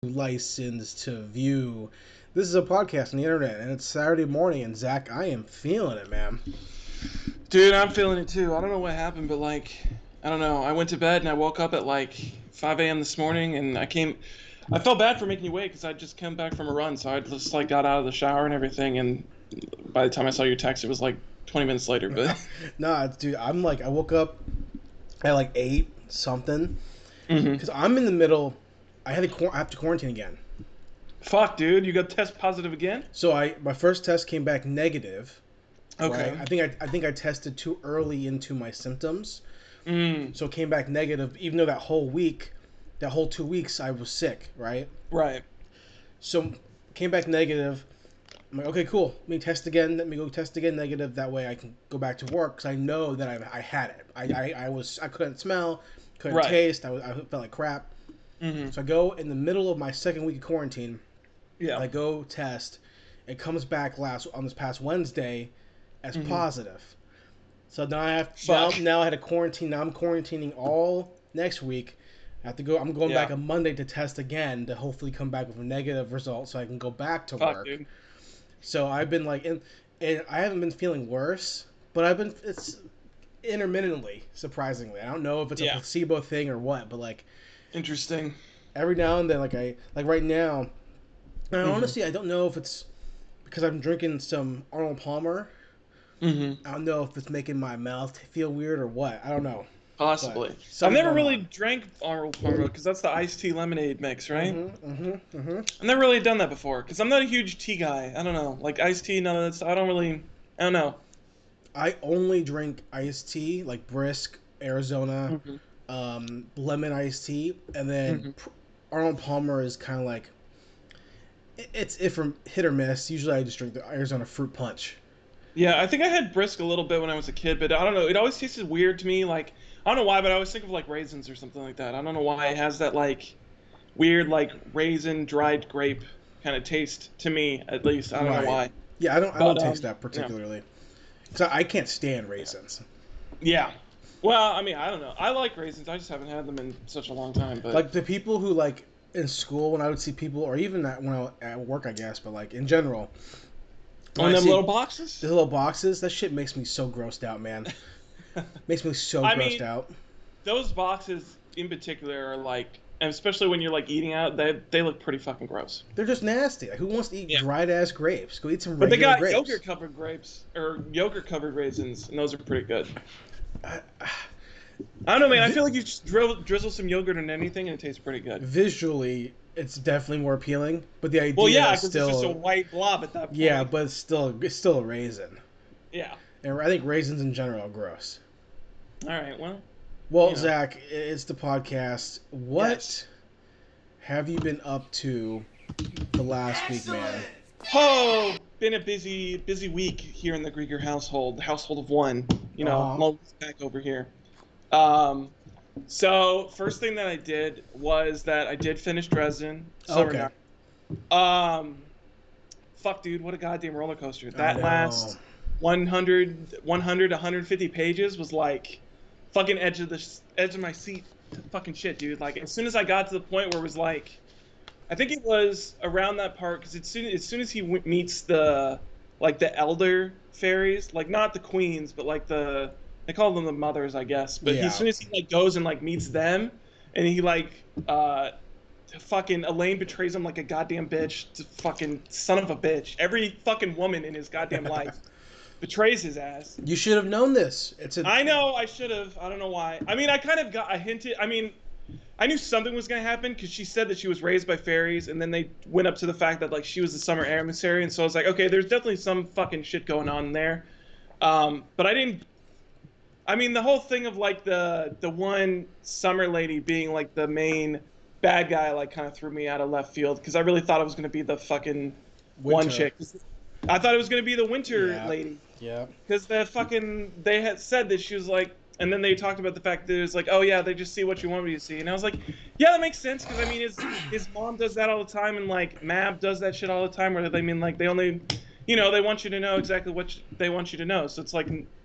licensed to view. This is a podcast on the internet, and it's Saturday morning, and Zach, I am feeling it, man. Dude, I'm feeling it too. I don't know what happened, but I don't know. I went to bed and I woke up at 5 a.m. this morning, and I felt bad for making you wait because I just come back from a run, so I just got out of the shower and everything, and by the time I saw your text, it was 20 minutes later. But Nah, dude, I woke up at 8 something because I'm in the middle. I have to quarantine again. Fuck, dude, you got test positive again? So my first test came back negative. Okay. Right? I think I tested too early into my symptoms. So it came back negative, even though that whole 2 weeks, I was sick, right? Right. So came back negative. I'm like, okay, cool. Let me test again. Let me go test again negative. That way I can go back to work because I know that I had it. I couldn't smell, couldn't taste. I felt like crap. So I go in the middle of my second week of quarantine. Yeah. I go test. It comes back on this past Wednesday as positive. So now now I had to quarantine. Now I'm quarantining all next week. I have to go. I'm going back on Monday to test again to hopefully come back with a negative result so I can go back to work. Dude. So I've been and I haven't been feeling worse, but it's intermittently, surprisingly. I don't know if it's a placebo thing or what, but interesting. Every now and then, right now, and honestly, I don't know if it's because I'm drinking some Arnold Palmer. I don't know if it's making my mouth feel weird or what. I don't know. Possibly. I've never really drank Arnold Palmer because that's the iced tea lemonade mix, right? I've never really done that before because I'm not a huge tea guy. I don't know. Iced tea, none of that stuff. I don't know. I only drink iced tea, like Brisk, Arizona, lemon iced tea, and then Arnold Palmer is kind of it's from hit or miss. Usually I just drink the Arizona fruit punch. Yeah, I think I had Brisk a little bit when I was a kid, but I don't know. It always tasted weird to me. I don't know why, but I always think of raisins or something like that. I don't know why it has that weird raisin dried grape kind of taste to me, at least. I don't know why. Yeah, I don't taste that particularly. Because I can't stand raisins. Yeah. Well, I mean, I don't know. I like raisins. I just haven't had them in such a long time. But the people who in school when I would see people, or even when I at work, I guess, but in general. On them little boxes? The little boxes, that shit makes me so grossed out, man. Makes me so grossed out. Those boxes in particular are and especially when you're eating out, they look pretty fucking gross. They're just nasty. Who wants to eat dried ass grapes? Go eat some regular grapes. But they got yogurt covered grapes or yogurt covered raisins, and those are pretty good. I don't know, man. I feel like you just drizzle some yogurt in anything, and it tastes pretty good. Visually, it's definitely more appealing, but the idea is still it's just a white blob at that point. Yeah, but it's still a raisin. Yeah. And I think raisins in general are gross. All right, well. Zach, it's the podcast. What have you been up to the last week, man? Oh, been a busy week here in the Grieger household, the household of one. I'm always back over here. So first thing that I did was that I did finish Dresden. Okay. Fuck, dude, what a goddamn roller coaster. That last 150 pages was fucking edge of my seat fucking shit, dude. As soon as I got to the point where it was I think it was around that part because as soon as he meets the elder fairies, not the queens, but they call them the mothers, I guess. But as soon as he goes and meets them, and he fucking Elaine betrays him like a goddamn bitch, fucking son of a bitch. Every fucking woman in his goddamn life betrays his ass. You should have known this. I know I should have. I don't know why. I mean, I kind of got a hint. I mean, I knew something was gonna happen because she said that she was raised by fairies, and then they went up to the fact that she was the summer emissary, and so I was like, okay, there's definitely some fucking shit going on there. But I didn't. I mean, the whole thing of the one summer lady being the main bad guy kind of threw me out of left field because I really thought it was gonna be the fucking one chick. I thought it was gonna be the winter lady. Yeah. Because they had said that she was and then they talked about the fact that it was oh yeah, they just see what you want me to see, and I was like, yeah, that makes sense because I mean his mom does that all the time, and Mab does that shit all the time, where they mean they only. They want you to know exactly what they want you to know. So it's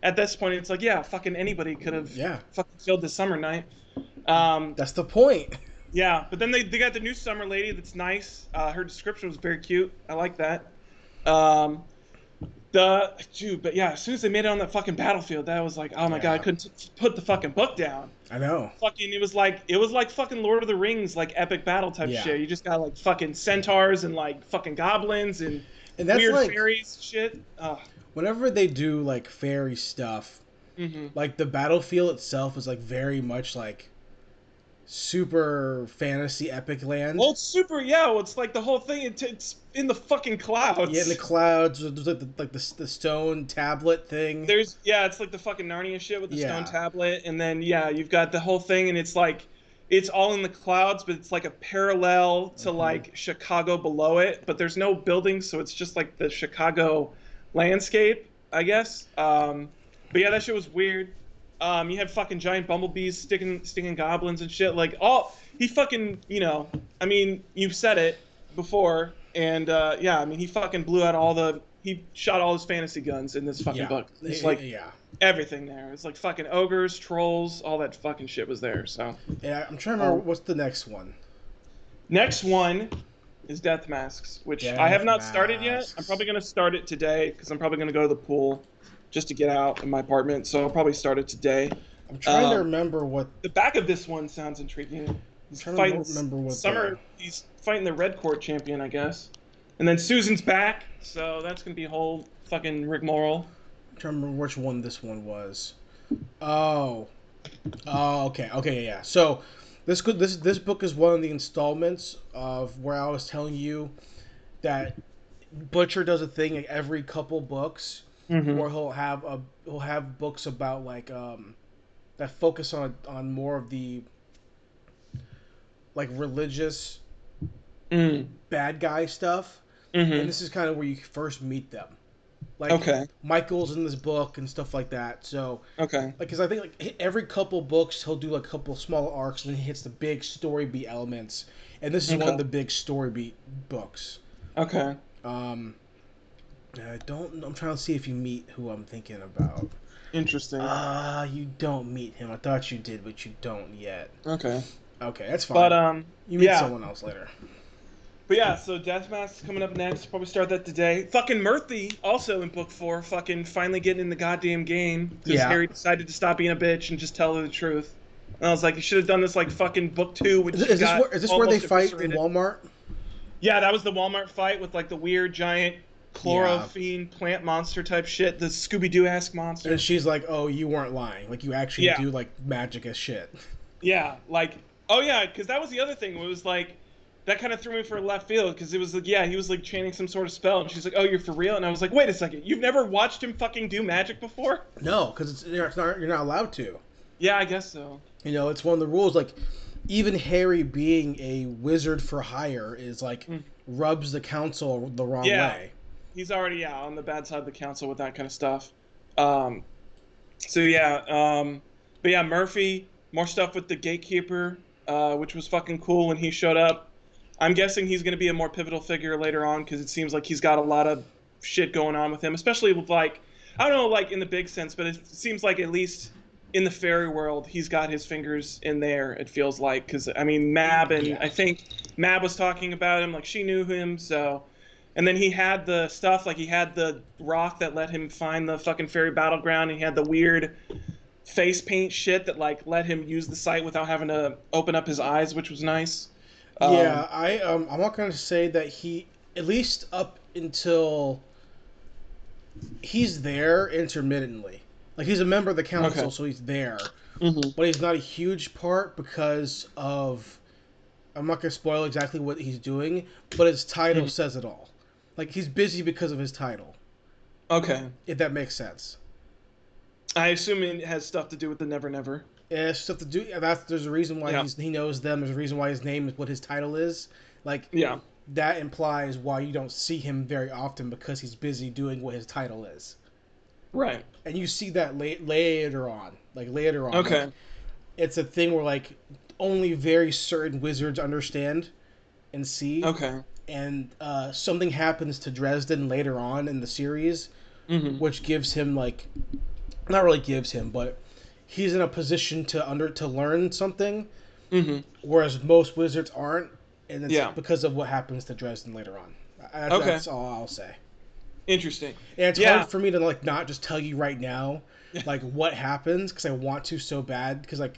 at this point, it's yeah, fucking anybody could have fucking killed this summer night. That's the point. Yeah, but then they got the new summer lady that's nice. Her description was very cute. I like that. Um, but yeah, as soon as they made it on that fucking battlefield, that was like, oh my god, I Yeah, couldn't put the fucking book down. I know. Fucking, it was like fucking Lord of the Rings, like epic battle type Yeah, shit. You just got like fucking centaurs and like fucking goblins and and that's weird like fairies shit. whenever they do like fairy stuff, Mm-hmm. like the battlefield itself is like very much like super fantasy epic land. Well, it's super, yeah. Well, it's like the whole thing. It's in the fucking Yeah, in the clouds. clouds, there's like the stone tablet thing. Yeah, it's like the fucking Narnia shit with the stone Yeah. tablet, and then yeah, you've got the whole thing, and it's like it's all in the clouds, but it's like a parallel to Hmm. like Chicago below it, but there's no buildings, so it's just like the Chicago landscape, I guess. But yeah, that shit was weird. You had fucking giant bumblebees stinging goblins and shit. Like all he fucking, I mean, you've said it before, and yeah, I mean, he fucking blew out he shot all his fantasy guns in this fucking Yeah, book. It's like yeah. everything there. It's like fucking ogres, trolls, all that fucking shit was there. So Yeah, I'm trying to remember what's the next one. next one is Death Masks, which I Death have not started yet. I'm Masks. probably gonna start it today because I'm probably gonna go to the pool just to get out in my apartment. So I'll probably start it today. I'm trying to Um, remember what. the back of this one sounds intriguing. I'm He's trying fighting to remember what. Summer. He's fighting the Red Court champion, I guess. And then Susan's back, so that's gonna be a whole fucking rigmarole. I'm trying to remember which one this one was. Oh. Oh, okay, okay, yeah. So, this book is one of the installments of where I was telling you that Butcher does a thing like every couple books Mm-hmm. where he'll have books about like that focus on more of the like religious Mm. bad guy stuff, and Mm-hmm. this is kind of where you first meet them. Like Okay. Michael's in this book and stuff like that. So Okay. like, because I think like every couple books he'll do like a couple small arcs, and then he hits the big story beat elements, and this is one Okay. of the big story beat books. Okay. Um, I don't. I'm trying to see if you meet who I'm thinking about. Interesting. You don't meet him. I thought you did, but you don't yet. Okay. Okay, that's fine. But You meet yeah. someone else later. But yeah, so Deathmatch is coming up next. Probably start that today. Fucking Murphy, also in book 4, fucking finally getting in the goddamn game because Yeah. Harry decided to stop being a bitch and just tell her the truth. And I was like, you should have done this like fucking book 2, which Is this where they almost fight in eviscerated. Walmart? Yeah, that was the Walmart fight with like the weird giant chlorophene plant monster type shit, the Scooby Doo-esque monster. And she's like, "Oh, you weren't lying. Like you actually Yeah. do like magic as shit." Yeah, like, oh yeah, because that was the other thing. It was like, that kind of threw me for left field because it was like, yeah, he was like chanting some sort of spell, and she's like, oh, you're for real? And I was like, wait a second, you've never watched him fucking do magic before? No, because you're not allowed to. Yeah, I guess so. You know, it's one of the rules. Like, even Harry being a wizard for hire is like rubs the council the wrong Yeah. way. He's already on the bad side of the council with that kind of stuff. Um, so yeah, but yeah, Murphy, more stuff with the gatekeeper, which was fucking cool when he showed up. I'm guessing he's going to be a more pivotal figure later on because it seems like he's got a lot of shit going on with him, especially with like, I don't know, like in the big sense, but it seems like at least in the fairy world, he's got his fingers in there, it feels like. Because, I mean, Mab, and I think Mab was talking about him, like she knew him, so. And then he had the stuff, like he had the rock that let him find the fucking fairy battleground, and he had the weird face paint shit that like let him use the site without having to open up his eyes, which was nice. Yeah, I'm not gonna say that he, at least up until he's there intermittently. Like he's a member of the council, Okay. so he's there, Mm-hmm. but he's not a huge part because of. I'm not gonna spoil exactly what he's doing, but his title says it all. Like he's busy because of his title, Okay. if that makes sense. I assume it has stuff to do with the Never Never. Yeah, it's stuff to do. There's a reason why Yeah. he knows them. There's a reason why his name is what his title is. Like Yeah. that implies why you don't see him very often because he's busy doing what his title is. Right. And you see that later on. Like later on. Okay. Like, it's a thing where like only very certain wizards understand and see. Okay. And something happens to Dresden later on in the series, Mm-hmm. which gives him like, not really gives him, but he's in a position to learn something Mm-hmm. whereas most wizards aren't, and it's Yeah. because of what happens to Dresden later on. Okay. That's all I'll say. Interesting. And it's Yeah. hard for me to like not just tell you right now, like what happens, because I want to so bad. Because like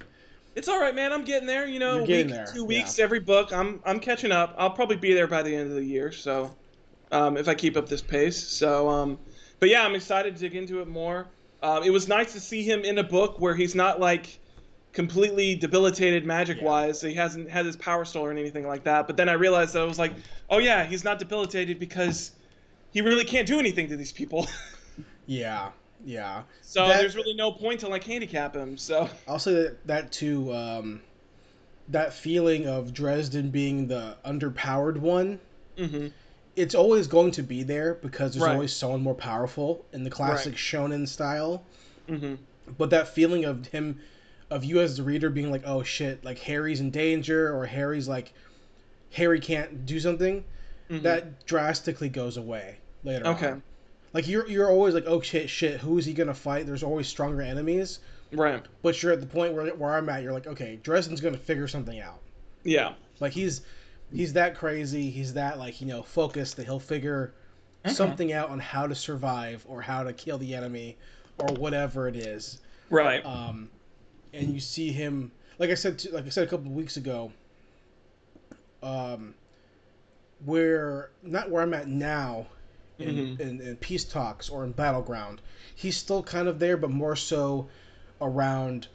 It's all right, man. I'm getting there. You know, you're a getting week, there, 2 weeks, every book. I'm catching up. I'll probably be there by the end of the year. So, if I keep up this pace. So, but yeah, I'm excited to dig into it more. It was nice to see him in a book where he's not like completely debilitated magic wise. He hasn't had his power stolen or anything like that. But then I realized that I was like, oh yeah, he's not debilitated because he really can't do anything to these people. Yeah, yeah. So That there's really no point to like handicap him. So I'll say that too. That feeling of Dresden being the underpowered one, hmm it's always going to be there because there's Right. always someone more powerful in the classic shonen style. hmm But that feeling of him, of you as the reader being like, oh shit, like Harry's in danger, or Harry can't do something, hmm that drastically goes away later Okay. on. Like you're always like, oh shit, who is he gonna fight? There's always stronger enemies, Right. but you're at the point where I'm at. You're like, okay, Dresden's gonna figure something out. Yeah. Like he's that crazy. He's that like focused that he'll figure Okay. something out on how to survive or how to kill the enemy or whatever it is. Right. And you see him like I said a couple of weeks ago. Where not where I'm at now in peace talks or in battleground, he's still kind of there, but more so around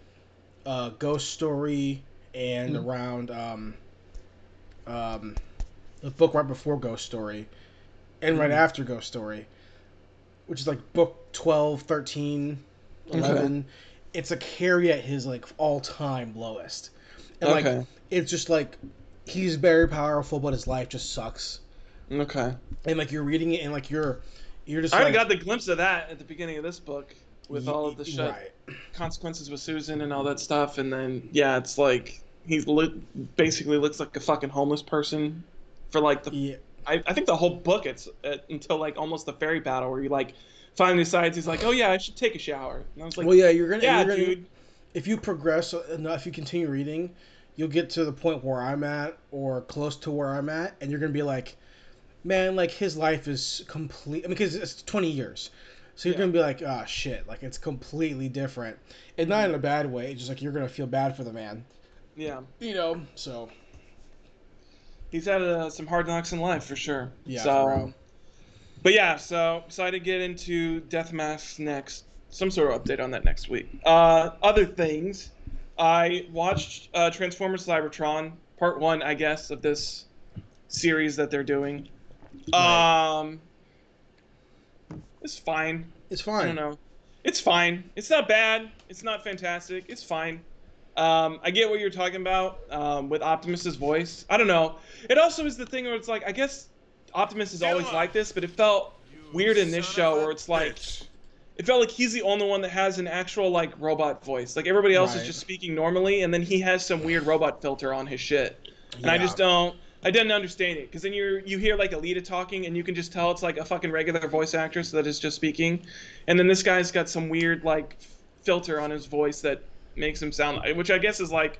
Ghost Story and around the book right before Ghost Story and right after Ghost Story, which is like book 12, 13, 11. Okay. It's like Harry at his like all-time lowest. And like it's just like he's very powerful, but his life just sucks. Okay. And like you're reading it and like you're just I already like, got the glimpse of that at the beginning of this book with all of the shit right. consequences with Susan and all that stuff, and then yeah, it's like basically looks like a fucking homeless person for like the. Yeah. I think the whole book it's until like almost the fairy battle where he like finally decides he's like, oh yeah, I should take a shower. And I was like, Well, yeah, yeah, you're gonna, dude. if you progress enough, if you continue reading, you'll get to the point where I'm at or close to where I'm at, and you're gonna be like, man, like his life is complete. I mean, because it's 20 years, so you're gonna be like, oh shit, like it's completely different, and not in a bad way. It's just like you're gonna feel bad for the man. Yeah. So He's had some hard knocks in life for sure. yeah. So, For real. but yeah, so excited to get into Death Mask next. Some sort of update on that next week. Other things, I watched Transformers Cybertron Part 1, I guess, of this series that they're doing. Right. It's fine. It's fine. I don't know. It's fine. It's not bad. It's not fantastic. It's fine. I get what you're talking about with Optimus's voice. I don't know. It also is the thing where it's like, I guess Optimus is always like this, but it felt weird in this show where it's like, it felt like he's the only one that has an actual like robot voice. Like everybody else is just speaking normally, and then he has some weird robot filter on his shit. And I just I didn't understand it because then you hear like Alita talking, and you can just tell it's like a fucking regular voice actress that is just speaking, and then this guy's got some weird like filter on his voice that makes him sound, which I guess is like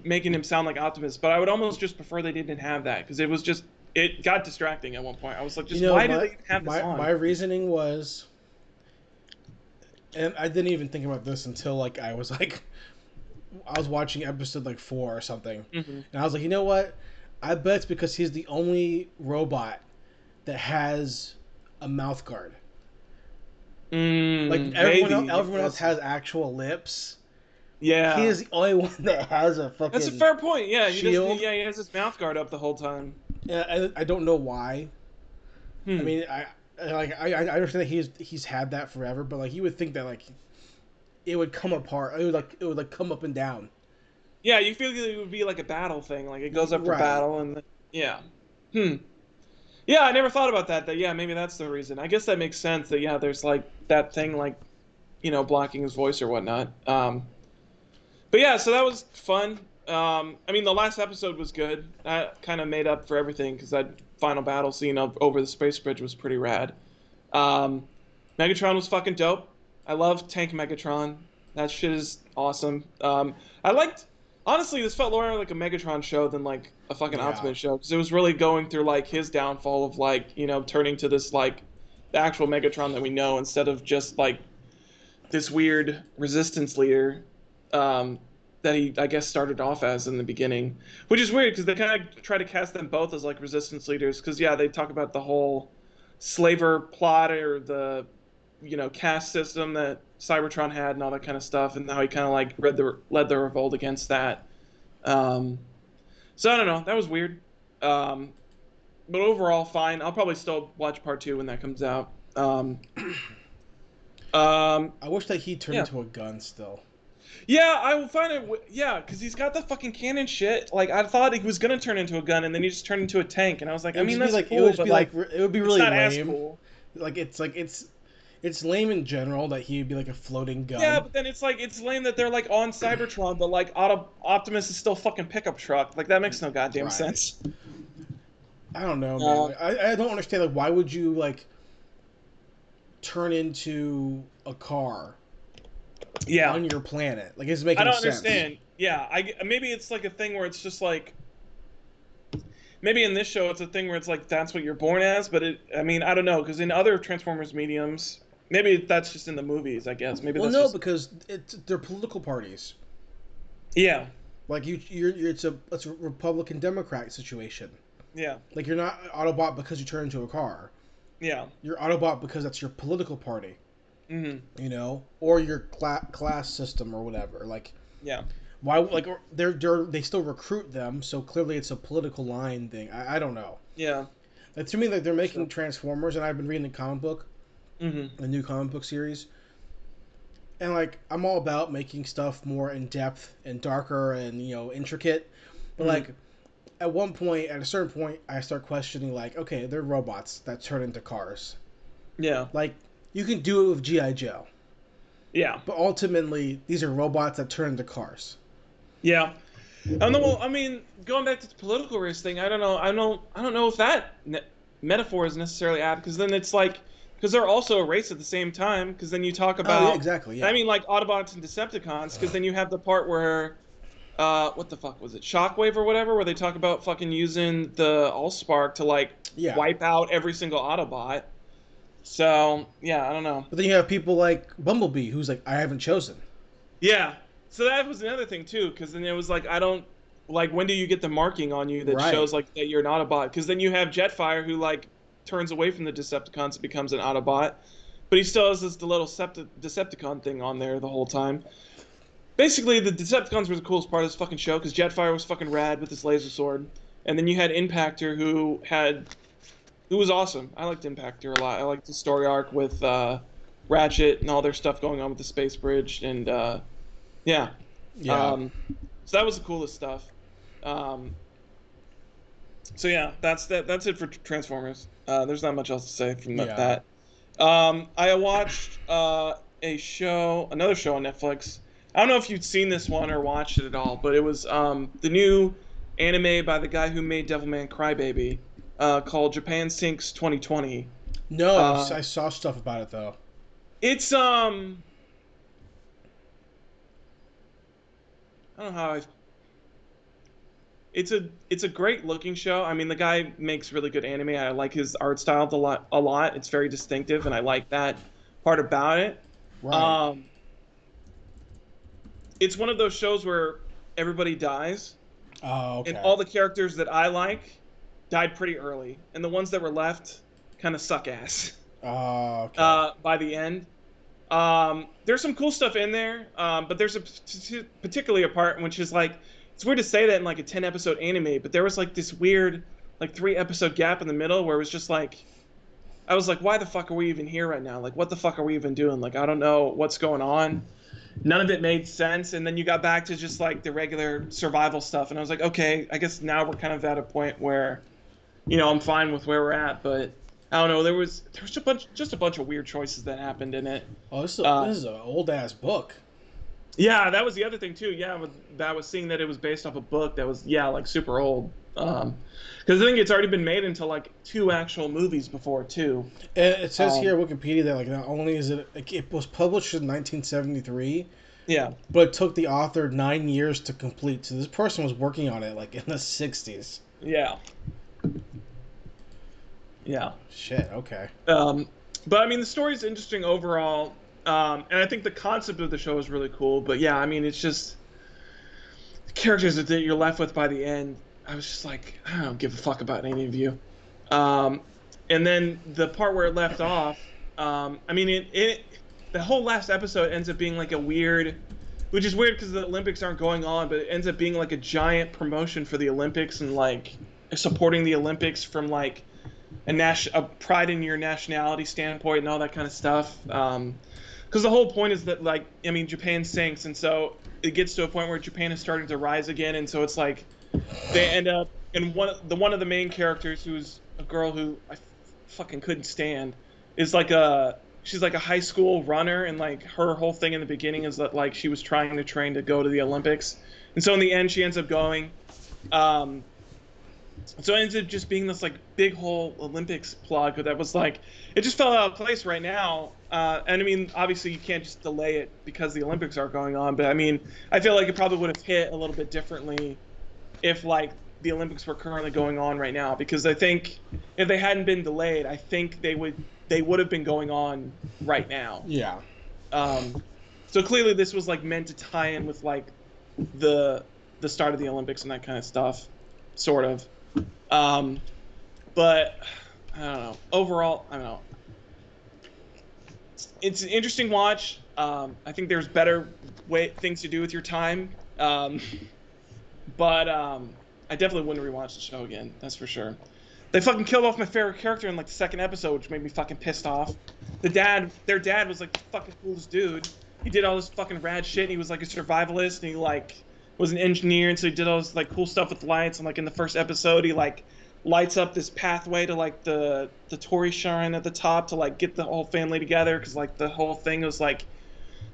making him sound like Optimus. But I would almost just prefer they didn't have that because it got distracting at one point. I was like, why do they have this on? My reasoning was, and I didn't even think about this until like I was watching episode like 4 or something, and I was like, you know what? I bet it's because he's the only robot that has a mouth guard. Like everyone else has actual lips. Yeah, he is the only one that has a fucking. That's a fair point. Yeah, shield. He has his mouth guard up the whole time. Yeah, I don't know why. I mean, I understand that he's had that forever, but like you would think that like it would come apart. It would come up and down. Yeah, you feel like it would be like a battle thing, like it goes up for battle, and yeah. Yeah, I never thought about that. That yeah, maybe that's the reason. I guess that makes sense. That yeah, there's like that thing, like blocking his voice or whatnot. But yeah, so that was fun. I mean, the last episode was good. That kind of made up for everything because that final battle scene over the space bridge was pretty rad. Megatron was fucking dope. I love Tank Megatron. That shit is awesome. I liked Honestly, this felt more like a Megatron show than like a fucking Optimus show, because it was really going through like his downfall of like, you know, turning to this like the actual Megatron that we know, instead of just like this weird resistance leader that he, I guess, started off as in the beginning, which is weird because they kind of try to cast them both as like resistance leaders, because yeah, they talk about the whole slaver plot, or the, you know, caste system that Cybertron had and all that kind of stuff, and how he kind of like led the revolt against that. So I don't know, that was weird. But overall, fine. I'll probably still watch part 2 when that comes out. I wish that he turned into a gun still. Yeah, I will find it. Yeah, because he's got the fucking cannon shit. Like, I thought he was gonna turn into a gun, and then he just turned into a tank, and I was like, I mean, that's like, cool, it would but be like, it would be really it's not lame. as cool. Like it's lame in general that he'd be like a floating gun. Yeah, but then it's like, it's lame that they're like on Cybertron, but like Optimus is still fucking pickup truck. Like, that makes no goddamn sense. I don't know, man. I don't understand. Like, why would you like turn into a car? Yeah. On your planet, like, it's making sense. I don't understand. Yeah, maybe it's like a thing where it's just like, maybe in this show it's a thing where it's like that's what you're born as, but I mean, I don't know, because in other Transformers mediums, maybe that's just in the movies, I guess. Maybe well, that's no, just... because they're political parties. Yeah. Like it's a Republican Democrat situation. Yeah. Like, you're not Autobot because you turn into a car. Yeah. You're Autobot because that's your political party. Mm-hmm. You know, or your class system or whatever. Like, yeah. Why? Like, they still recruit them, so clearly it's a political line thing. I don't know. Yeah. Like, to me, like, they're making Transformers, and I've been reading the comic book, mm-hmm. the new comic book series, and like, I'm all about making stuff more in depth and darker and, you know, intricate, but like, at a certain point, I start questioning, like, okay, they're robots that turn into cars. Yeah. Like, you can do it with G.I. Joe. Yeah. But ultimately, these are robots that turn into cars. Yeah. Well, I mean, going back to the political race thing, I don't know if that metaphor is necessarily apt, because then it's like, because they're also a race at the same time, because then you talk about... Oh, yeah, exactly, yeah. I mean, like, Autobots and Decepticons, because then you have the part where... what the fuck was it? Shockwave or whatever, where they talk about fucking using the Allspark to, like, wipe out every single Autobot. So, yeah, I don't know. But then you have people like Bumblebee, who's like, I haven't chosen. Yeah. So that was another thing, too, because then it was like, I don't... Like, when do you get the marking on you that shows, like, that you're an Autobot? Because then you have Jetfire, who, like, turns away from the Decepticons and becomes an Autobot. But he still has this little Decepticon thing on there the whole time. Basically, the Decepticons were the coolest part of this fucking show, because Jetfire was fucking rad with his laser sword. And then you had Impactor, who was awesome. I liked Impactor a lot. I liked the story arc with Ratchet and all their stuff going on with the space bridge, and yeah. So that was the coolest stuff. So yeah, that's it for Transformers. There's not much else to say from that. I watched another show on Netflix. I don't know if you'd seen this one or watched it at all, but it was the new anime by the guy who made Devilman Crybaby, called Japan Sinks 2020. No, I saw stuff about it though. It's I don't know how it's a great looking show. I mean, the guy makes really good anime. I like his art style a lot. It's very distinctive, and I like that part about it. Right. It's one of those shows where everybody dies. Oh, okay. And all the characters that I like died pretty early, and the ones that were left kind of suck ass. Oh, okay. By the end. There's some cool stuff in there, but there's particularly a part which is like, it's weird to say that in like a 10-episode anime, but there was like this weird like 3-episode gap in the middle where it was just like, I was like, why the fuck are we even here right now? Like, what the fuck are we even doing? Like, I don't know what's going on. None of it made sense, and then you got back to just like the regular survival stuff, and I was like, okay, I guess now we're kind of at a point where, you know, I'm fine with where we're at, but I don't know. There was just a bunch of weird choices that happened in it. Oh, this is an old ass book. Yeah, that was the other thing too. Yeah, I was seeing that it was based off a book that was like super old. Because I think it's already been made into like 2 actual movies before too. It says here Wikipedia that like not only is it was published in 1973, Yeah. But it took the author 9 years to complete. So this person was working on it like in the 60s. Yeah. Yeah. Shit. Okay. But I mean, the story's interesting overall, and I think the concept of the show is really cool. But yeah, I mean, it's just the characters that you're left with by the end. I was just like, I don't give a fuck about any of you. And then the part where it left off, I mean, the whole last episode ends up being like a weird, which is weird because the Olympics aren't going on, but it ends up being like a giant promotion for the Olympics and like supporting the Olympics from like a pride in your nationality standpoint and all that kind of stuff. Because the whole point is that, like, I mean, Japan sinks, and so it gets to a point where Japan is starting to rise again, and so it's like they end up, and one of the main characters, who's a girl who I fucking couldn't stand, is like she's like a high school runner, and like her whole thing in the beginning is that like she was trying to train to go to the Olympics, and so in the end she ends up going. So it ends up just being this like big whole Olympics plug that was like, it just fell out of place right now. And I mean, obviously you can't just delay it because the Olympics are going on, but I mean, I feel like it probably would have hit a little bit differently if like the Olympics were currently going on right now, because I think if they hadn't been delayed, I think they would have been going on right now. Yeah. So clearly this was like meant to tie in with like the start of the Olympics and that kind of stuff, sort of. But I don't know. Overall, I don't know. It's an interesting watch. I think there's better things to do with your time. But I definitely wouldn't rewatch the show again. That's for sure. They fucking killed off my favorite character in like the second episode, which made me fucking pissed off. Their dad was like the fucking coolest dude. He did all this fucking rad shit. And he was like a survivalist, and he like was an engineer, and so he did all this like cool stuff with lights. And like in the first episode, he like lights up this pathway to like the Torii Shrine at the top to like get the whole family together, because like the whole thing was like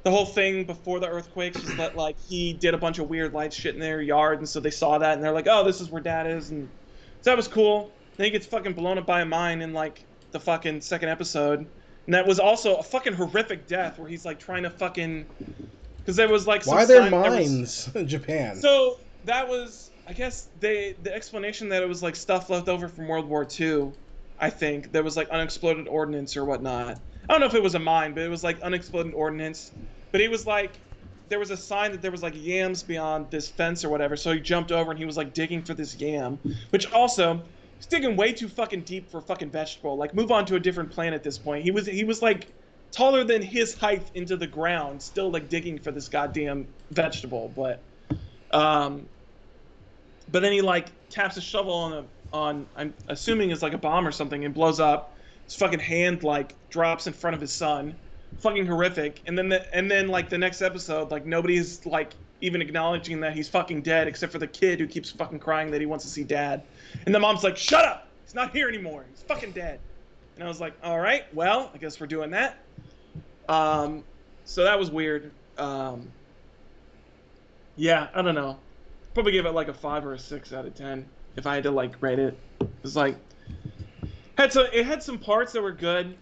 the whole thing before the earthquakes was that like he did a bunch of weird light shit in their yard, and so they saw that and they're like, oh, this is where Dad is, and so that was cool. Then he gets fucking blown up by a mine in like the fucking second episode, and that was also a fucking horrific death where he's like trying to fucking, because there was like some why are there mines in Japan? So that was, I guess the explanation that it was like stuff left over from World War II. I think there was like unexploded ordnance or whatnot. I don't know if it was a mine, but it was like unexploded ordnance. But he was like, there was a sign that there was like yams beyond this fence or whatever. So he jumped over and he was like digging for this yam, which also he's digging way too fucking deep for a fucking vegetable. Like move on to a different planet at this point. He was like taller than his height into the ground, still like digging for this goddamn vegetable. But then he like taps a shovel on I'm assuming it's like a bomb or something, and blows up. His fucking hand like drops in front of his son. Fucking horrific. And then like the next episode, like nobody's like even acknowledging that he's fucking dead, except for the kid who keeps fucking crying that he wants to see Dad. And the mom's like, shut up! He's not here anymore. He's fucking dead. And I was like, all right, well, I guess we're doing that. So that was weird. Yeah, I don't know. Probably give it like a 5 or a 6 out of 10 if I had to like rate it. It was like it had some parts that were good.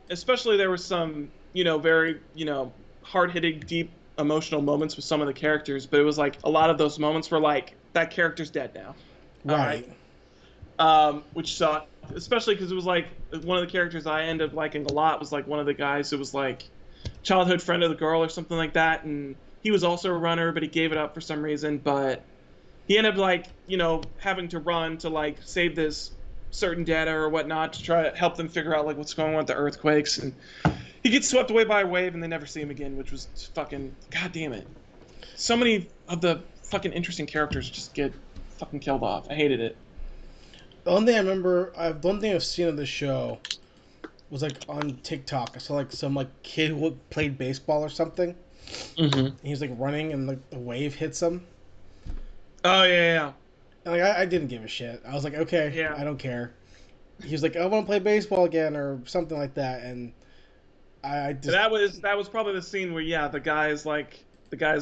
Especially there were some, very, hard-hitting, deep emotional moments with some of the characters, but it was like a lot of those moments were like, that character's dead now. Right. Which sucked, especially because it was like one of the characters I ended up liking a lot was like one of the guys who was like childhood friend of the girl or something like that, and he was also a runner, but he gave it up for some reason, but he ended up like, having to run to like save this certain data or whatnot to try to help them figure out like what's going on with the earthquakes, and he gets swept away by a wave and they never see him again, which was fucking, god damn it. So many of the fucking interesting characters just get fucking killed off. I hated it. The only thing I've seen of this show was like on TikTok. I saw like some like kid who played baseball or something. Mm-hmm. And he was like running and like the wave hits him. Oh yeah. And like I didn't give a shit. I was like, okay, yeah. I don't care. He was like, I want to play baseball again or something like that, and I just... That was probably the scene where the guy's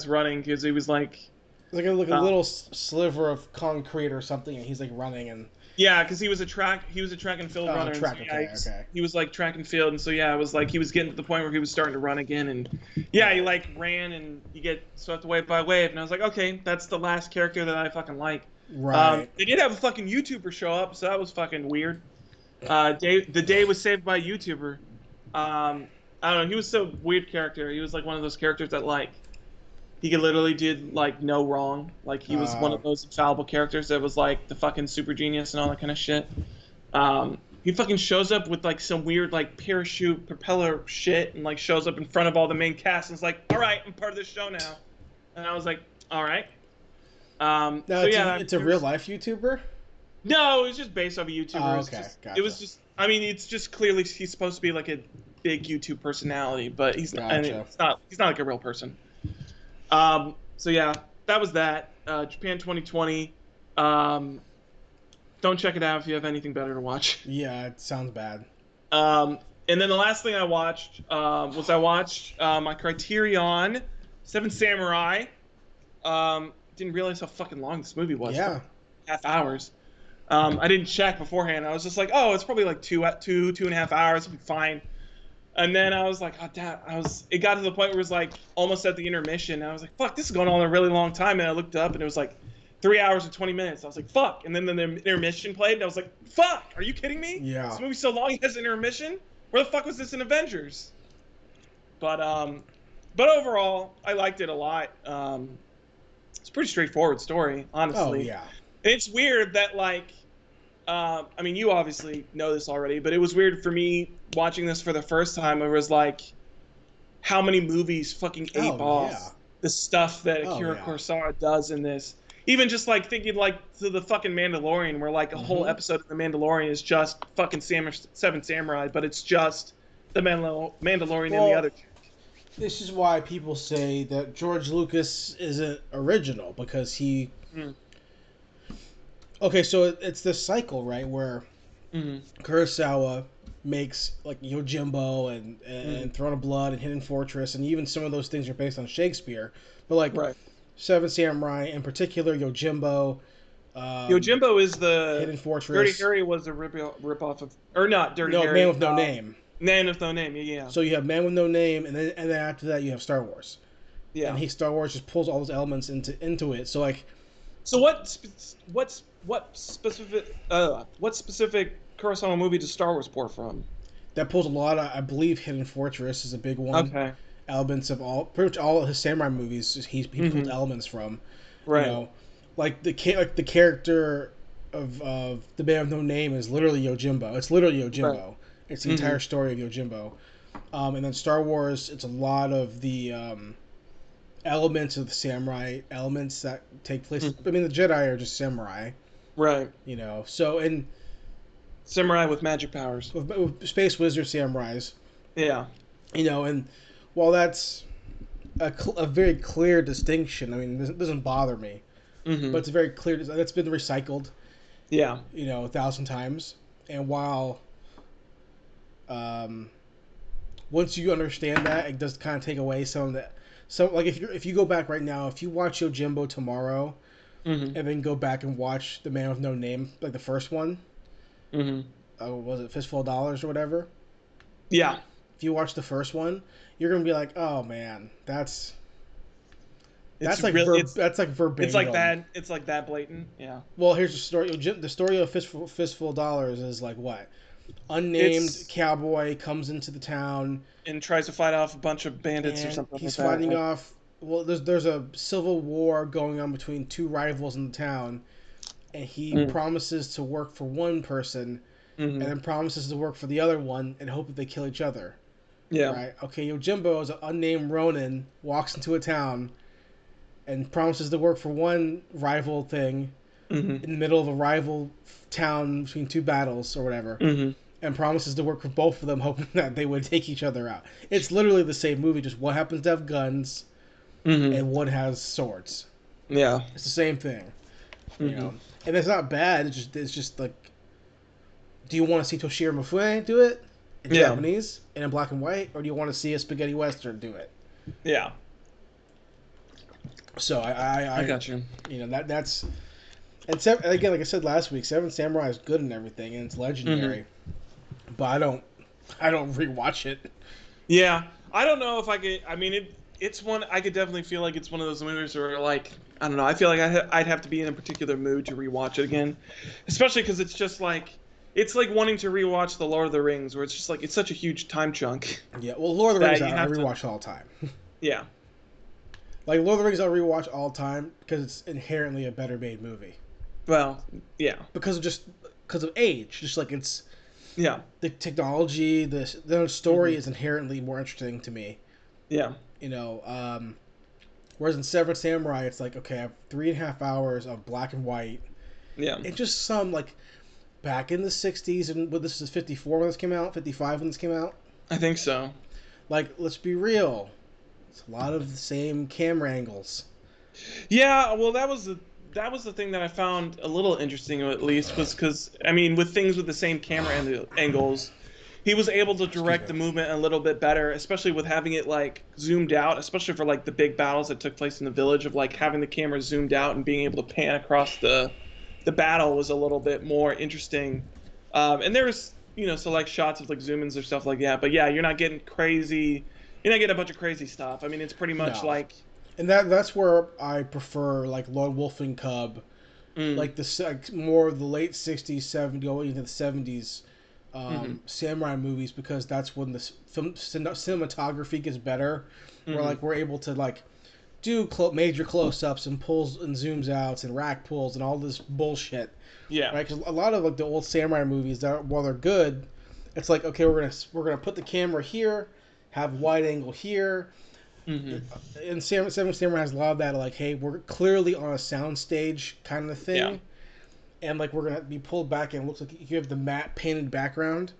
running because he was like, it's like a little sliver of concrete or something, and he's like running, and Yeah, because he was a track and field runner. Track. So, Okay. He was like track and field, and so yeah, it was like he was getting to the point where he was starting to run again, and yeah, he like ran and you get swept away by a wave, and I was like, okay, that's the last character that I fucking like. Right. They did have a fucking YouTuber show up, so that was fucking weird. The day was saved by a YouTuber. I don't know. He was a weird character. He was like one of those characters that like he could literally did like no wrong. Like he was one of those infallible characters that was like the fucking super genius and all that kind of shit. He fucking shows up with like some weird like parachute propeller shit and like shows up in front of all the main cast and is like, all right, I'm part of this show now. And I was like, all right. Now so yeah, it's a real life YouTuber. No, it was just based off a YouTuber. Oh, okay, gotcha. It was just. I mean, it's just clearly he's supposed to be like a big YouTube personality, but he's not. I mean, he's not like a real person. So yeah, that was that. Japan 2020. Don't check it out if you have anything better to watch. Yeah, it sounds bad. And then the last thing I watched was my Criterion Seven Samurai. Didn't realize how fucking long this movie was. Yeah. Half hours. I didn't check beforehand. I was just like, oh, it's probably like two and a half hours. It'll be fine. And then I was like, oh, damn. It got to the point where it was like almost at the intermission. And I was like, fuck, this is going on a really long time. And I looked up and it was like 3 hours and 20 minutes. I was like, fuck. And then the intermission played and I was like, fuck, are you kidding me? Yeah. This movie's so long, it has an intermission? Where the fuck was this in Avengers? But overall, I liked it a lot. It's a pretty straightforward story, honestly. Oh, yeah. It's weird that, like, I mean, you obviously know this already, but it was weird for me watching this for the first time. It was like, how many movies fucking ape off the stuff that Akira Kurosawa does in this. Even just, like, thinking, like, to the fucking Mandalorian, where, like, a whole episode of The Mandalorian is just fucking Seven Samurai, but it's just the Mandalorian and the other chick. This is why people say that George Lucas isn't original, because he... Okay, so it's this cycle, right, where Kurosawa makes, like, Yojimbo and Throne of Blood and Hidden Fortress, and even some of those things are based on Shakespeare. But, like, Seven Samurai, in particular, Yojimbo... Yojimbo is the... Hidden Fortress. Dirty Harry was a rip-off of... Or not Dirty Harry. No, Man with No Name. Man with No Name, yeah. So you have Man with No Name, and then after that you have Star Wars. Yeah. And Star Wars just pulls all those elements into it. So, like... So what specific Kurosawa movie does Star Wars pour from? That pulls a lot of, I believe, Hidden Fortress is a big one. Okay. Elements of pretty much all of his samurai movies, he pulled elements from. Right. You know, like the character of the Man with No Name is literally Yojimbo. It's literally Yojimbo. Right. It's the entire story of Yojimbo. And then Star Wars, it's a lot of the elements of the samurai elements that take place. I mean, the Jedi are just samurai. Right. You know, so in... Samurai with magic powers. With space wizard samurais. Yeah. You know, and while that's a very clear distinction, I mean, it doesn't bother me. But it's very clear. That's been recycled. Yeah. You know, 1,000 times. And while... once you understand that, it does kind of take away some of that. So, like, if you go back right now, if you watch Yojimbo tomorrow, and then go back and watch The Man with No Name, like the first one, was it Fistful of Dollars or whatever? Yeah. If you watch the first one, you're gonna be like, oh man, that's like verbatim. It's like that blatant. Yeah. Well, here's the story. The story of Fistful of Dollars is like what? Unnamed cowboy comes into the town and tries to fight off a bunch of bandits or something. He's fighting off. Well, there's a civil war going on between two rivals in the town, and he promises to work for one person, and then promises to work for the other one, and hope that they kill each other. Yeah. Right. Okay. Yojimbo is an unnamed Ronin, walks into a town, and promises to work for one rival thing, in the middle of a rival town between two battles or whatever, and promises to work for both of them, hoping that they would take each other out. It's literally the same movie, just one happens to have guns, and one has swords. Yeah, it's the same thing, you know. And it's not bad. It's just like, do you want to see Toshiro Mifune do it in Japanese and in black and white, or do you want to see a spaghetti western do it? Yeah. So I got you. You know that's. And again, like I said last week, Seven Samurai is good and everything, and it's legendary. But I don't rewatch it. Yeah, I don't know if I could. I mean, it's one I could definitely feel like it's one of those movies where like I don't know. I feel like I'd have to be in a particular mood to rewatch it again, especially because it's just like it's like wanting to rewatch The Lord of the Rings, where it's just like it's such a huge time chunk. Yeah, well, Lord of the Rings I rewatch all the time. Yeah. Like Lord of the Rings, I'll rewatch all the time because it's inherently a better made movie. Well, yeah. Because of age, just like it's. Yeah. The technology, the story is inherently more interesting to me. Yeah. You know, whereas in Seven Samurai, it's like, okay, I have 3.5 hours of black and white. Yeah. And just some, like, back in the 60s, and this is 54 when this came out, 55 when this came out. I think so. Like, let's be real. It's a lot of the same camera angles. Yeah, well, that was the thing that I found a little interesting, at least, was because, I mean, with things with the same camera angles, he was able to direct the movement a little bit better, especially with having it, like, zoomed out, especially for, like, the big battles that took place in the village, of, like, having the camera zoomed out and being able to pan across the battle was a little bit more interesting. And there was, you know, select shots of, like, zoom-ins or stuff like that, but yeah, you're not getting crazy, you're not getting a bunch of crazy stuff. I mean, it's pretty much like... And that's where I prefer like Lone Wolf and Cub, like more of the late '60s, '70s, going into the '70s samurai movies, because that's when the cinematography gets better. Where like we're able to like do major close-ups and pulls and zooms outs and rack pulls and all this bullshit. Yeah. Right, because a lot of like the old samurai movies, that while they're good, it's like, okay, we're gonna put the camera here, have wide angle here. And Seven Samurai has a lot of that, like, hey, we're clearly on a soundstage kind of thing, and like we're gonna be pulled back and it looks like you have the matte painted background,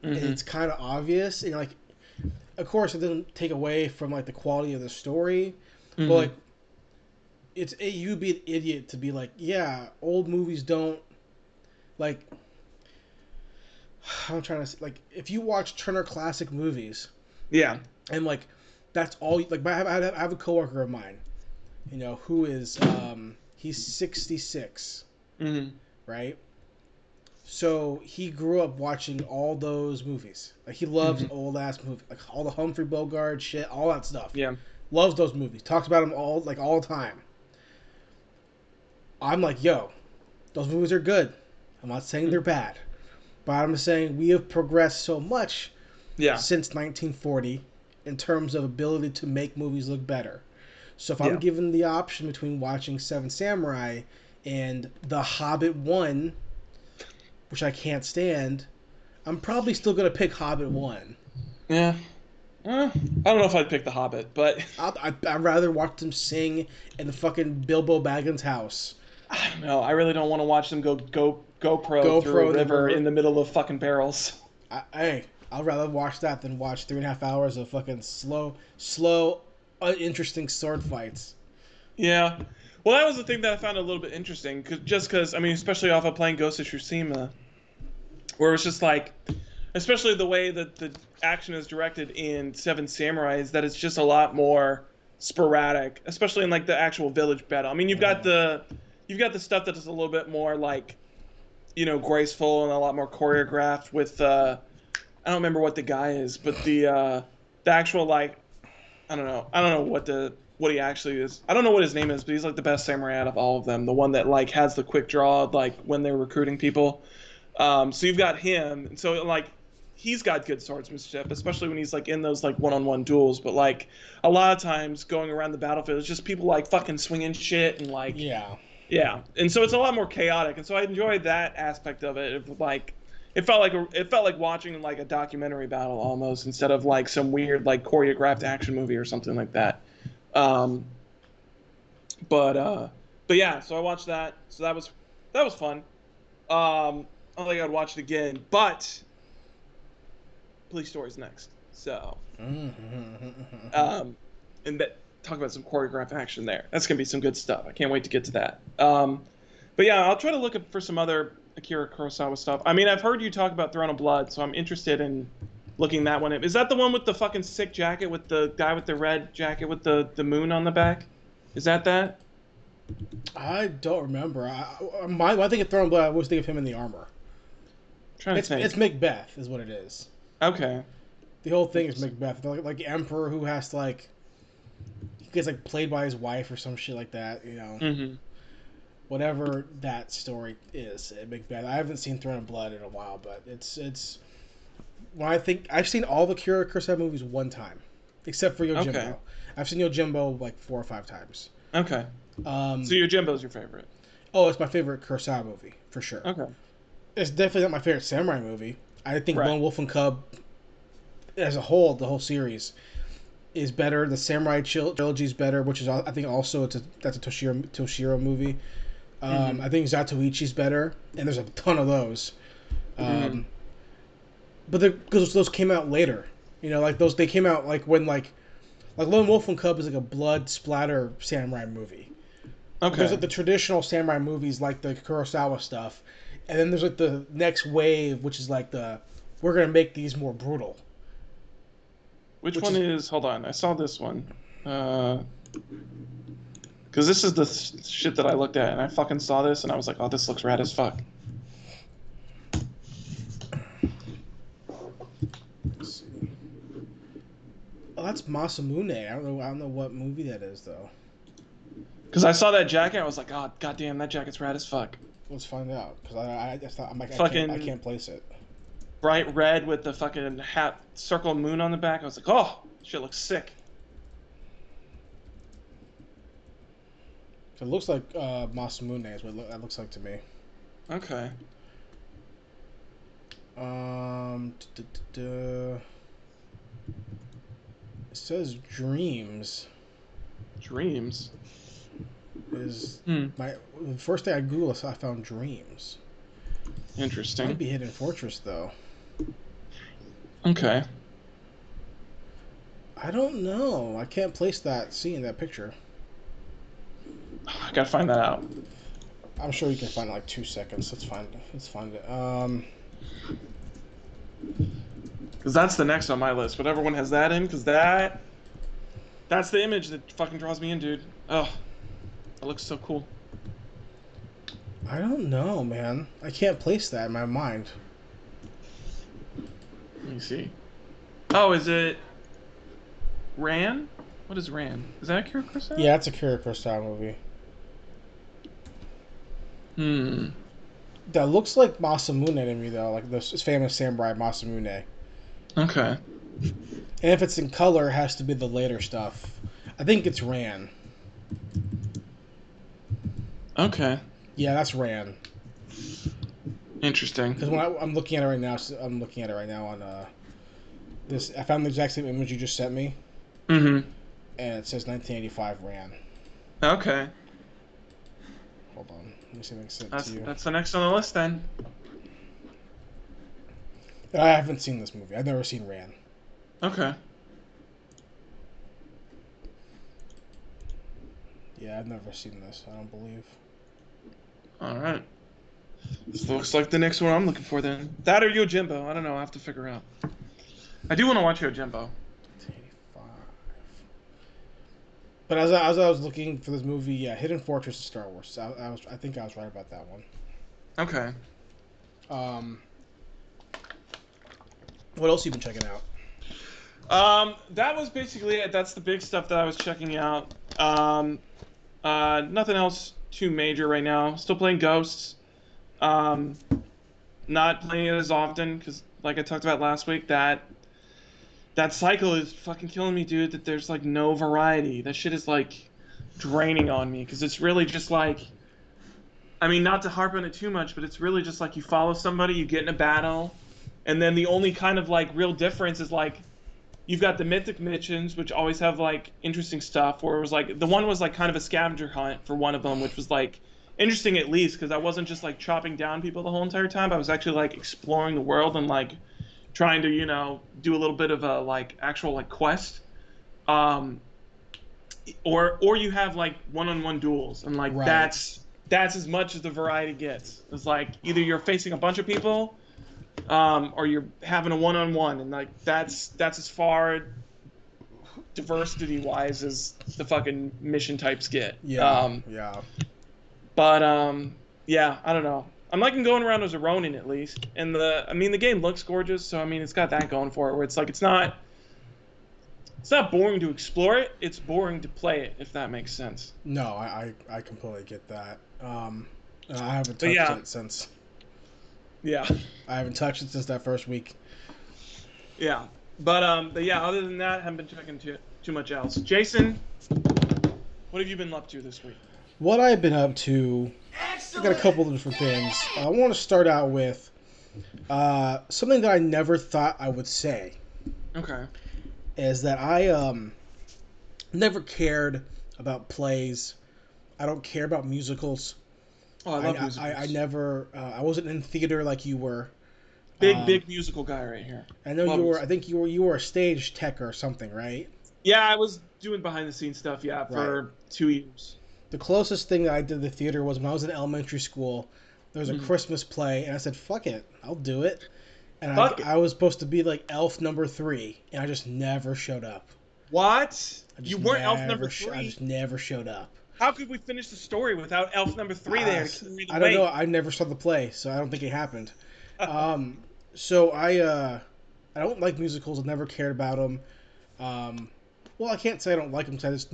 and it's kind of obvious, and like, of course, it doesn't take away from like the quality of the story, but like, you'd be an idiot to be like, yeah, old movies don't like. I'm trying to say, like, if you watch Turner Classic Movies, and like. That's all. Like, I have a coworker of mine, you know, who is he's 66, right? So he grew up watching all those movies. Like, he loves old ass movies, like all the Humphrey Bogart shit, all that stuff. Yeah, loves those movies. Talks about them all the time. I'm like, yo, those movies are good. I'm not saying they're bad, but I'm saying we have progressed so much since 1940. In terms of ability to make movies look better. So if I'm given the option between watching Seven Samurai and The Hobbit 1, which I can't stand, I'm probably still going to pick Hobbit 1. Yeah. I don't know if I'd pick The Hobbit, but... I'd rather watch them sing in the fucking Bilbo Baggins' house. I don't know. I really don't want to watch them go GoPro through a river in the middle of fucking barrels. I'd rather watch that than watch 3.5 hours of fucking slow, uninteresting sword fights. Yeah. Well, that was the thing that I found a little bit interesting, because, I mean, especially off of playing Ghost of Tsushima, where it's just like, especially the way that the action is directed in Seven Samurai, is that it's just a lot more sporadic, especially in, like, the actual village battle. I mean, you've got the stuff that is a little bit more, like, you know, graceful and a lot more choreographed with, I don't remember what the guy is, but the actual, like, I don't know what he actually is. I don't know what his name is, but he's like the best samurai out of all of them. The one that like has the quick draw, like when they're recruiting people. So you've got him, and so like he's got good swordsmanship, especially when he's like in those like one-on-one duels. But like a lot of times going around the battlefield, it's just people like fucking swinging shit and like yeah, and so it's a lot more chaotic. And so I enjoyed that aspect of it. Of, like. It felt like watching like a documentary battle almost, instead of like some weird like choreographed action movie or something like that. But yeah, so I watched that. So that was fun. I don't think I'd watch it again, but Police Story's next. So and that talk about some choreographed action there. That's gonna be some good stuff. I can't wait to get to that. But yeah, I'll try to look for some other Akira Kurosawa stuff. I mean, I've heard you talk about Throne of Blood, so I'm interested in looking that one up. Is that the one with the fucking sick jacket, with the guy with the red jacket with the moon on the back? Is that? I don't remember. When I think of Throne of Blood, I always think of him in the armor. Trying to think. It's Macbeth, is what it is. Okay. The whole thing is Macbeth, like the Emperor who has to he gets like played by his wife or some shit like that. You know, whatever that story is, Macbeth. I haven't seen Throne of Blood in a while, but it's when I think I've seen all the Kurosawa movies one time, except for Yojimbo. Okay. I've seen Yojimbo like 4 or 5 times. Okay. So Yojimbo's your favorite? Oh, it's my favorite Kurosawa movie for sure. Okay. It's definitely not my favorite samurai movie. I think Right. Lone Wolf and Cub, as a whole, the whole series, is better. The Samurai trilogy is better, which is I think also that's a Toshiro movie. I think Zatoichi's better, and there's a ton of those. But because those came out later, you know, like they came out like when like Lone Wolf and Cub is like a blood splatter samurai movie. Okay. There's like the traditional samurai movies, like the Kurosawa stuff, and then there's like the next wave, which is like we're gonna make these more brutal. Which one is? Hold on, I saw this one. Because this is the shit that I looked at, and I fucking saw this, and I was like, oh, this looks rad as fuck. Let's see. Oh, that's Masamune. I don't know what movie that is though. Because I saw that jacket, I was like, oh, goddamn, that jacket's rad as fuck. Let's find out. Because I just thought I can't place it. Bright red with the fucking hat circle of moon on the back. I was like, oh, shit looks sick. It looks like Masamune is what that looks like to me. Okay. It says Dreams. Dreams? Is the first thing I Googled, I found Dreams. Interesting. Might be Hidden Fortress though. Okay. I don't know. I can't place that scene, that picture. I gotta find that out. I'm sure you can find it in like 2 seconds. Let's find it. Because that's the next on my list. But everyone has that in, because that's the image that fucking draws me in, dude. Oh, that looks so cool. I don't know, man. I can't place that in my mind. Let me see. Oh, is it Ran? What is Ran? Is that Akira Kurosawa? Yeah, that's a Akira Kurosawa movie. That looks like Masamune to me, though. Like this famous samurai Masamune. Okay. And if it's in color, it has to be the later stuff. I think it's Ran. Okay. Yeah, that's Ran. Interesting. Because when I'm looking at it right now, on this. I found the exact same image you just sent me. Mm-hmm. And it says 1985 Ran. Okay. Hold on. Let me see if I can send it to you. That's the next on the list then. I haven't seen this movie. I've never seen Ran. Okay. Yeah, I've never seen this. I don't believe. All right. This looks like the next one I'm looking for then. That or Yojimbo. I don't know. I have to figure out. I do want to watch Yojimbo. 85. But as I was looking for this movie, yeah, Hidden Fortress is Star Wars. I think I was right about that one. Okay. What else you been checking out? That was basically it. That's the big stuff that I was checking out. Nothing else too major right now. Still playing Ghosts. Not playing it as often because, like I talked about last week, that cycle is fucking killing me, dude. That there's like no variety. That shit is like draining on me because it's really just like, I mean, not to harp on it too much, but it's really just like you follow somebody, you get in a battle, and then the only kind of like real difference is like you've got the mythic missions, which always have like interesting stuff. Where it was like the one was like kind of a scavenger hunt for one of them, which was like interesting at least because I wasn't just like chopping down people the whole entire time. I was actually like exploring the world and like trying to, you know, do a little bit of a like actual like quest. Or you have like one-on-one duels and like Right. that's as much as the variety gets. It's like either you're facing a bunch of people, or you're having a one-on-one, and like that's as far diversity-wise as the fucking mission types get. Yeah. But yeah, I don't know. I'm liking going around as a Ronin at least, and the game looks gorgeous, so I mean it's got that going for it. Where it's like it's not boring to explore it. It's boring to play it, if that makes sense. No, I completely get that. I haven't touched it since. Yeah. I haven't touched it since that first week. Yeah, but yeah. Other than that, I haven't been checking too much else. Jason, what have you been up to this week? What I've been up to, I've got a couple of different things. I want to start out with something that I never thought I would say. Okay. Is that I never cared about plays. I don't care about musicals. Oh, I love musicals. I never. I wasn't in theater like you were. Big musical guy right here. I know you were. I think you were a stage tech or something, right? Yeah, I was doing behind the scenes stuff. Yeah, for 2 years. The closest thing that I did to the theater was when I was in elementary school. There was a Christmas play, and I said, "Fuck it, I'll do it." And I was supposed to be like elf number 3, and I just never showed up. What? You weren't elf number 3? I just never showed up. How could we finish the story without elf number 3 there? I don't know. I never saw the play, so I don't think it happened. So I don't like musicals. I've never cared about them. Well, I can't say I don't like them because I just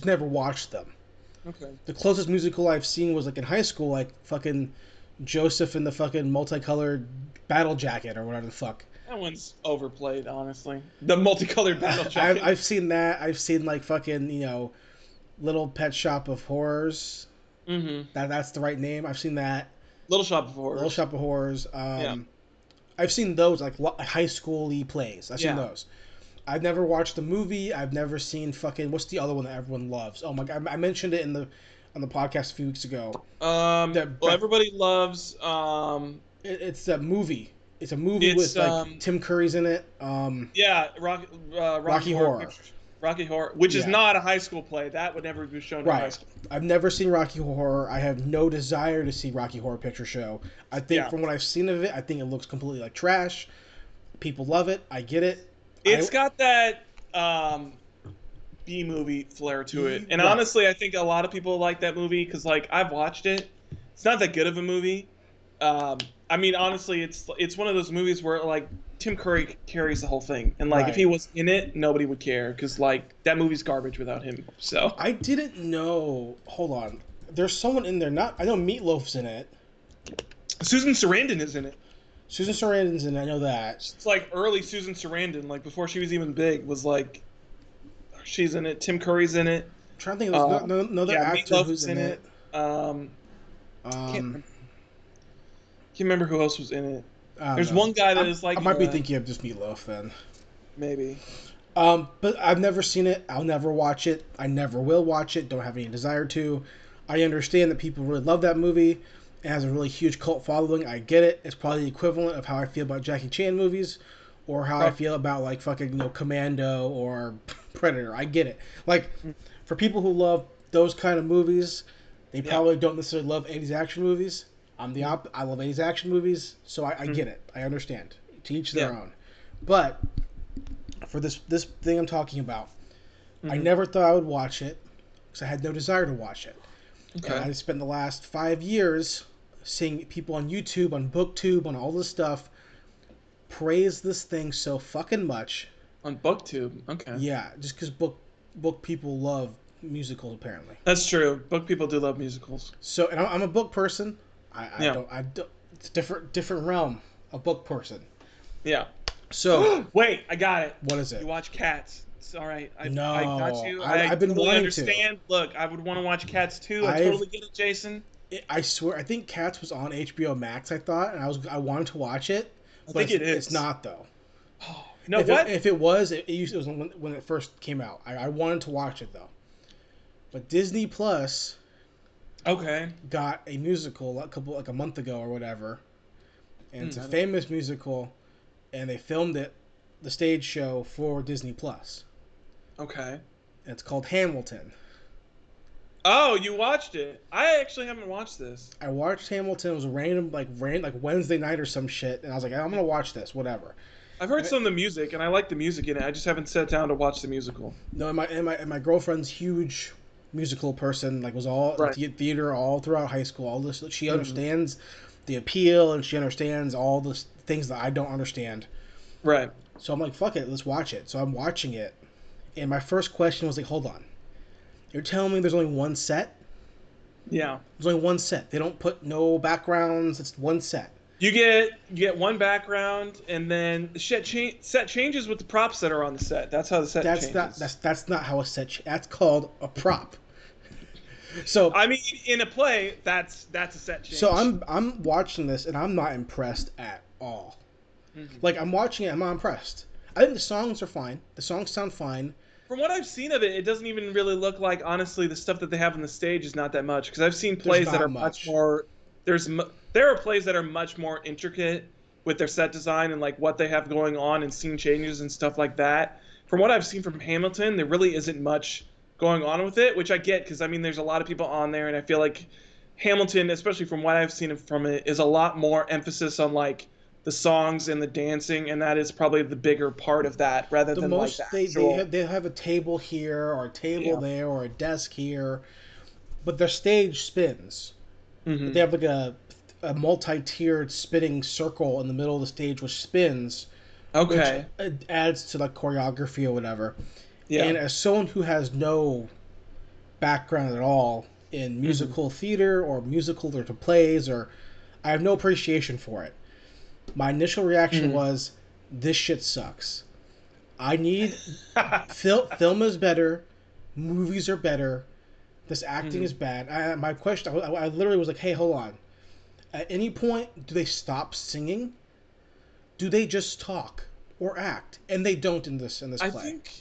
never watched them. Okay. The closest musical I've seen was like in high school, like fucking Joseph in the fucking multicolored battle jacket or whatever the fuck. That one's overplayed, honestly. The multicolored battle jacket. I've seen that. I've seen like fucking Little Pet Shop of Horrors. Mm-hmm. That's the right name. I've seen that. Little Shop of Horrors. Little Shop of Horrors. Yeah. I've seen those like high school-y plays. I've seen those. I've never watched the movie. I've never seen fucking what's the other one that everyone loves? Oh my god, I mentioned it on the podcast a few weeks ago. Everybody loves. It's a movie. It's a movie with like Tim Curry's in it. Yeah, Rocky Horror. Rocky Horror, which is not a high school play. That would never be shown in high school. I've never seen Rocky Horror. I have no desire to see Rocky Horror Picture Show. I think from what I've seen of it, I think it looks completely like trash. People love it. I get it. It's got that B-movie flair to it. And honestly, I think a lot of people like that movie because, like, I've watched it. It's not that good of a movie. I mean, honestly, it's one of those movies where, like, Tim Curry carries the whole thing. And, like, if he was in it, nobody would care because, like, that movie's garbage without him. So I didn't know. Hold on. There's someone in there. I know Meatloaf's in it. Susan Sarandon is in it. Susan Sarandon's in it. I know that. It's like early Susan Sarandon, like before she was even big, was like, she's in it. Tim Curry's in it. I'm trying to think of another actor Meatloaf who's in it. Can't remember who else was in it. There's one guy that is like. I might be thinking of just Meatloaf then. Maybe. But I've never seen it. I'll never watch it. I never will watch it. Don't have any desire to. I understand that people really love that movie. It has a really huge cult following. I get it. It's probably the equivalent of how I feel about Jackie Chan movies, or how I feel about like fucking Commando or Predator. I get it. Like for people who love those kind of movies, they probably don't necessarily love 80s action movies. I'm the opposite. I love 80s action movies, so I get it. I understand. To each their own. But for this thing I'm talking about, I never thought I would watch it because I had no desire to watch it. Okay. And I spent the last 5 years seeing people on YouTube, on BookTube, on all this stuff praise this thing so fucking much. On BookTube, okay. Yeah, just because book people love musicals apparently. That's true. Book people do love musicals. So, and I'm a book person. I don't. It's a different realm. A book person. Yeah. So wait, I got it. What is it? You watch Cats. It's all right. I got you. I've been totally wanting understand. to. Look, I would want to watch Cats too. I totally get it, Jason. I swear, I think Cats was on HBO Max. I thought, and I wanted to watch it. I think it is. It's not though. Oh, no, if it was, it was when it first came out. I wanted to watch it though, but Disney Plus. Okay. Got a musical a month ago or whatever, and it's a famous musical, and they filmed it, the stage show for Disney Plus. Okay. And it's called Hamilton. Oh, you watched it? I actually haven't watched this. I watched Hamilton. It was a random like Wednesday night or some shit, and I was like, I'm gonna watch this, whatever. I've heard some of the music, and I like the music in it. I just haven't sat down to watch the musical. No, and my girlfriend's huge musical person. Like was all Right. theater all throughout high school. All this she Mhm. understands the appeal and she understands all the things that I don't understand. Right. So I'm like, fuck it, let's watch it. So I'm watching it, and my first question was like, hold on, you're telling me there's only one set? Yeah. There's only one set. They don't put no backgrounds. It's one set. You get one background, and then the set changes with the props that are on the set. That's how the set changes. That's not how a set. That's called a prop. So I mean, in a play, that's a set change. so I'm watching this and I'm not impressed at all. Mhm. Like I'm watching it, I'm not impressed. I think the songs are fine. The songs sound fine. From what I've seen of it, it doesn't even really look like. Honestly, the stuff that they have on the stage is not that much. Because I've seen plays that are much more. There are plays that are much more intricate with their set design and like what they have going on and scene changes and stuff like that. From what I've seen from Hamilton, there really isn't much going on with it, which I get because I mean there's a lot of people on there, and I feel like Hamilton, especially from what I've seen from it, is a lot more emphasis on like the songs and the dancing, and that is probably the bigger part of that rather than Most like the actual... they have a table here or a table Yeah. there or a desk here, but their stage spins. Mhm. They have like a multi-tiered spinning circle in the middle of the stage which spins, Okay. which adds to like choreography or whatever. Yeah. And as someone who has no background at all in musical theater or musical or to plays, or I have no appreciation for it. My initial reaction was, this shit sucks. I need film is better, movies are better. This acting is bad. My question, I literally was like, hey, hold on. At any point, do they stop singing? Do they just talk or act? And they don't in this play. I think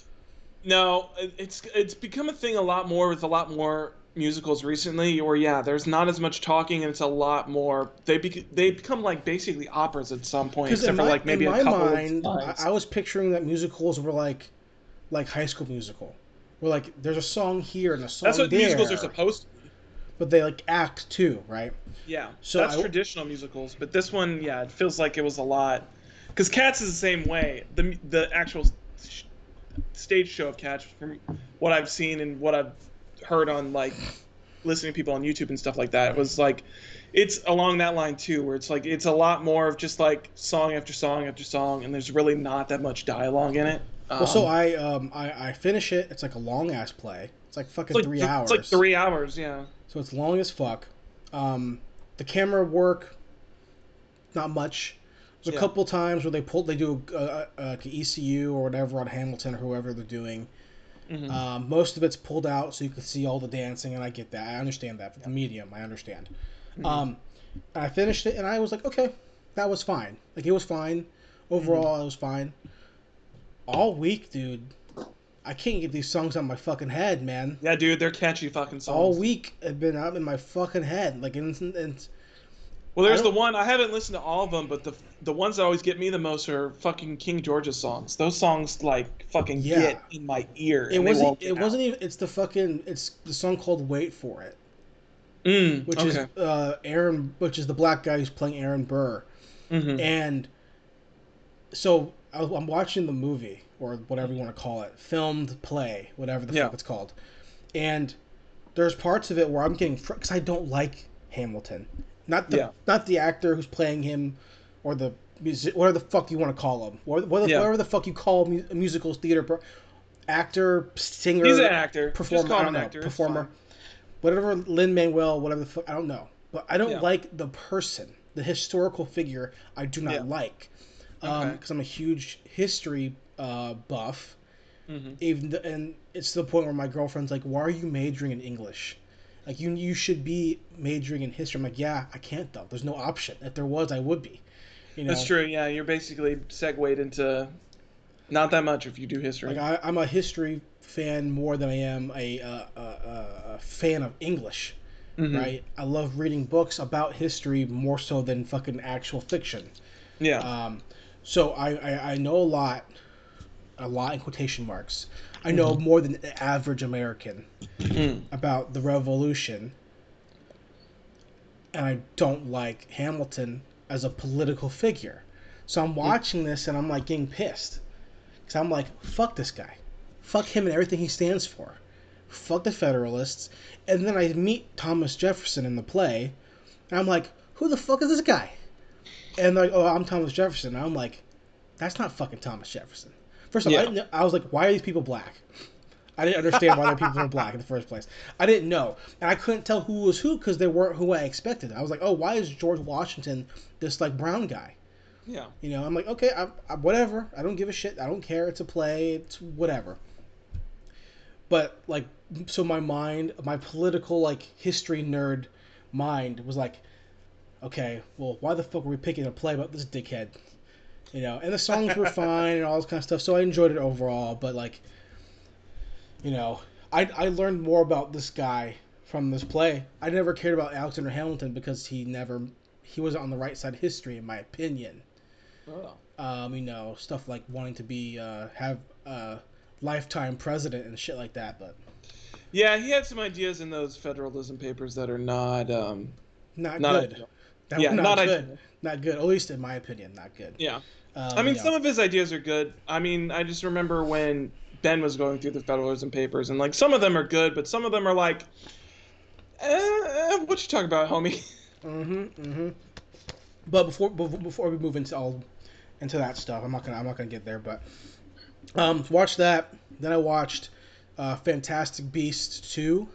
no, it's become a thing a lot more with a lot more musicals recently. Or yeah, there's not as much talking, and it's a lot more. They become like basically operas at some point, except for like maybe in a my couple mind, of times. I was picturing that musicals were like High School Musical, where like there's a song here and a song That's what there, musicals are supposed to be. but they like act too, right? Yeah, So that's traditional musicals, but this one, yeah, it feels like it was a lot. Because Cats is the same way. The actual stage show of Cats, from what I've seen and what I've heard on like listening to people on YouTube and stuff like that, it was like it's along that line too, where it's like it's a lot more of just like song after song after song, and there's really not that much dialogue in it. Well, so I finish it. It's like a long ass play. It's like fucking 3 hours. It's like 3 hours, yeah. So it's long as fuck. The camera work, not much. There's a couple times where they do a ECU or whatever on Hamilton or whoever they're doing. Most of it's pulled out so you can see all the dancing, and I get that. I understand that. For the medium, I understand. I finished it, and I was like, okay, that was fine. Like, it was fine. Overall, it was fine. All week, dude, I can't get these songs out of my fucking head, man. Yeah, dude, they're catchy fucking songs. All week have been out in my fucking head. Like, well, there's the one I haven't listened to all of them, but the ones that always get me the most are fucking King George's songs. Those songs like fucking get in my ear. It wasn't even. It's the song called "Wait for It," which is Aaron, which is the black guy who's playing Aaron Burr, and so I'm watching the movie or whatever you want to call it, filmed play, whatever the fuck it's called, and there's parts of it where I'm getting because I don't like Hamilton. Not the actor who's playing him, or the music, whatever the fuck you want to call him, whatever the fuck you call a musical theater actor, singer. He's an actor. Performer. Just call him an actor. Performer. Whatever, Lin-Manuel, whatever the fuck, I don't know, but I don't like the person, the historical figure. I do not like, because I'm a huge history buff. And it's to the point where my girlfriend's like, "Why are you majoring in English? Like, you should be majoring in history." I'm like, yeah, I can't though. There's no option. If there was, I would be. You know? That's true. Yeah, you're basically segued into not that much if you do history. Like I'm a history fan more than I am a fan of English. Right? I love reading books about history more so than fucking actual fiction. Yeah. So I know a lot in quotation marks. I know more than the average American about the revolution, and I don't like Hamilton as a political figure. So I'm watching this and I'm like getting pissed. Because I'm like, fuck this guy. Fuck him and everything he stands for. Fuck the Federalists. And then I meet Thomas Jefferson in the play. And I'm like, who the fuck is this guy? And they're like, oh, I'm Thomas Jefferson. And I'm like, that's not fucking Thomas Jefferson. First of all, I was like, why are these people black? I didn't understand why the people were black in the first place. I didn't know. And I couldn't tell who was who because they weren't who I expected. I was like, oh, why is George Washington this, like, brown guy? Yeah. You know, I'm like, okay, whatever. I don't give a shit. I don't care. It's a play. It's whatever. But, like, so my mind, my political, like, history nerd mind was like, okay, well, why the fuck are we picking a play about this dickhead? You know, and the songs were fine and all this kind of stuff, so I enjoyed it overall. But, like, you know, I learned more about this guy from this play. I never cared about Alexander Hamilton because he wasn't on the right side of history, in my opinion. Oh. You know, stuff like wanting to be have a lifetime president and shit like that. But yeah, he had some ideas in those federalism papers that are not good. Not good. ideal. Not good. At least in my opinion, not good. Yeah. I mean, some of his ideas are good. I mean, I just remember when Ben was going through the federalism papers, and like some of them are good, but some of them are like, what you talking about, homie? But before we move into that stuff, I'm not gonna get there. But watch that. Then I watched Fantastic Beasts 2.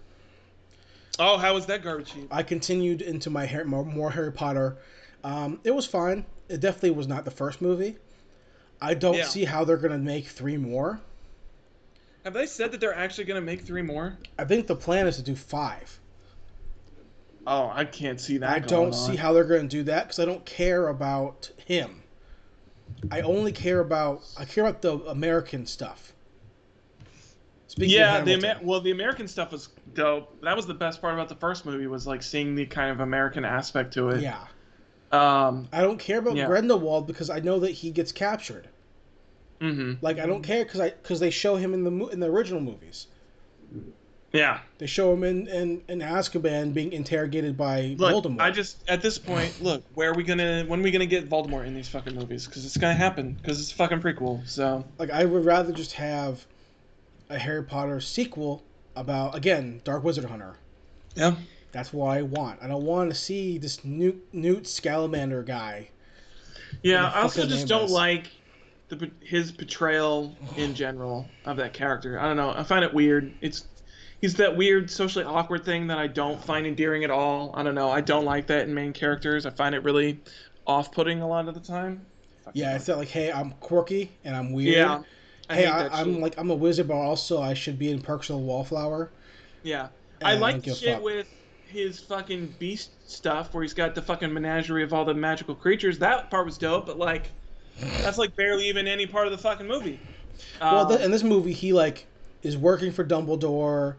Oh, how was that garbage heap? I continued into my more Harry Potter. It was fine. It definitely was not the first movie. I don't see how they're gonna make 3 more. Have they said that they're actually gonna make 3 more? I think the plan is to do 5. Oh, I can't see that. I don't see how they're going to do that because I don't care about him. I care about the American stuff. The American stuff was dope. That was the best part about the first movie, was like seeing the kind of American aspect to it. Yeah. I don't care about Grindelwald because I know that he gets captured. Like, I don't care because they show him in the original movies. Yeah. They show him in Azkaban being interrogated by Voldemort. At this point, when are we gonna get Voldemort in these fucking movies? Because it's gonna happen. Because it's a fucking prequel. So, like, I would rather just have a Harry Potter sequel about, again, Dark Wizard Hunter. Yeah. That's what I want. I don't want to see this Newt Scamander guy. Yeah, I also just don't like his portrayal in general of that character. I don't know. I find it weird. He's that weird socially awkward thing that I don't find endearing at all. I don't know. I don't like that in main characters. I find it really off-putting a lot of the time. Yeah, it's not like, hey, I'm quirky and I'm weird. Yeah. I'm a wizard, but also I should be in Perks of the Wallflower. Yeah. I like the shit with his fucking beast stuff where he's got the fucking menagerie of all the magical creatures. That part was dope, but like, that's like barely even any part of the fucking movie. Well, in this movie, he like is working for Dumbledore.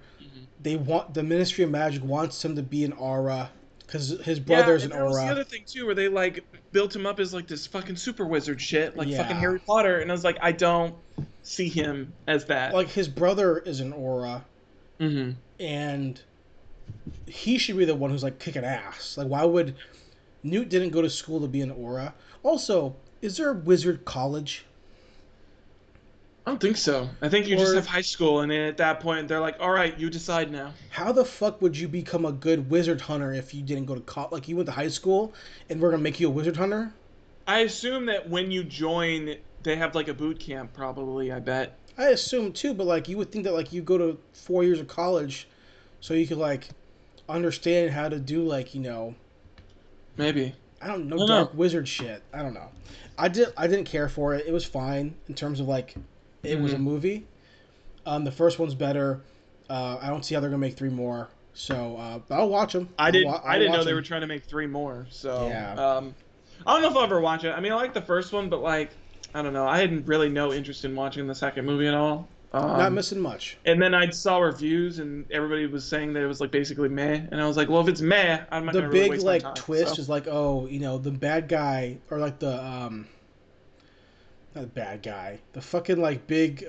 The Ministry of Magic wants him to be an aura because his brother's an aura. That was the other thing too, where they like built him up as like this fucking super wizard shit, like fucking Harry Potter, and I was like, I don't see him as that. Like, his brother is an aura, and he should be the one who's like kicking ass. Like, why would Newt didn't go to school to be an aura? Also, is there a wizard college? I don't think so. I think you just have high school, and then at that point, they're like, all right, you decide now. How the fuck would you become a good wizard hunter if you didn't go to college? Like, you went to high school, and we're going to make you a wizard hunter? I assume that when you join, they have, like, a boot camp, probably, I bet. I assume, too, but, like, you would think that, like, you go to 4 years of college so you could, like, understand how to do, like, you know... Maybe. I don't know, dark wizard shit. I don't know. I didn't care for it. It was fine in terms of, like... It was a movie. The first one's better. I don't see how they're gonna make 3 more. So I'll watch them. I didn't know they were trying to make 3 more. So yeah. I don't know if I'll ever watch it. I mean, I like the first one, but like, I don't know. I had really no interest in watching the second movie at all. Not missing much. And then I saw reviews, and everybody was saying that it was like basically meh. And I was like, well, if it's meh, I'm not gonna really waste my time. The big twist is like, oh, you know, the bad guy, or like the not the bad guy. The fucking, like, big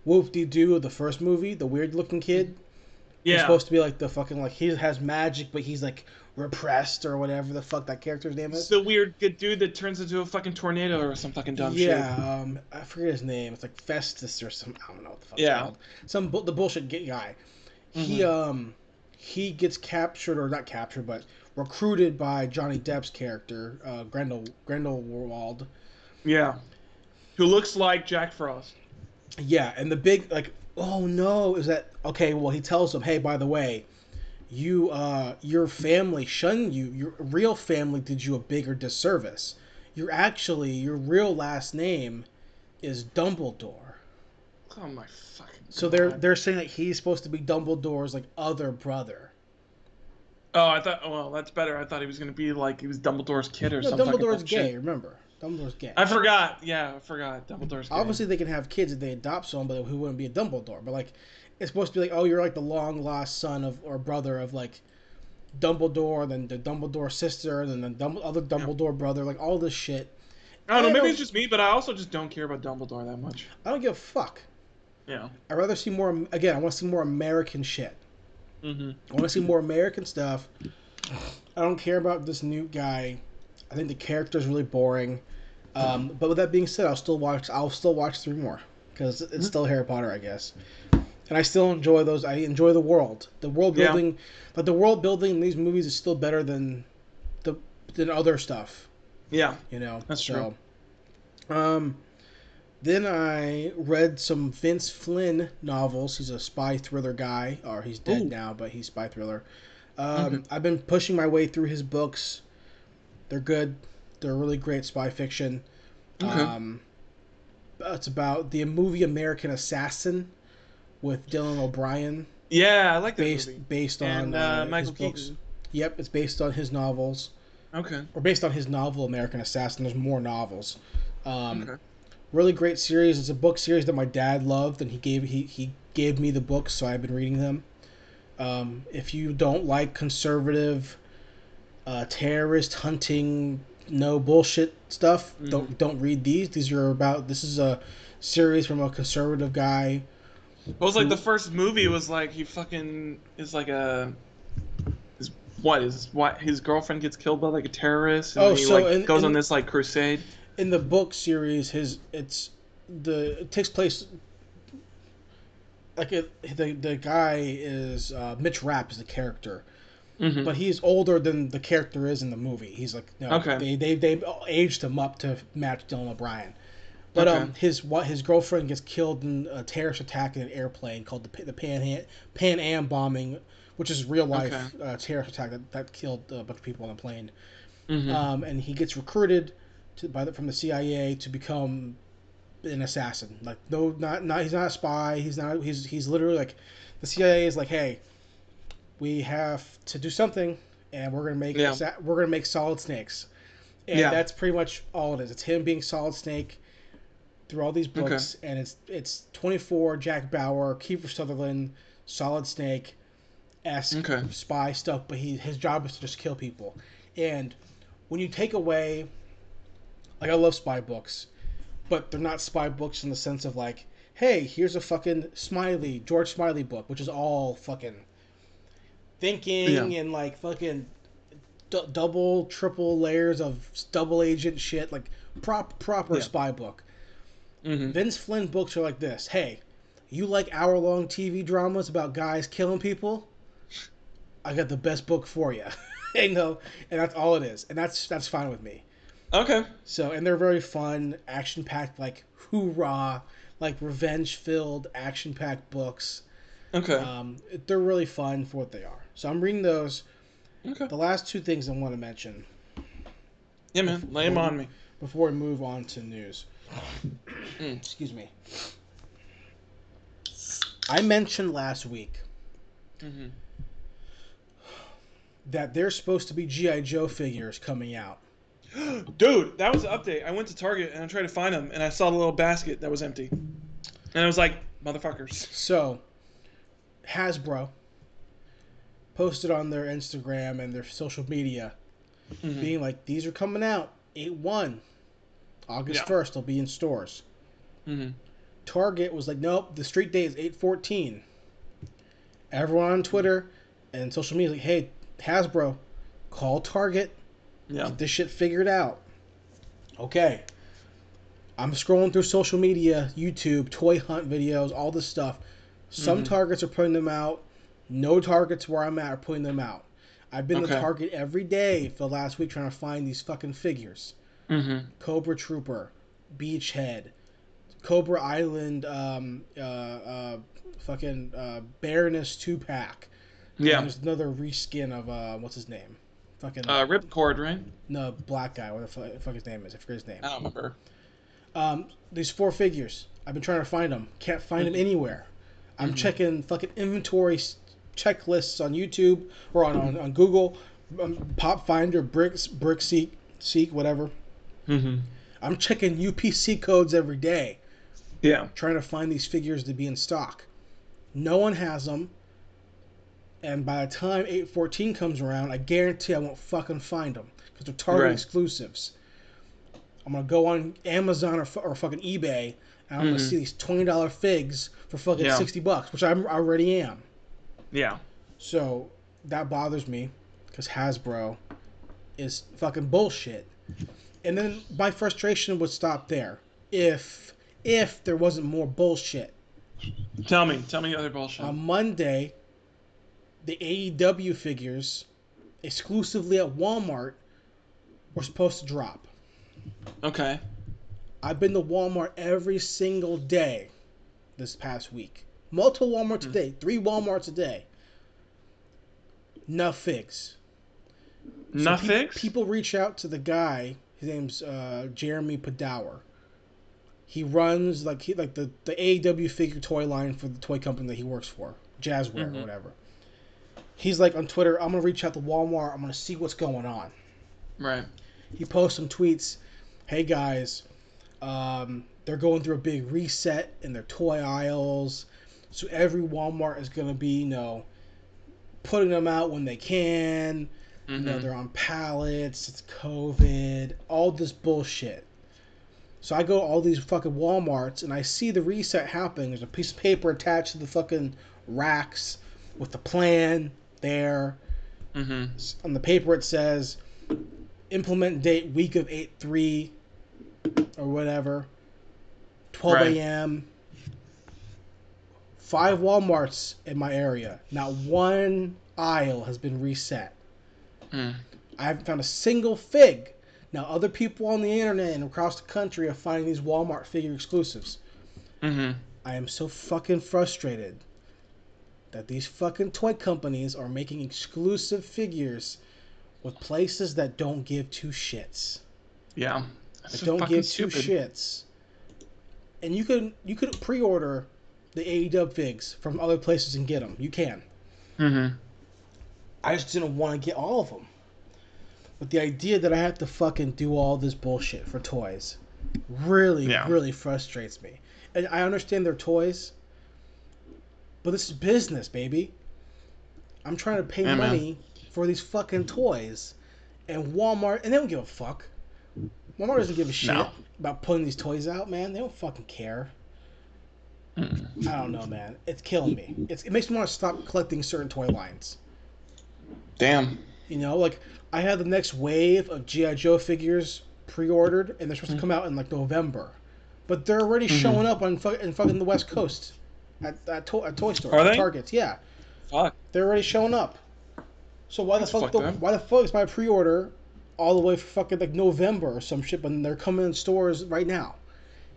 whoop-de-doo of the first movie, the weird-looking kid. Yeah. He's supposed to be, like, the fucking, like, he has magic, but he's, like, repressed or whatever the fuck that character's name It's is. the weird good dude that turns into a fucking tornado or some fucking dumb shit. Yeah, I forget his name. It's like Festus or some. I don't know what the fuck it's called. The bullshit guy. He gets captured, or not captured, but recruited by Johnny Depp's character, Grindelwald. Yeah. Who looks like Jack Frost. Yeah, and the big like, oh no, is that okay? Well, he tells him, hey, by the way, your family shunned you. Your real family did you a bigger disservice. Your real last name is Dumbledore. Oh my fucking God. So they're saying that he's supposed to be Dumbledore's like other brother. Oh, I thought. Well, that's better. I thought he was gonna be like he was Dumbledore's kid or something. Dumbledore's gay. Remember, Dumbledore's gay. I forgot. Yeah, I forgot. Dumbledore's gay. Obviously, they can have kids if they adopt someone, but who wouldn't be a Dumbledore? But like, it's supposed to be like, oh, you're like the long lost son of or brother of like Dumbledore, then the Dumbledore sister, and then the other Dumbledore brother, like all this shit. I don't know. Maybe it's just me, but I also just don't care about Dumbledore that much. I don't give a fuck. Yeah. I'd rather see more. Again, I want to see more American shit. I want to see more American stuff. I don't care about this new guy. I think the character's really boring. But with that being said, I'll still watch 3 more because it's still Harry Potter, I guess. And I still enjoy those. I enjoy the world. The world building, but the world building in these movies is still better than other stuff. Yeah, you know that's true. Then I read some Vince Flynn novels. He's a spy thriller guy, or he's dead now, but he's spy thriller. I've been pushing my way through his books. They're good. They're really great spy fiction. Okay. It's about the movie American Assassin with Dylan O'Brien. Yeah, I like that movie. Based on Michael his books. Keaton. Yep, it's based on his novels. Okay. Or based on his novel American Assassin. There's more novels. Okay. Really great series. It's a book series that my dad loved, and he gave me the books, so I've been reading them. If you don't like conservative, terrorist hunting, no bullshit stuff, don't read these. This is a series from a conservative guy. It was like the first movie was like he fucking is like his girlfriend gets killed by like a terrorist and he goes on this like crusade. In the book series, it takes place like the guy is Mitch Rapp is the character, but he's older than the character is in the movie. He's like they aged him up to match Dylan O'Brien, but his girlfriend gets killed in a terrorist attack in an airplane called the Pan Am bombing, which is real life terrorist attack that killed a bunch of people on the plane, and he gets recruited from the CIA to become an assassin. Like he's not a spy. He's literally like the CIA is like, hey, we have to do something, and we're gonna make Solid Snakes, and that's pretty much all it is. It's him being Solid Snake through all these books, and it's 24 Jack Bauer, Kiefer Sutherland, Solid Snake esque spy stuff, but his job is to just kill people. And when you take away, like, I love spy books, but they're not spy books in the sense of like, hey, here's a fucking George Smiley book, which is all fucking thinking and like fucking double, triple layers of double agent shit, like proper spy book. Vince Flynn books are like this. Hey, you like hour-long TV dramas about guys killing people? I got the best book for you. And that's all it is, and that's fine with me. Okay. So, and they're very fun, action-packed, like hoorah, like revenge-filled, action-packed books. Okay. They're really fun for what they are. So I'm reading those. Okay. The last 2 things I want to mention. Yeah, man. Lay them on me. Before we move on to news. Excuse me. I mentioned last week that there's supposed to be G.I. Joe figures coming out. Dude, that was the update. I went to Target and I tried to find them, and I saw the little basket that was empty. And I was like, motherfuckers. So, Hasbro posted on their Instagram and their social media being like, these are coming out 8/1. August 1st, they'll be in stores. Target was like, nope, the street date is 8/14. Everyone on Twitter and social media is like, hey, Hasbro, Call Target. Yeah. Get this shit figured out. Okay. I'm scrolling through social media, YouTube, toy hunt videos, all this stuff. Some Targets are putting them out. No Targets where I'm at are putting them out. I've been to Target every day for the last week trying to find these fucking figures. Cobra Trooper, Beachhead, Cobra Island, Baroness 2-pack. Yeah. And there's another reskin of, what's his name? Fucking... Ripcord, right? No, black guy. What the fuck his name is? I forget his name. I don't remember. These 4 figures. I've been trying to find them. Can't find them anywhere. I'm checking fucking inventory checklists on YouTube or on Google, Pop Finder, Brick Seek, whatever. I'm checking UPC codes every day. Yeah. Trying to find these figures to be in stock. No one has them. And by the time 8/14 comes around, I guarantee I won't fucking find them because they're Target exclusives. I'm gonna go on Amazon or fucking eBay, and I'm gonna see these $20 figs for fucking $60, which I already am. Yeah. So that bothers me because Hasbro is fucking bullshit. And then my frustration would stop there if there wasn't more bullshit. Tell me other bullshit. On Monday, the AEW figures exclusively at Walmart were supposed to drop. Okay. I've been to Walmart every single day this past week. Multiple Walmarts a day. 3 Walmarts a day. No figs. No figs? People reach out to the guy. His name's Jeremy Padower. He runs the AEW figure toy line for the toy company that he works for. Jazzwares or whatever. He's like on Twitter, I'm going to reach out to Walmart. I'm going to see what's going on. Right. He posts some tweets. Hey guys, they're going through a big reset in their toy aisles. So every Walmart is going to be, putting them out when they can. They're on pallets. It's COVID. All this bullshit. So I go to all these fucking Walmarts and I see the reset happening. There's a piece of paper attached to the fucking racks with the plan there. On the paper it says implement date week of 8/3 or whatever. 12 a.m. 5 Walmarts in my area. Not one aisle has been reset. I haven't found a single fig. Now, other people on the internet and across the country are finding these Walmart figure exclusives. I am so fucking frustrated that these fucking toy companies are making exclusive figures with places that don't give 2 shits. Yeah. That don't give 2 shits. And you could pre-order the AEW figs from other places and get them. You can. I just didn't want to get all of them. But the idea that I have to fucking do all this bullshit for toys really frustrates me. And I understand they're toys, but this is business, baby. I'm trying to pay money for these fucking toys. And Walmart, and they don't give a fuck. Walmart doesn't give a shit about putting these toys out, man. They don't fucking care. I don't know, man. It's killing me. It makes me want to stop collecting certain toy lines. Damn. I have the next wave of G.I. Joe figures pre-ordered, and they're supposed to come out in November. But they're already showing up in fucking the West Coast at toy stores. Are they? Targets, yeah. Fuck. They're already showing up. So why the fuck is my pre-order all the way for fucking November or some shit, but they're coming in stores right now?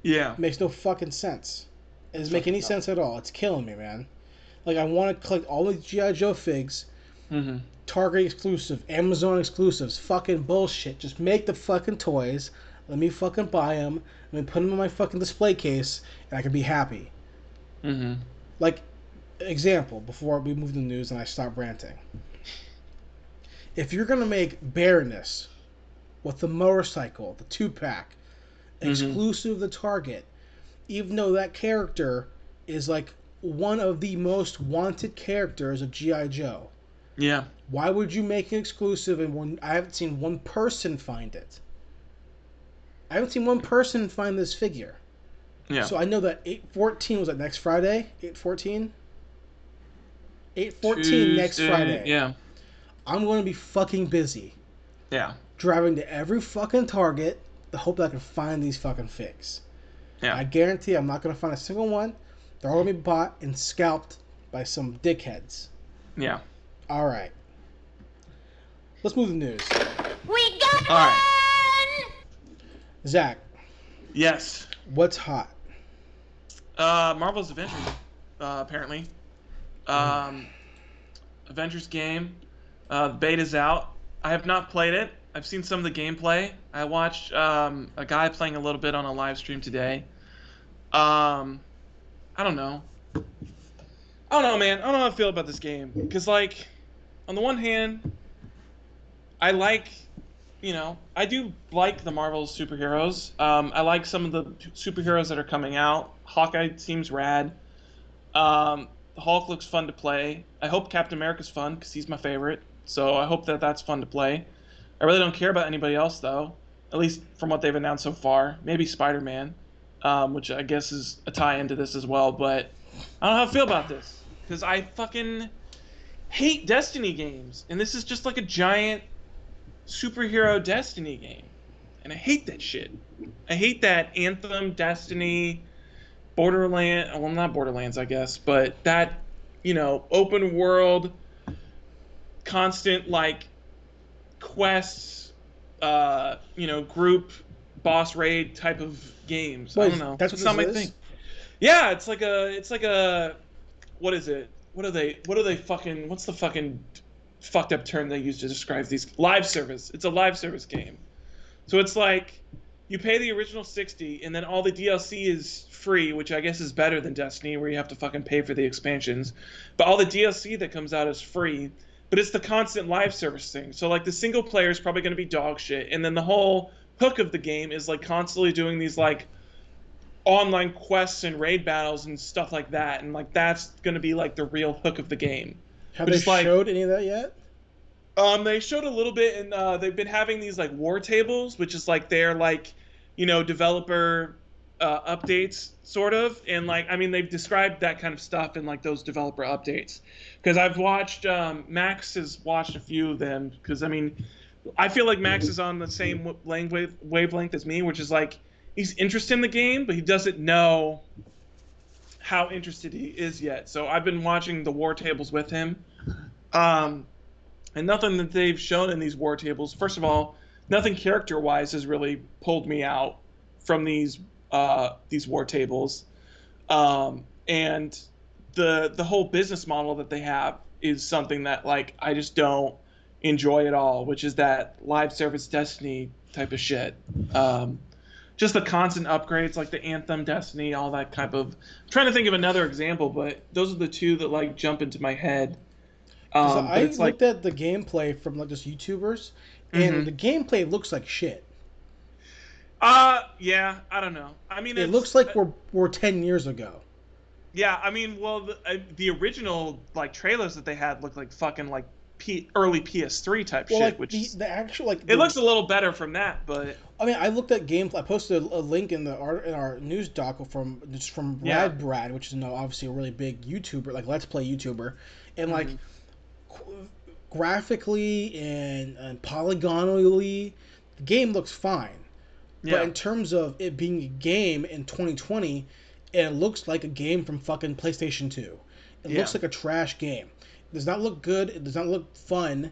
Yeah. It makes no fucking sense. It doesn't make any sense at all. It's killing me, man. I want to collect all the G.I. Joe figs. Target exclusive, Amazon exclusives, fucking bullshit. Just make the fucking toys. Let me fucking buy them. Let me put them in my fucking display case, and I can be happy. Example, before we move to the news and I stop ranting. If you're gonna make Baroness with the motorcycle, the 2-pack, exclusive to Target, even though that character is one of the most wanted characters of G.I. Joe. Yeah. Why would you make it exclusive and I haven't seen one person find it? I haven't seen one person find this figure. Yeah. So I know that 8/14 was that next Friday? 8/14? 8/14 next Friday. Yeah. I'm going to be fucking busy. Yeah. Driving to every fucking Target to hope that I can find these fucking figs. Yeah. I guarantee I'm not going to find a single one. They're all going to be bought and scalped by some dickheads. Yeah. All right. Let's move to the news. We got All right. Zach. Yes. What's hot? Marvel's Avengers, apparently. Avengers game. The beta's out. I have not played it. I've seen some of the gameplay. I watched a guy playing a little bit on a live stream today. I don't know. I don't know, man. I don't know how I feel about this game. Because, like, on the one hand, I like, I do like the Marvel superheroes. I like some of the superheroes that are coming out. Hawkeye seems rad. The Hulk looks fun to play. I hope Captain America's fun because he's my favorite. So I hope that that's fun to play. I really don't care about anybody else, though. At least from what they've announced so far. Maybe Spider-Man, which I guess is a tie-in to this as well. But I don't know how I feel about this. Because I fucking hate Destiny games. And this is just like a giant superhero Destiny game. And I hate that shit. I hate that Anthem, Destiny, Borderlands. Well, not Borderlands, I guess. But that, open world, constant, like, quests, group boss raid type of games. Wait, I don't know. That's not what my this is? thing. Yeah, it's like a what is it? What are they fucking what's the fucking fucked up term they use to describe these? Live service. It's a live service game. So it's like you pay the original $60 and then all the DLC is free, which I guess is better than Destiny where you have to fucking pay for the expansions. But all the DLC that comes out is free. But it's the constant live service thing. So, like, the single player is probably going to be dog shit. And then the whole hook of the game is, like, constantly doing these, like, online quests and raid battles and stuff like that. And, like, that's going to be, like, the real hook of the game. Have they showed any of that yet? They showed a little bit, and they've been having these, like, war tables, which is, like, their, like, developer updates, sort of. And, like, I mean, they've described that kind of stuff in, like, those developer updates. Because I've watched, Max has watched a few of them. Because, I mean, I feel like Max is on the same wavelength as me, which is, like, he's interested in the game, but he doesn't know how interested he is yet. So I've been watching the war tables with him. And nothing that they've shown in these war tables, first of all, nothing character-wise has really pulled me out from these war tables. And the whole business model that they have is something that, like, I just don't enjoy at all, which is that live service Destiny type of shit. Just the constant upgrades, like the Anthem, Destiny, all that type of... I'm trying to think of another example, but those are the two that, like, jump into my head. I looked at the gameplay from, like, just YouTubers, and the gameplay looks like shit. Yeah, I don't know. I mean, it looks like we're 10 years ago. Yeah, I mean, well, the original, like, trailers that they had looked like fucking, like, early PS3 type shit, like, which the actual, like, it looks a little better from that, but I mean, I looked at gameplay. I posted a link in our news doc from Rad Brad, which is obviously a really big YouTuber, like Let's Play YouTuber, and like graphically and polygonally, the game looks fine. Yeah. But in terms of it being a game in 2020, it looks like a game from fucking PlayStation 2. It looks like a trash game. It does not look good. It does not look fun.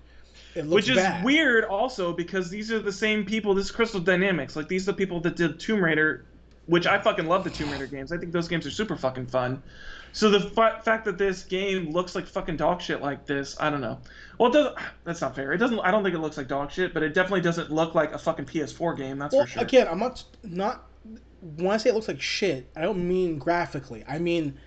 It looks Which is bad. weird also because these are the same people. This is Crystal Dynamics. Like, these are the people that did Tomb Raider, which I fucking love the Tomb Raider games. I think those games are super fucking fun. So the fact that this game looks like fucking dog shit like this, I don't know. Well, it doesn't. That's not fair. It doesn't. I don't think it looks like dog shit, but it definitely doesn't look like a fucking PS4 game. That's for sure. Again, I'm not. When I say it looks like shit, I don't mean graphically. I mean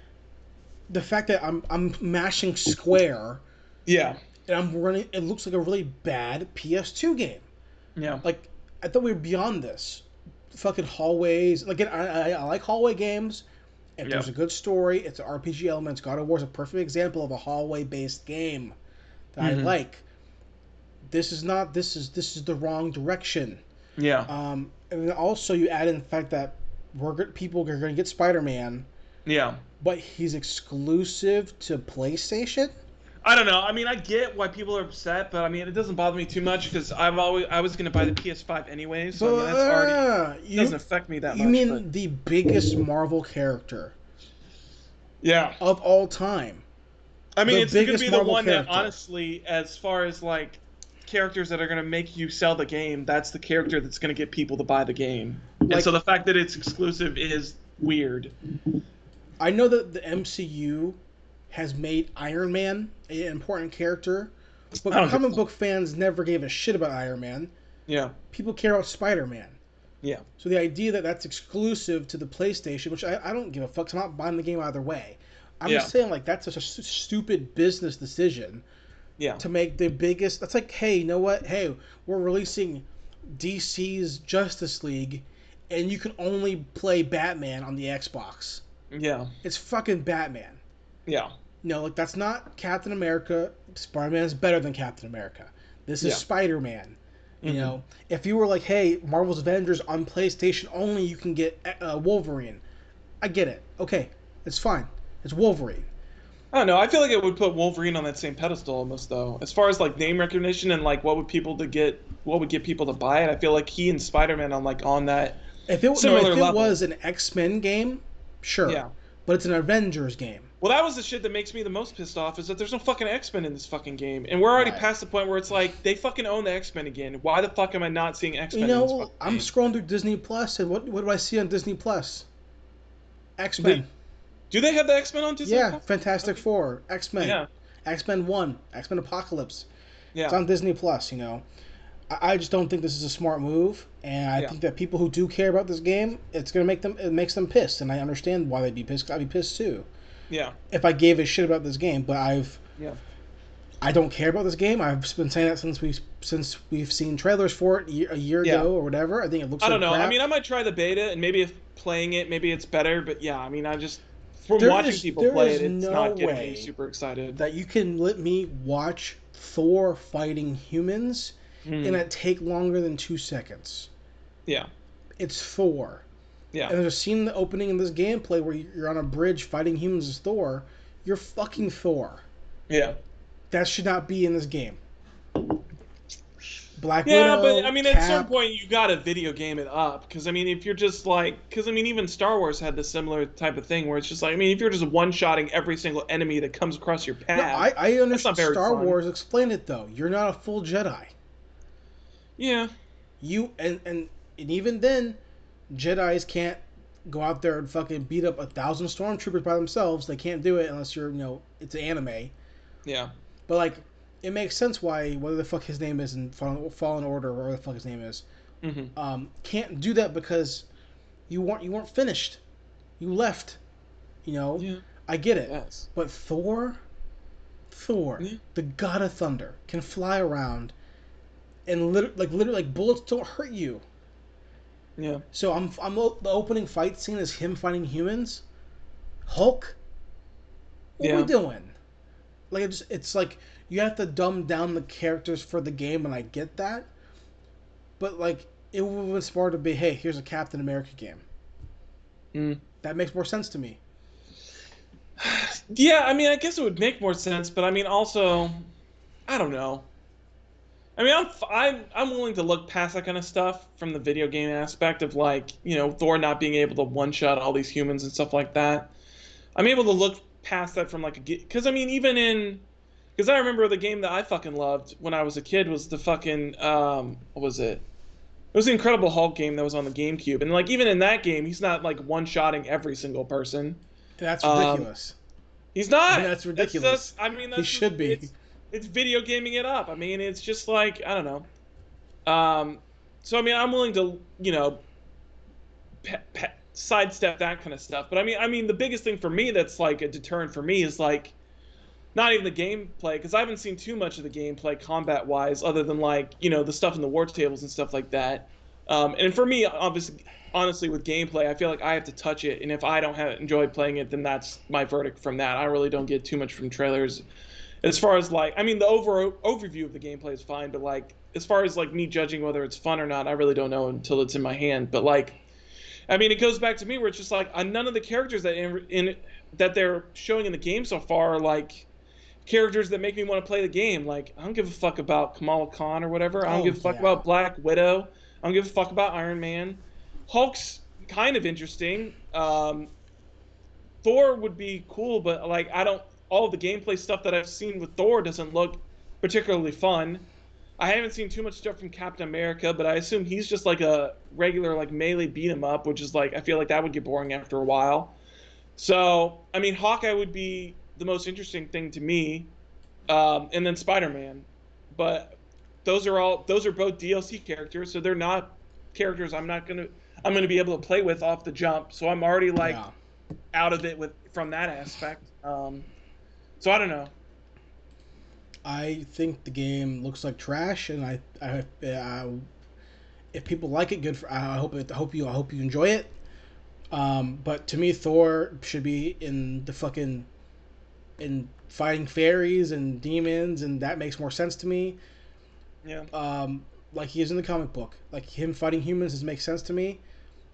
the fact that I'm mashing square. Yeah. And I'm running. It looks like a really bad PS2 game. Yeah. Like, I thought we were beyond this. Fucking hallways. Again, I like hallway games. If there's a good story, it's an RPG elements. God of War is a perfect example of a hallway-based game that I like. This is not. This is the wrong direction. Yeah. And then also you add in the fact that people are going to get Spider-Man. Yeah. But he's exclusive to PlayStation. I don't know. I mean, I get why people are upset, but I mean, it doesn't bother me too much because I was gonna buy the PS5 anyway, so I mean, that's already doesn't affect me that much. You mean but... the biggest Marvel character? Yeah. Of all time. I mean, it's gonna be the one character. that, honestly, as far as like characters that are gonna make you sell the game, that's the character that's gonna get people to buy the game. Like, and so the fact that it's exclusive is weird. I know that the MCU has made Iron Man an important character, but comic book fans never gave a shit about Iron Man. Yeah. People care about Spider-Man. Yeah. So the idea that that's exclusive to the PlayStation, which I don't give a fuck, 'cause I'm not buying the game either way. I'm just saying, like, that's such a stupid business decision. Yeah. To make the biggest... That's like, hey, you know what? Hey, we're releasing DC's Justice League, and you can only play Batman on the Xbox. Yeah. It's fucking Batman. Yeah. No, like, that's not Captain America. Spider-Man is better than Captain America. This is Spider-Man. You know, if you were like, hey, Marvel's Avengers on PlayStation only, you can get Wolverine. I get it. Okay, it's fine. It's Wolverine. I don't know. I feel like it would put Wolverine on that same pedestal almost, though. As far as like name recognition and like what would get people to buy it, I feel like he and Spider-Man on that similar level. If it was an X-Men game, sure. Yeah. But it's an Avengers game. Well, that was the shit that makes me the most pissed off, is that there's no fucking X-Men in this fucking game. And we're already past the point where it's like, they fucking own the X-Men again. Why the fuck am I not seeing X-Men in this fucking game? I'm scrolling through Disney Plus, and what do I see on Disney Plus? X-Men. Do they have the X-Men on Disney Plus? Yeah, Fantastic Four, X-Men. Yeah. X-Men 1, X-Men Apocalypse. Yeah. It's on Disney Plus, you know. I just don't think this is a smart move, and I think that people who do care about this game, it makes them pissed, and I understand why they'd be pissed. I'd be pissed too. Yeah. If I gave a shit about this game, but I don't care about this game. I've been saying that since we've seen trailers for it a year ago or whatever. I think it looks. I don't know. Crap. I mean, I might try the beta, and maybe if playing it, maybe it's better. But yeah, I mean, watching people play it, it's not getting me super excited. That you can let me watch Thor fighting humans, and it take longer than 2 seconds. Yeah. It's Thor. Yeah. And there's a scene in the opening in this gameplay where you're on a bridge fighting humans as Thor. You're fucking Thor. Yeah. That should not be in this game. Black Widow. Yeah, but I mean, at some point you gotta video game it up, because I mean, if you're just like, because I mean, even Star Wars had this similar type of thing where it's just like, I mean, if you're just one-shotting every single enemy that comes across your path, no, I understand. Star Wars, explain it though. You're not a full Jedi. Yeah. You and even then, Jedis can't go out there and fucking beat up 1,000 stormtroopers by themselves. They can't do it unless you're, it's an anime. Yeah. But like, it makes sense why whatever the fuck his name is in Fallen Order, or whatever the fuck his name is, can't do that because you weren't finished. You left. Yeah. I get it. Yes. But Thor, the god of thunder, can fly around, and literally bullets don't hurt you. Yeah. So the opening fight scene is him fighting humans. Hulk. What are we doing? Like it's like you have to dumb down the characters for the game, and I get that. But like it would have been smart to be, hey, here's a Captain America game. That makes more sense to me. Yeah, I mean, I guess it would make more sense, but I mean, also, I don't know. I mean, I'm willing to look past that kind of stuff from the video game aspect of, like, Thor not being able to one-shot all these humans and stuff like that. I'm able to look past that from, like, because, I mean, because I remember the game that I fucking loved when I was a kid was the fucking, what was it? It was the Incredible Hulk game that was on the GameCube. And, like, even in that game, he's not, like, one-shotting every single person. That's ridiculous. He's not. That's ridiculous. He should be. It's video gaming it up. I mean, it's just like, I don't know. So, I mean, I'm willing to, sidestep that kind of stuff. But, I mean, the biggest thing for me that's, like, a deterrent for me is, like, not even the gameplay, because I haven't seen too much of the gameplay combat-wise, other than, like, the stuff in the war tables and stuff like that. And for me, honestly, with gameplay, I feel like I have to touch it, and if I don't enjoy playing it, then that's my verdict from that. I really don't get too much from trailers. As far as, like, I mean, the overview of the gameplay is fine, but, like, as far as, like, me judging whether it's fun or not, I really don't know until it's in my hand. But, like, I mean, it goes back to me where it's just, like, none of the characters that they're showing in the game so far are, like, characters that make me want to play the game. Like, I don't give a fuck about Kamala Khan or whatever. I don't give a fuck yeah. about Black Widow. I don't give a fuck about Iron Man. Hulk's kind of interesting. Thor would be cool, but like I don't. All of the gameplay stuff that I've seen with Thor doesn't look particularly fun. I haven't seen too much stuff from Captain America, but I assume he's just like a regular like melee beat 'em up, which is like I feel like that would get boring after a while. So I mean, Hawkeye would be the most interesting thing to me, and then Spider-Man. But those are both DLC characters, so they're not characters I'm gonna be able to play with off the jump. So I'm already like out of it from that aspect. So I don't know. I think the game looks like trash, and if people like it, good for. I hope you enjoy it. But to me, Thor should be in fighting fairies and demons, and that makes more sense to me. Yeah. Like he is in the comic book, like him fighting humans makes sense to me,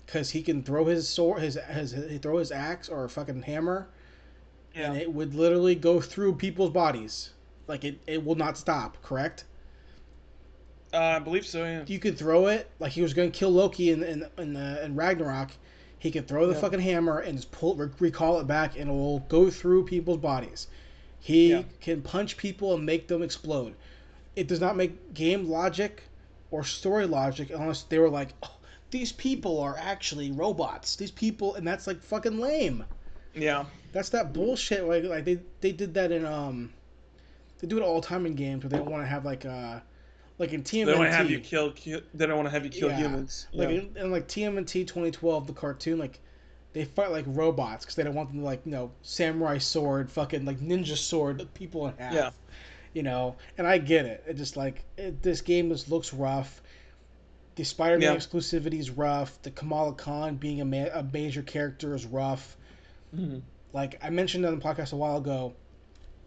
because he can throw his sword, throw his axe or a fucking hammer, and it would literally go through people's bodies. Like it will not stop. Correct? I believe so. Yeah. You could throw it like he was going to kill Loki in Ragnarok. He could throw the fucking hammer and just recall it back, and it will go through people's bodies. He can punch people and make them explode. It does not make game logic or story logic unless they were like, oh, these people are actually robots. These people, and that's like fucking lame. Yeah. That's that bullshit. Like they did that in they do it all the time in games where they don't want to have like in TMNT. They don't want to have you kill. They don't want to have you kill humans. Like in like TMNT 2012, the cartoon, like they fight like robots because they don't want them to like samurai sword, fucking like ninja sword people in half. Yeah. And I get it. It just like this game just looks rough. The Spider-Man exclusivity is rough. The Kamala Khan being a major character is rough. Mm-hmm. Like I mentioned on the podcast a while ago,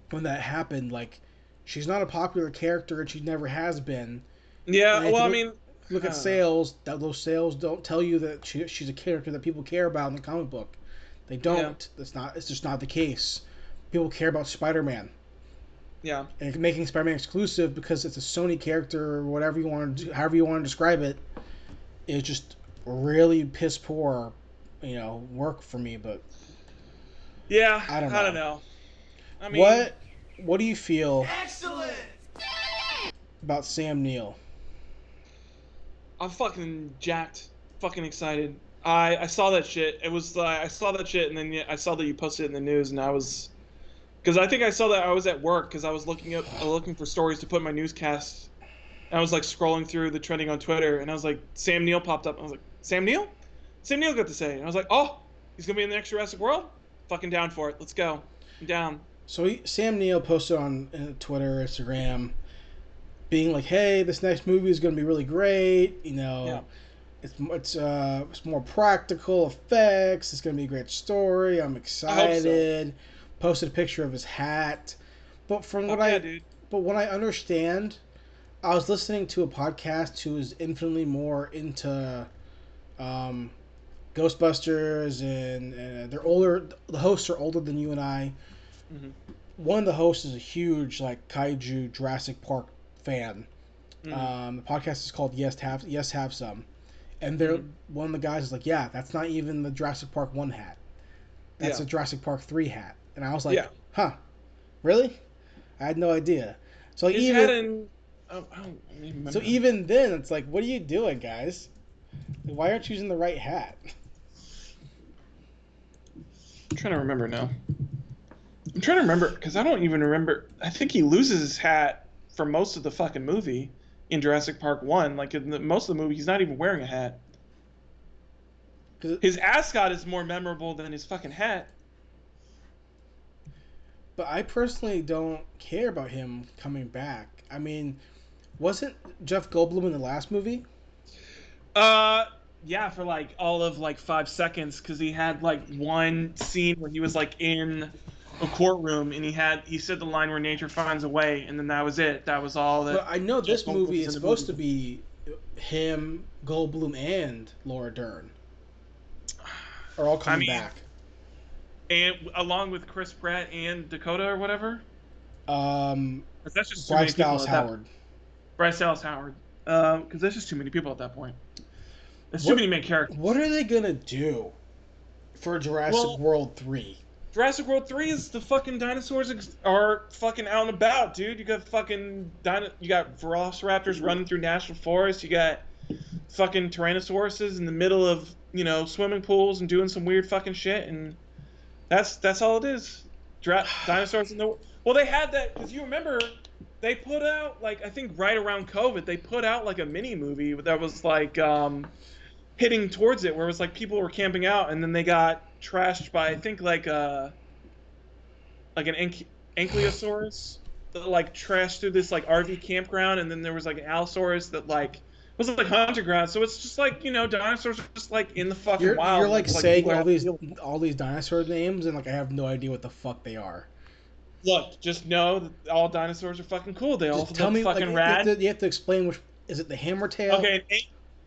when that happened, like she's not a popular character and she never has been. Yeah, well, I mean, look at sales. Those sales don't tell you that she's a character that people care about in the comic book. They don't. Yeah. It's just not the case. People care about Spider-Man. Yeah. And making Spider-Man exclusive because it's a Sony character or whatever you want to do, however you want to describe it, is just really piss poor, work for me. But yeah, I don't know. I mean, what do you feel? Excellent. About Sam Neill? I'm fucking jacked, fucking excited. I saw that shit. It was I saw that shit, and then I saw that you posted it in the news, and I was, because I think I saw that I was at work because I was looking for stories to put in my newscast. And I was like scrolling through the trending on Twitter, and I was like, Sam Neill popped up. I was like, Sam Neill? Sam Neill got to say. And I was like, oh, he's gonna be in the next Jurassic World? Fucking down for it. Let's go. I'm down. So Sam Neill posted on Twitter, Instagram, being like, "Hey, this next movie is going to be really great. It's more practical effects. It's going to be a great story. I'm excited." So. Posted a picture of his hat, but what I understand, I was listening to a podcast who is infinitely more into Ghostbusters, and they're older. The hosts are older than you and I. Mm-hmm. One of the hosts is a huge like kaiju Jurassic Park fan. Mm-hmm. The podcast is called Yes Have Some, and they're one of the guys is like, yeah, that's not even the Jurassic Park 1 hat. That's a Jurassic Park 3 hat. And I was like, huh, really? I had no idea. So I don't remember. So even then, it's like, what are you doing, guys? Why aren't you using the right hat? I'm trying to remember now. I'm trying to remember because I don't even remember. I think he loses his hat for most of the fucking movie in Jurassic Park 1. Like in most of the movie, he's not even wearing a hat. His ascot is more memorable than his fucking hat. But I personally don't care about him coming back. I mean, wasn't Jeff Goldblum in the last movie? Yeah, for like all of like 5 seconds, because he had like one scene where he was like in a courtroom and he said the line where nature finds a way, and then that was it. That was all that. But I know this movie is supposed to be him, Goldblum, and Laura Dern are all coming back. And along with Chris Pratt and Dakota or whatever. Um, 'Cause that's just too many Bryce people Dallas at that. Howard. Bryce Dallas Howard. Because that's just too many people at that point. There's too What many main characters. what are they gonna do for Jurassic Well, World 3? Jurassic World 3 is the fucking dinosaurs are fucking out and about, dude. You got fucking you got velociraptors running through national forests. You got fucking tyrannosauruses in the middle of, swimming pools and doing some weird fucking shit, and that's all it is. Dinosaurs in the well, they had that because you remember they put out like I think right around COVID they put out like a mini movie that was like hitting towards it where it was like people were camping out and then they got trashed by I think like an ankylosaurus that like trashed through this like RV campground, and then there was like an allosaurus that like was like hunting ground. So it's just like dinosaurs are just like in the fucking wild. You're like saying all these dinosaur names and like I have no idea what the fuck they are. Look, just know that all dinosaurs are fucking cool. They all tell me fucking like, rad. You have to explain which is it the hammertail? Okay,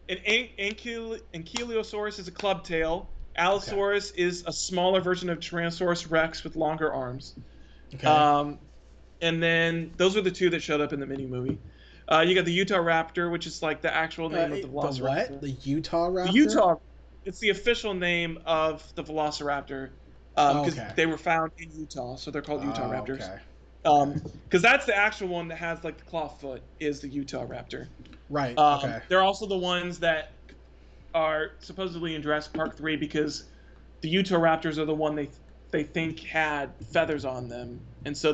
an ankylosaurus is a clubtail. Allosaurus is a smaller version of Tyrannosaurus Rex with longer arms. Okay. And then those are the two that showed up in the mini movie. You got the Utah Raptor, which is like the actual name of the Velociraptor. The what? The Utah Raptor? It's the official name of the Velociraptor. Because they were found in Utah, so they're called Utah Raptors. Okay. Because that's the actual one that has like the claw foot is the Utah Raptor. Right. Okay. They're also the ones that are supposedly in Jurassic Park 3 because the Utah Raptors are the one they think had feathers on them, and so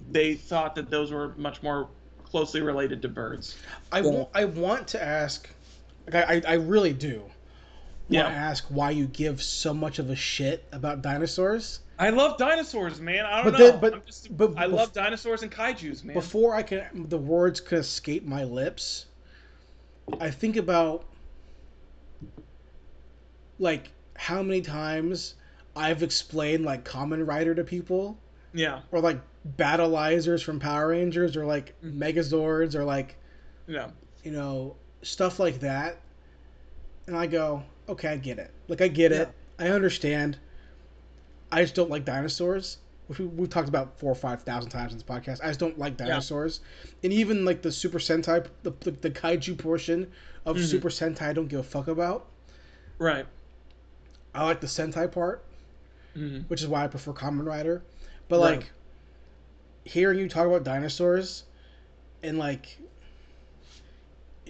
they thought that those were much more closely related to birds. I want to ask, like I really do. Want to ask why you give so much of a shit about dinosaurs. I love dinosaurs, man. I don't know. I love dinosaurs and kaijus, man. Before the words could escape my lips, I think about like how many times I've explained like Kamen Rider to people. Yeah. Or like Battleizers from Power Rangers, or like Megazords, or like stuff like that. And I go, okay, I get it. Like I get it. I understand. I just don't like dinosaurs, which we've talked about 4,000 or 5,000 times in this podcast. I just don't like dinosaurs. And even like the Super Sentai, the kaiju portion of Super Sentai, I don't give a fuck about. Right. I like the Sentai part, which is why I prefer Kamen Rider. But like, hearing you talk about dinosaurs, and like,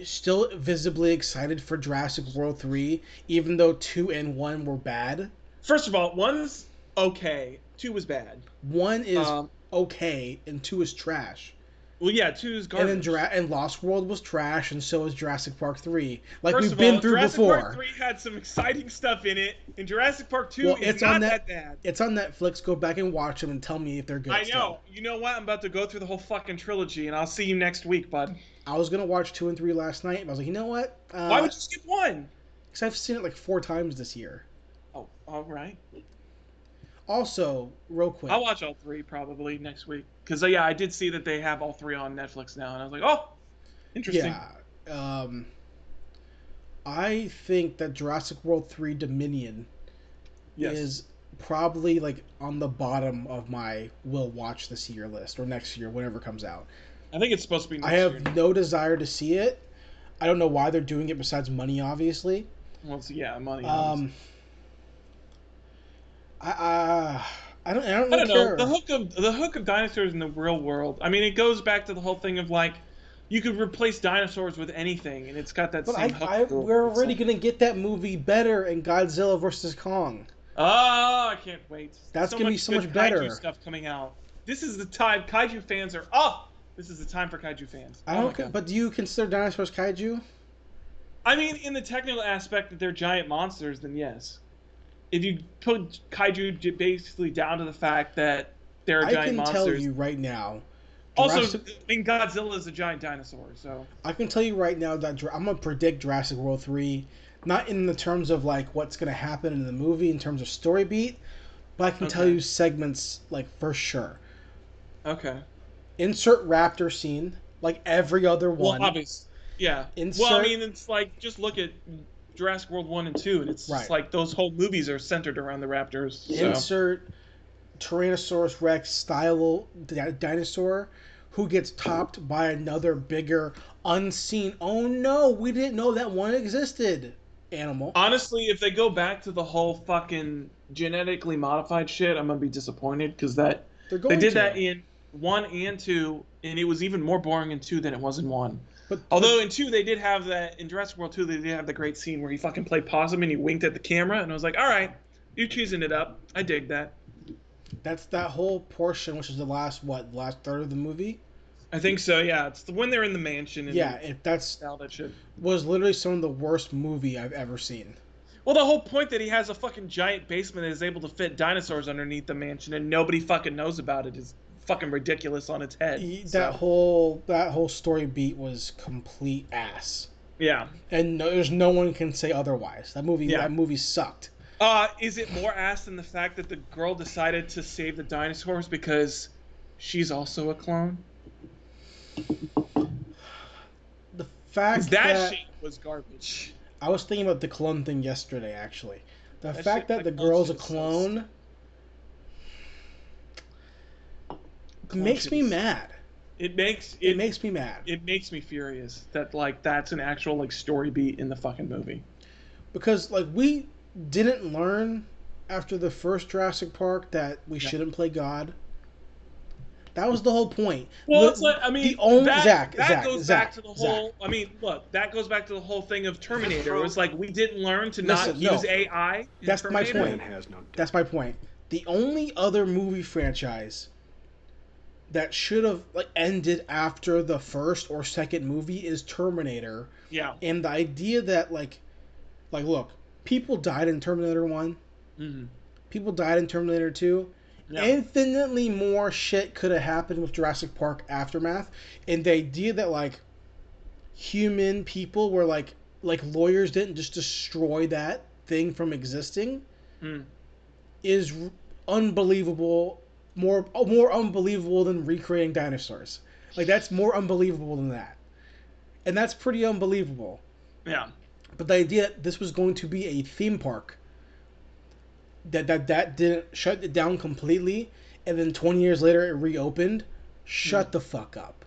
still visibly excited for Jurassic World 3, even though 2 and 1 were bad. First of all, 1's okay, 2 was bad. 1 is okay, and 2 is trash. Well, yeah, 2 is garbage. And Lost World was trash, and so is Jurassic Park 3. Like First we've been through Jurassic before. Park 3 had some exciting stuff in it, and Jurassic Park 2 is not that bad. It's on Netflix. Go back and watch them and tell me if they're good. I know. Still. You know what? I'm about to go through the whole fucking trilogy, and I'll see you next week, bud. I was gonna watch 2 and 3 last night, and I was like, you know what? Why would you skip 1? Because I've seen it like 4 times this year. Oh, all right. Also, real quick, I'll watch all 3 probably next week. Because I did see that they have all 3 on Netflix now, and I was like, oh, interesting. Yeah. I think that Jurassic World 3 Dominion is probably like on the bottom of my will watch this year list, or next year, whenever it comes out. I think it's supposed to be next year. I have no desire to see it. I don't know why they're doing it besides money, obviously. Well, money. I don't really care. Know. The hook of dinosaurs in the real world. I mean, it goes back to the whole thing of like, you could replace dinosaurs with anything, and it's got that same hook. We're already gonna get that movie better in Godzilla vs. Kong. Oh, I can't wait. That's gonna be so much better. Kaiju stuff coming out. This is the time kaiju fans are up. This is the time for kaiju fans. But do you consider dinosaurs kaiju? I mean, in the technical aspect that they're giant monsters, then yes. If you put kaiju basically down to the fact that they're giant monsters. I can tell you right now. Also, Godzilla is a giant dinosaur, so. I can tell you right now that I'm going to predict Jurassic World 3, not in the terms of like what's going to happen in the movie in terms of story beat, but I can tell you segments like for sure. Okay. Insert raptor scene, like every other one. Well, obviously. Yeah. Well, I mean, it's like, just look at Jurassic World 1 and 2, and it's just like those whole movies are centered around the raptors. So. Insert Tyrannosaurus Rex style dinosaur who gets topped by another bigger, unseen, oh no, we didn't know that one existed animal. Honestly, if they go back to the whole fucking genetically modified shit, I'm gonna be disappointed because that they did that in 1 and 2, and it was even more boring in 2 than it was in 1. Although in 2 they did have that, in Jurassic World 2 they did have the great scene where he fucking played possum and he winked at the camera, and I was like, all right, you're cheesing it up. I dig that. That's that whole portion, which is the last third of the movie. I think so. Yeah, it's when they're in the mansion. And that shit was literally some of the worst movie I've ever seen. Well, the whole point that he has a fucking giant basement that is able to fit dinosaurs underneath the mansion, and nobody fucking knows about it, is fucking ridiculous on its head. That whole story beat was complete ass. Yeah. And there's no one can say otherwise. That movie sucked. Is it more ass than the fact that the girl decided to save the dinosaurs because she's also a clone? The fact that shit was garbage. I was thinking about the clone thing yesterday, actually. The fact that the girl's a clone makes me mad. It makes me mad. It makes me furious that that's an actual story beat in the fucking movie. Because we didn't learn after the first Jurassic Park that we shouldn't play God. That was the whole point. Well, it's that goes back to the whole. I mean, look, that goes back to the whole thing of Terminator. It was we didn't learn to not use AI. That's my point. That's my point. The only other movie franchise that should have ended after the first or second movie is Terminator. Yeah. And the idea that look, people died in Terminator 1. Mm-hmm. People died in Terminator 2. Yeah. Infinitely more shit could have happened with Jurassic Park Aftermath. And the idea that human people were lawyers didn't just destroy that thing from existing is unbelievable. More unbelievable than recreating dinosaurs. That's more unbelievable than that. And that's pretty unbelievable. Yeah. But the idea that this was going to be a theme park that didn't shut it down completely, and then 20 years later it reopened, shut the fuck up.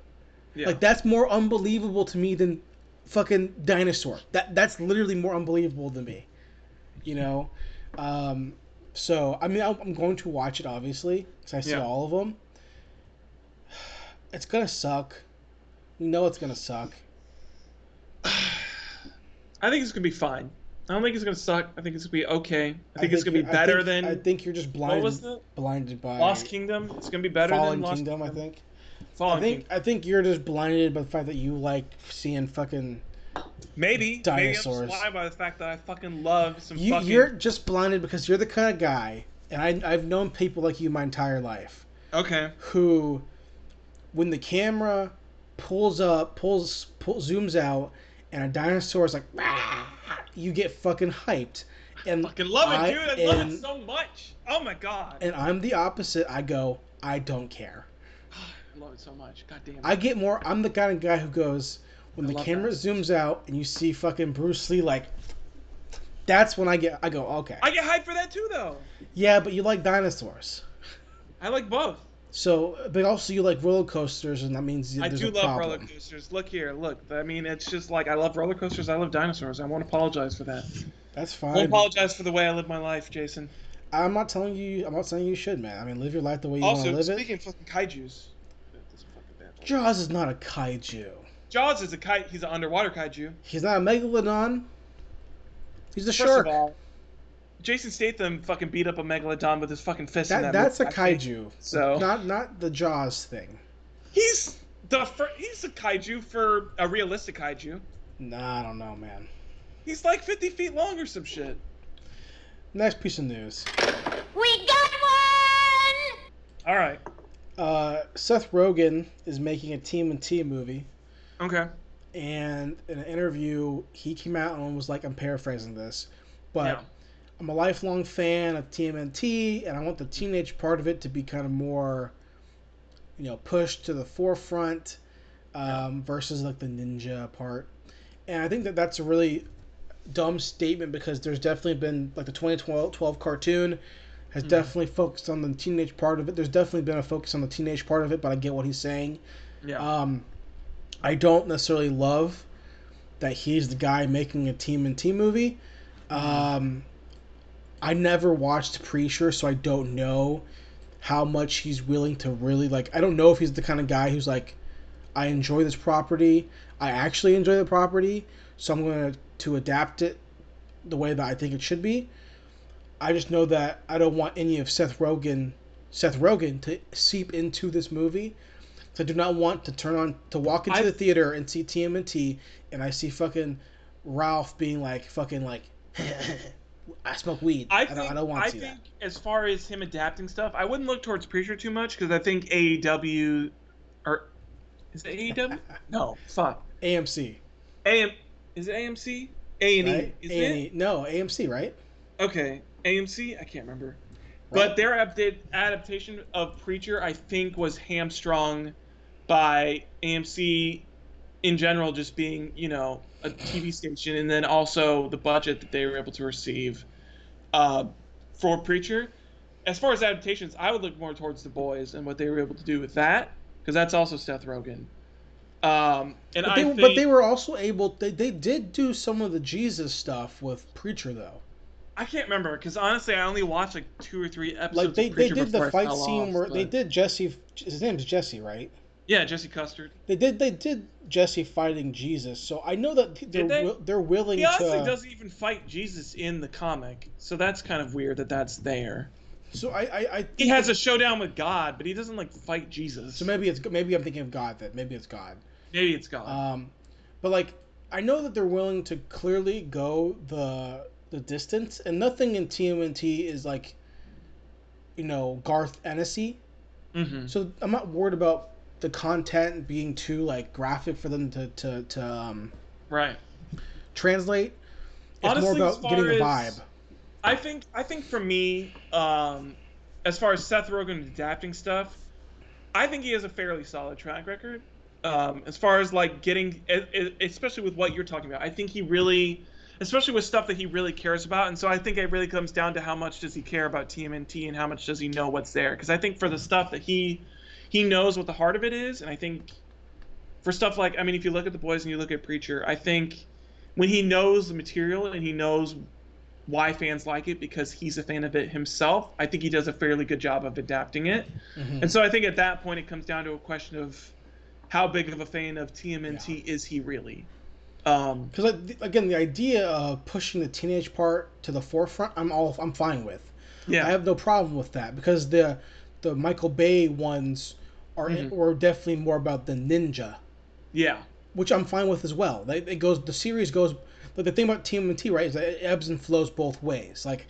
Yeah. That's more unbelievable to me than fucking dinosaur. That's literally more unbelievable than me. So I mean I'm going to watch it obviously because I see all of them. It's gonna suck. We know it's gonna suck. I think it's gonna be fine. I don't think it's gonna suck. I think it's gonna be okay. I think it's gonna be better than. I think you're just blinded. What was it? Blinded by Lost Kingdom. It's gonna be better than Lost Kingdom. I think. Fallen Kingdom. I think you're just blinded by the fact that you like seeing fucking. Maybe dinosaurs. Maybe I'm just blinded by the fact that I fucking love some. You're just blinded because you're the kind of guy, and I've known people like you my entire life. Okay. Who, when the camera zooms out, and a dinosaur is you get fucking hyped. And I fucking love it, dude. I love it so much. Oh my god. And I'm the opposite. I go, I don't care. I love it so much. God damn it. I get more. I'm the kind of guy who goes when the camera zooms out and you see fucking Bruce Lee that's when I go, okay. I get hyped for that too, though. Yeah, but you like dinosaurs. I like both. So, but also you like roller coasters, and that means there's a problem. I do love roller coasters. Look here, look. I mean, it's just I love roller coasters. I love dinosaurs. I won't apologize for that. That's fine. I won't apologize for the way I live my life, Jason. I'm not saying you should, man. I mean, live your life the way you want to live it. Also, speaking of fucking kaijus. Jaws is not a kaiju. Jaws is he's an underwater kaiju. He's not a megalodon. He's a shark. First of all, Jason Statham fucking beat up a megalodon with his fucking fist in that That's a kaiju. So not the Jaws thing. He's a kaiju for a realistic kaiju. Nah, I don't know, man. He's 50 feet long or some shit. Next piece of news. We got one! All right. Seth Rogan is making a TMNT movie. Okay. And in an interview, he came out and was I'm paraphrasing this, but I'm a lifelong fan of TMNT, and I want the teenage part of it to be kind of more, pushed to the forefront, versus the ninja part. And I think that's a really dumb statement because there's definitely been the 2012 cartoon has definitely focused on the teenage part of it. There's definitely been a focus on the teenage part of it, but I get what he's saying. Yeah. I don't necessarily love that he's the guy making a TMNT movie. I never watched Preacher, so I don't know how much he's willing to really, like, I don't know if he's the kind of guy who's like, I enjoy this property, I actually enjoy the property, so I'm going to adapt it the way that I think it should be. I just know that I don't want any of Seth Rogan to seep into this movie. So I do not want to walk into the theater and see TMNT and I see fucking Ralph being like, fucking like, I smoke weed. I don't want to see that. I think as far as him adapting stuff, I wouldn't look towards Preacher too much because I think AEW, or is it AEW? No, fuck. AMC. Is it AMC? A&E. Right? A&E. No, AMC, right? Okay, AMC. I can't remember. Right. But their adaptation of Preacher, I think, was hamstrung by AMC in general, just being, you know, a TV station, and then also the budget that they were able to receive for Preacher. As far as adaptations, I would look more towards The Boys and what they were able to do with that, because that's also Seth Rogen. But they were also able. They did do some of the Jesus stuff with Preacher, though. I can't remember because honestly, I only watched like 2 or 3 episodes. Like they did the fight scene where they did Jesse. His name's Jesse, right? Yeah, Jesse Custard. They did Jesse fighting Jesus, so I know that they're willing to. He honestly doesn't even fight Jesus in the comic, so that's kind of weird that that's there. So I think he has a showdown with God, but he doesn't like fight Jesus. So maybe I'm thinking of God. Maybe it's God. Maybe it's God. But like I know that they're willing to clearly go the distance, and nothing in TMNT is like, you know, Garth Ennis-y. Mm-hmm. So I'm not worried about the content being too like graphic for them to right translate. It's honestly, more about getting the vibe. I think for me, as far as Seth Rogen adapting stuff, I think he has a fairly solid track record. As far as like getting, especially with what you're talking about, I think he really, especially with stuff that he really cares about, and so I think it really comes down to how much does he care about TMNT and how much does he know what's there. Because I think for the stuff that he knows what the heart of it is, and I think for stuff like, I mean, if you look at The Boys and you look at Preacher, I think when he knows the material and he knows why fans like it because he's a fan of it himself, I think he does a fairly good job of adapting it. Mm-hmm. And so I think at that point it comes down to a question of how big of a fan of TMNT is he really? Because again, the idea of pushing the teenage part to the forefront, I'm fine with. Yeah, I have no problem with that because the Michael Bay ones are definitely more about the ninja. Yeah, which I'm fine with as well. The series goes. But the thing about TMNT, right, is that it ebbs and flows both ways. Like,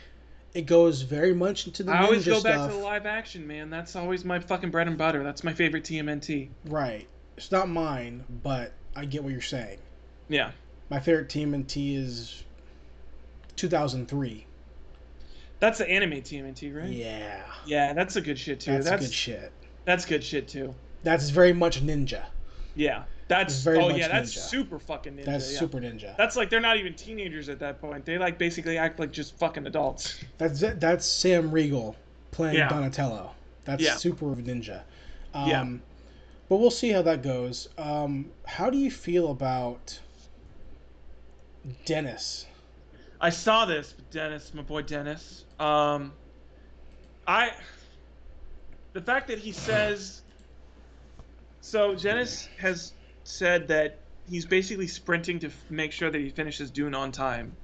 it goes very much into the ninja stuff. I always go back to the live action, man. That's always my fucking bread and butter. That's my favorite TMNT. Right. It's not mine, but I get what you're saying. Yeah. My favorite TMNT is 2003. That's the anime TMNT, right? Yeah. Yeah, that's a good shit, too. That's good shit. That's good shit, too. That's very much ninja. Yeah. That's very much that's ninja. Super fucking ninja. That's super ninja. That's like they're not even teenagers at that point. They like basically act like just fucking adults. That's Sam Riegel playing Donatello. That's super ninja. But we'll see how that goes. How do you feel about Dennis? I saw this, Dennis, my boy Dennis. The fact that he says, so Dennis has said that he's basically sprinting to make sure that he finishes Dune on time.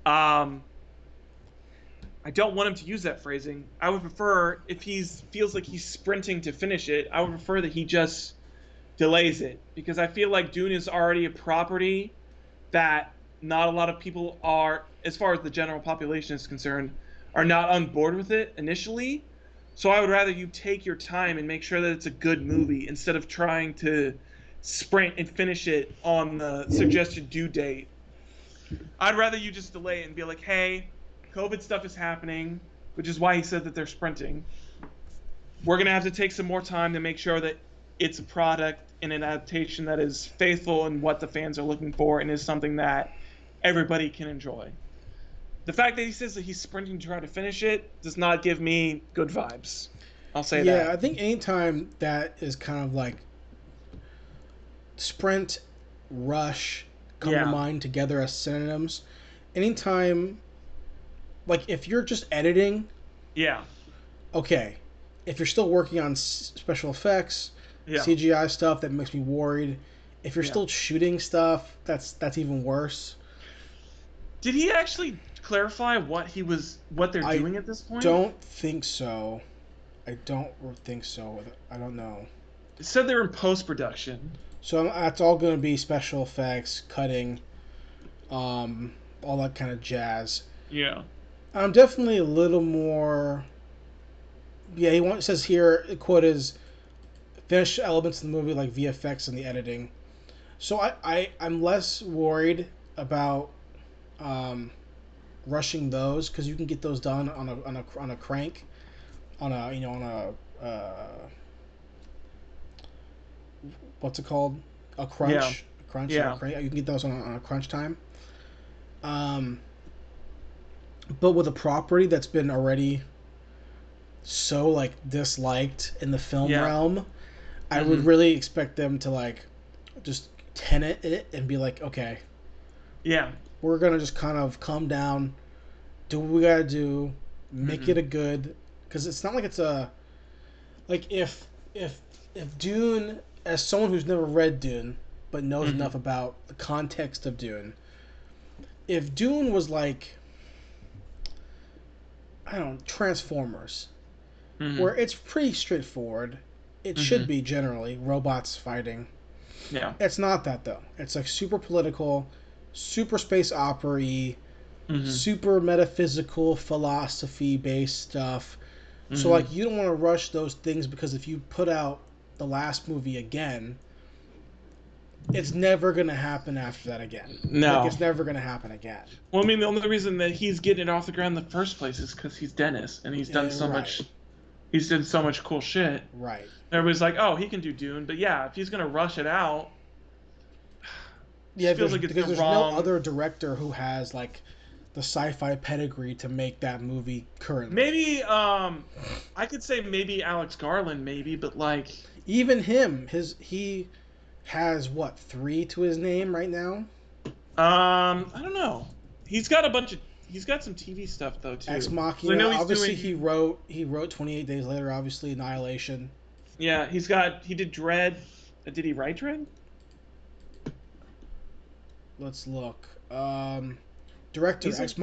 I don't want him to use that phrasing. I would prefer, if he feels like he's sprinting to finish it, I would prefer that he just delays it. Because I feel like Dune is already a property that not a lot of people are, as far as the general population is concerned, are not on board with it initially. So I would rather you take your time and make sure that it's a good movie instead of trying to sprint and finish it on the suggested due date. I'd rather you just delay it and be like, hey, COVID stuff is happening, which is why he said that they're sprinting. We're going to have to take some more time to make sure that it's a product and an adaptation that is faithful in what the fans are looking for and is something that everybody can enjoy. the fact that he says that he's sprinting to try to finish it does not give me good vibes. I'll say that. Yeah, I think anytime that is kind of like sprint, rush come to mind together as synonyms. Anytime, like if you're just editing, okay. If you're still working on special effects, CGI stuff, that makes me worried. If you're still shooting stuff, that's even worse. Did he actually clarify what they're doing at this point? Don't think so. I don't think so. I don't know. It said they're in post-production. So that's all going to be special effects, cutting, all that kind of jazz. Yeah. I'm definitely a little more... Yeah, it says here, the quote is, finish elements of the movie like VFX and the editing. So I'm less worried about rushing those, because you can get those done on a crank, on a what's it called? A crunch. A crunch. Yeah. A crank. You can get those on a crunch time. But with a property that's been already so like disliked in the film realm, I would really expect them to like just tenet it and be like, okay, we're gonna just kind of calm down, do what we gotta do, make it a good, because it's not like it's a like if Dune, as someone who's never read Dune but knows enough about the context of Dune, if Dune was like, I don't know, Transformers, where it's pretty straightforward. It should be generally robots fighting. Yeah. It's not that though. It's like super political, super space opera-y, super metaphysical, philosophy-based stuff. So like you don't want to rush those things, because if you put out the last movie again, it's never going to happen after that again. No. Like, it's never going to happen again. Well, I mean, the only reason that he's getting it off the ground in the first place is because he's Dennis, and he's done so much... He's done so much cool shit. Right. Everybody's like, oh, he can do Dune. But yeah, if he's going to rush it out... Yeah, feels like because there's no other director who has, like, the sci-fi pedigree to make that movie currently. Maybe, I could say maybe Alex Garland, maybe, but, like... Even him, he has, what, 3 to his name right now? I don't know. He's got some TV stuff though too. Ex Machina. Obviously, he wrote 28 Days Later. Obviously, Annihilation. Yeah, he did Dread. Did he write Dread? Let's look. Director Ex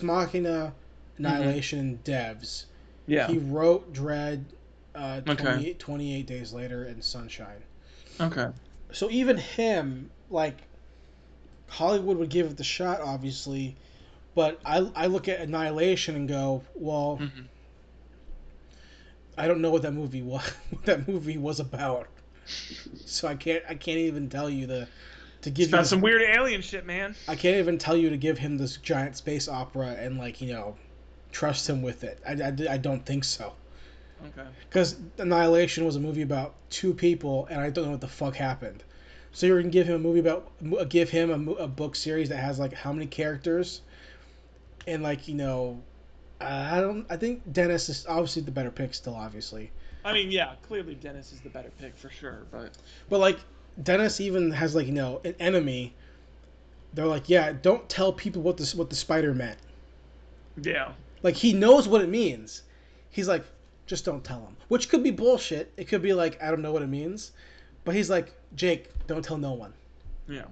Machina, Annihilation, Devs. Yeah. He wrote Dread, 28 Days Later, and Sunshine. Okay. So even him, like, Hollywood would give it the shot, obviously. But I look at Annihilation and go, well, I don't know what that movie was about, so I can't even tell you to give. It's about some weird alien shit, man. I can't even tell you to give him this giant space opera and trust him with it. I don't think so. Okay. Because Annihilation was a movie about 2 people, and I don't know what the fuck happened. So you're gonna give him a book series that has like how many characters? And I think Dennis is obviously the better pick still, obviously. I mean, yeah, clearly Dennis is the better pick for sure, but like Dennis even has an enemy. They're like, yeah, don't tell people what the spider meant. Yeah. Like he knows what it means. He's like, just don't tell him. Which could be bullshit. It could be like, I don't know what it means. But he's like, Jake, don't tell no one. Yeah.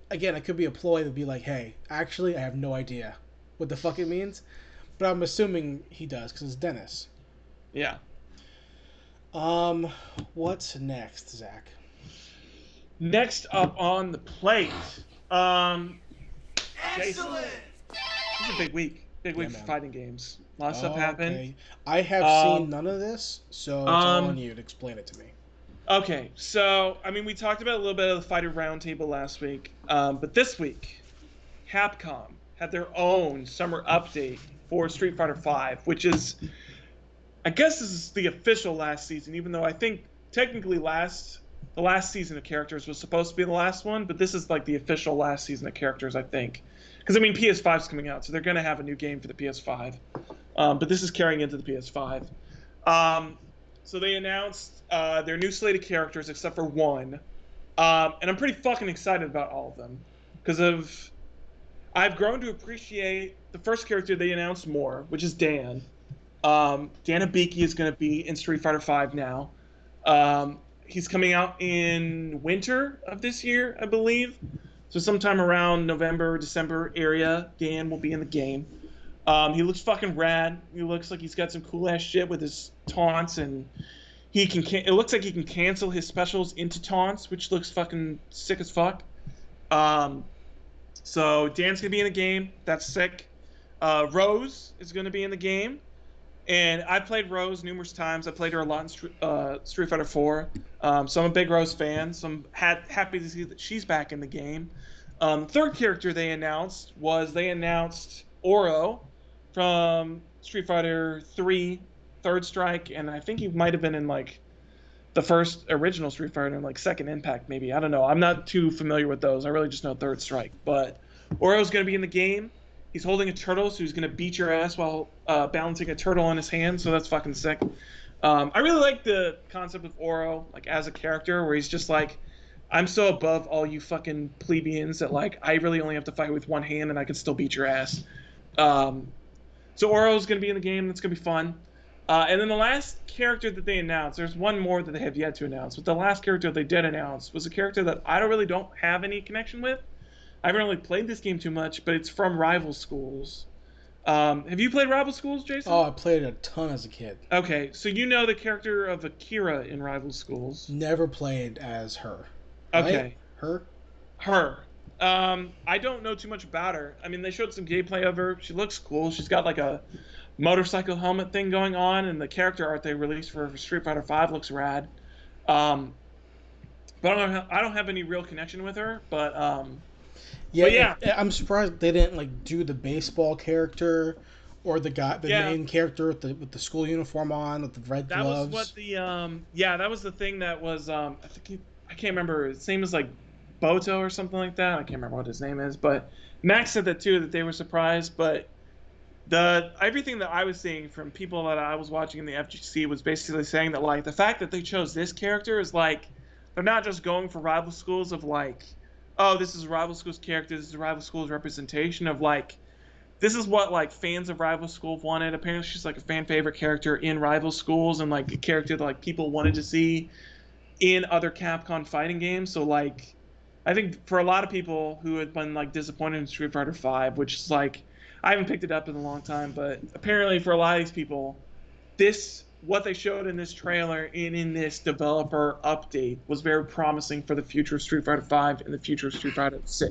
Again, it could be a ploy to be like, hey, actually, I have no idea what the fuck it means, but I'm assuming he does because it's Dennis. Yeah. What's next, Zach? Next up on the plate, Excellent. Jason. This is a big week. Big week for fighting games. A lot of stuff happened. Okay. I have seen none of this, so it's all on you to explain it to me. Okay, so I mean, we talked about a little bit of the Fighter Roundtable last week, but this week, Capcom had their own summer update for Street Fighter V, which is, I guess this is the official last season, even though I think technically the last season of characters was supposed to be the last one, but this is like the official last season of characters, I think, because I mean PS5's coming out, so they're gonna have a new game for the PS5. But this is carrying into the PS5. So they announced their new slate of characters except for one, and I'm pretty fucking excited about all of them because I've grown to appreciate the first character they announced more, which is Dan. Dan Hibiki is going to be in Street Fighter V now. He's coming out in winter of this year, I believe. So sometime around November, December area, Dan will be in the game. He looks fucking rad. He looks like he's got some cool ass shit with his taunts, and it looks like he can cancel his specials into taunts, which looks fucking sick as fuck. So Dan's gonna be in the game. That's sick. Rose is gonna be in the game, and I played Rose numerous times. I played her a lot in Street Fighter 4. So I'm a big Rose fan. So I'm happy to see that she's back in the game. Third character they announced Oro from Street Fighter 3, Third Strike, and I think he might have been in like the first original Street Fighter and like Second Impact, maybe. I don't know. I'm not too familiar with those. I really just know Third Strike. But Oro's going to be in the game. He's holding a turtle, so he's going to beat your ass while balancing a turtle in his hand, so that's fucking sick. I really like the concept of Oro, like, as a character, where he's just like, I'm so above all you fucking plebeians that, like, I really only have to fight with one hand and I can still beat your ass. So Oro's going to be in the game. That's going to be fun. And then the last character that they announced, there's one more that they have yet to announce, but the last character they did announce was a character that I don't have any connection with. I haven't really played this game too much, but it's from Rival Schools. Have you played Rival Schools, Jason? Oh, I played it a ton as a kid. Okay, so you know the character of Akira in Rival Schools. Never played as her. Okay. Right? Her. I don't know too much about her. I mean, they showed some gameplay of her. She looks cool. She's got like a motorcycle helmet thing going on, and the character art they released for Street Fighter V looks rad. But I don't have any real connection with her. But yeah. I'm surprised they didn't like do the baseball character or the main character with the school uniform on with the red gloves. That was what that was the thing that was I can't remember. His name is like Boto or something like that. I can't remember what his name is, but Max said that too, that they were surprised. But everything that I was seeing from people that I was watching in the FGC was basically saying that, like, the fact that they chose this character is like they're not just going for Rival Schools of like, oh, this is Rival Schools character, this is Rival Schools representation of like, this is what like fans of Rival School wanted. Apparently she's like a fan favorite character in Rival Schools and like a character that like people wanted to see in other Capcom fighting games. So like, I think for a lot of people who had been like disappointed in Street Fighter V, which is like, I haven't picked it up in a long time, but apparently for a lot of these people, what they showed in this trailer and in this developer update was very promising for the future of Street Fighter V and the future of Street Fighter VI.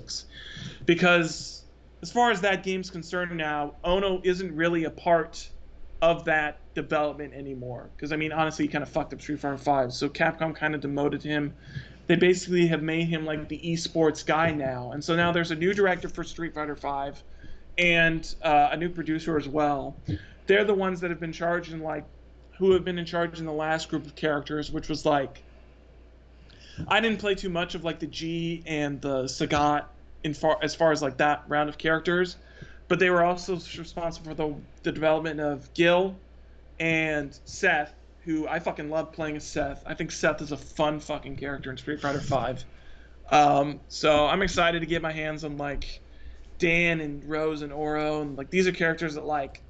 Because as far as that game's concerned now, Ono isn't really a part of that development anymore. Because, I mean, honestly, he kind of fucked up Street Fighter V, so Capcom kind of demoted him. They basically have made him like the esports guy now. And so now there's a new director for Street Fighter V and a new producer as well. They're the ones that have been charged in like, who have been in charge in the last group of characters, which was like, I didn't play too much of like the G and the Sagat as far as like that round of characters, but they were also responsible for the development of Gil and Seth, who I fucking love playing as Seth. I think Seth is a fun fucking character in Street Fighter V. So I'm excited to get my hands on like Dan and Rose and Oro, and like these are characters that like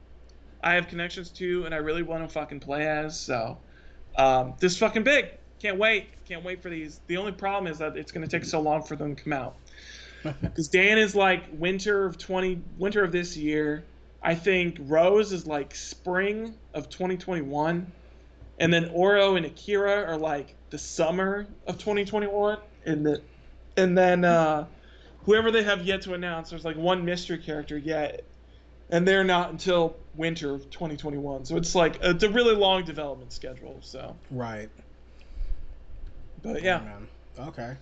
I have connections to and I really want to fucking play as. So this is fucking big. Can't wait for these. The only problem is that it's going to take so long for them to come out, because Dan is like winter of this year. I think Rose is like spring of 2021, and then Oro and Akira are like the summer of 2021, and then whoever they have yet to announce, there's like one mystery character yet, and they're not until winter of 2021. So it's like it's a really long development schedule. So right. But yeah. Oh, okay.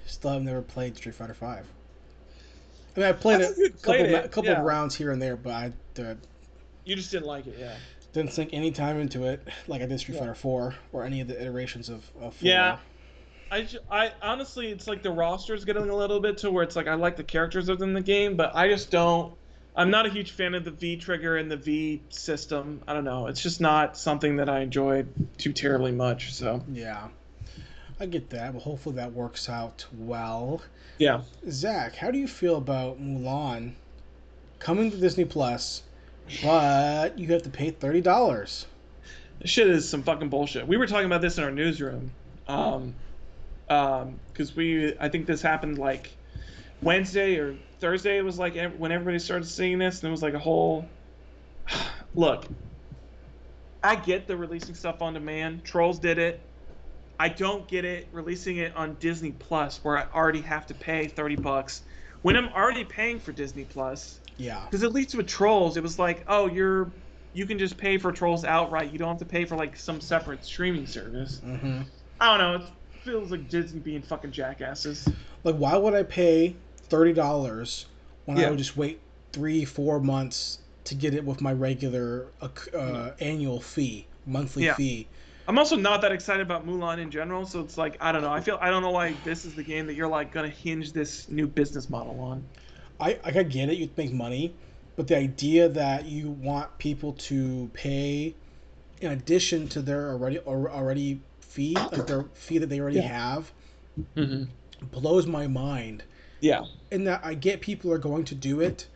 Still have never played Street Fighter V. I mean, I played a couple of rounds here and there, but I you just didn't like it, yeah. Didn't sink any time into it like I did Street Fighter 4 or any of the iterations of 4. Yeah. I honestly, it's like the roster's getting a little bit to where it's like I like the characters within the game, but I just don't. I'm not a huge fan of the V trigger and the V system. I don't know. It's just not something that I enjoy too terribly much. So Yeah, I get that, but hopefully that works out well. yeah, Zach, how do you feel about Mulan coming to Disney Plus, but you have to pay $30? this shit is some fucking bullshit. We were talking about this in our newsroom, because I think this happened like Wednesday or Thursday. It was like when everybody started seeing this, and it was like a whole. Look, I get the releasing stuff on demand. Trolls did it. I don't get it releasing it on Disney Plus where I already have to pay $30 when I'm already paying for Disney Plus. Yeah. Because at least with Trolls, it was like, oh, you can just pay for Trolls outright. You don't have to pay for like some separate streaming service. Mm-hmm. I don't know. It feels like Disney being fucking jackasses. Like, why would I pay $30 when I Yeah. would just wait 3-4 months to get it with my regular annual fee, monthly Yeah. fee? I'm also not that excited about Mulan in general, so it's like I don't know. I don't know why this is the game that you're like gonna hinge this new business model on. I get it, you make money, but the idea that you want people to pay in addition to their already fee, like their fee that they already have, Mm-hmm. blows my mind. Yeah. And that I get people are going to do it.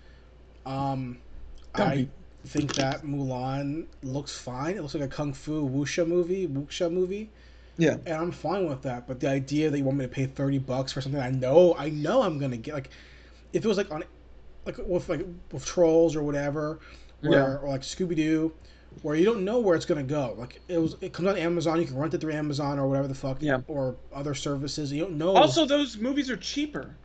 I think that Mulan looks fine. It looks like a kung fu wuxia movie. Yeah. And I'm fine with that. But the idea that you want me to pay $30 for something I know I'm gonna get, like, if it was like on, like with Trolls or whatever, or like Scooby Doo, where you don't know where it's gonna go. Like it comes on Amazon, you can rent it through Amazon or whatever the fuck, or other services. You don't know. Also, those movies are cheaper.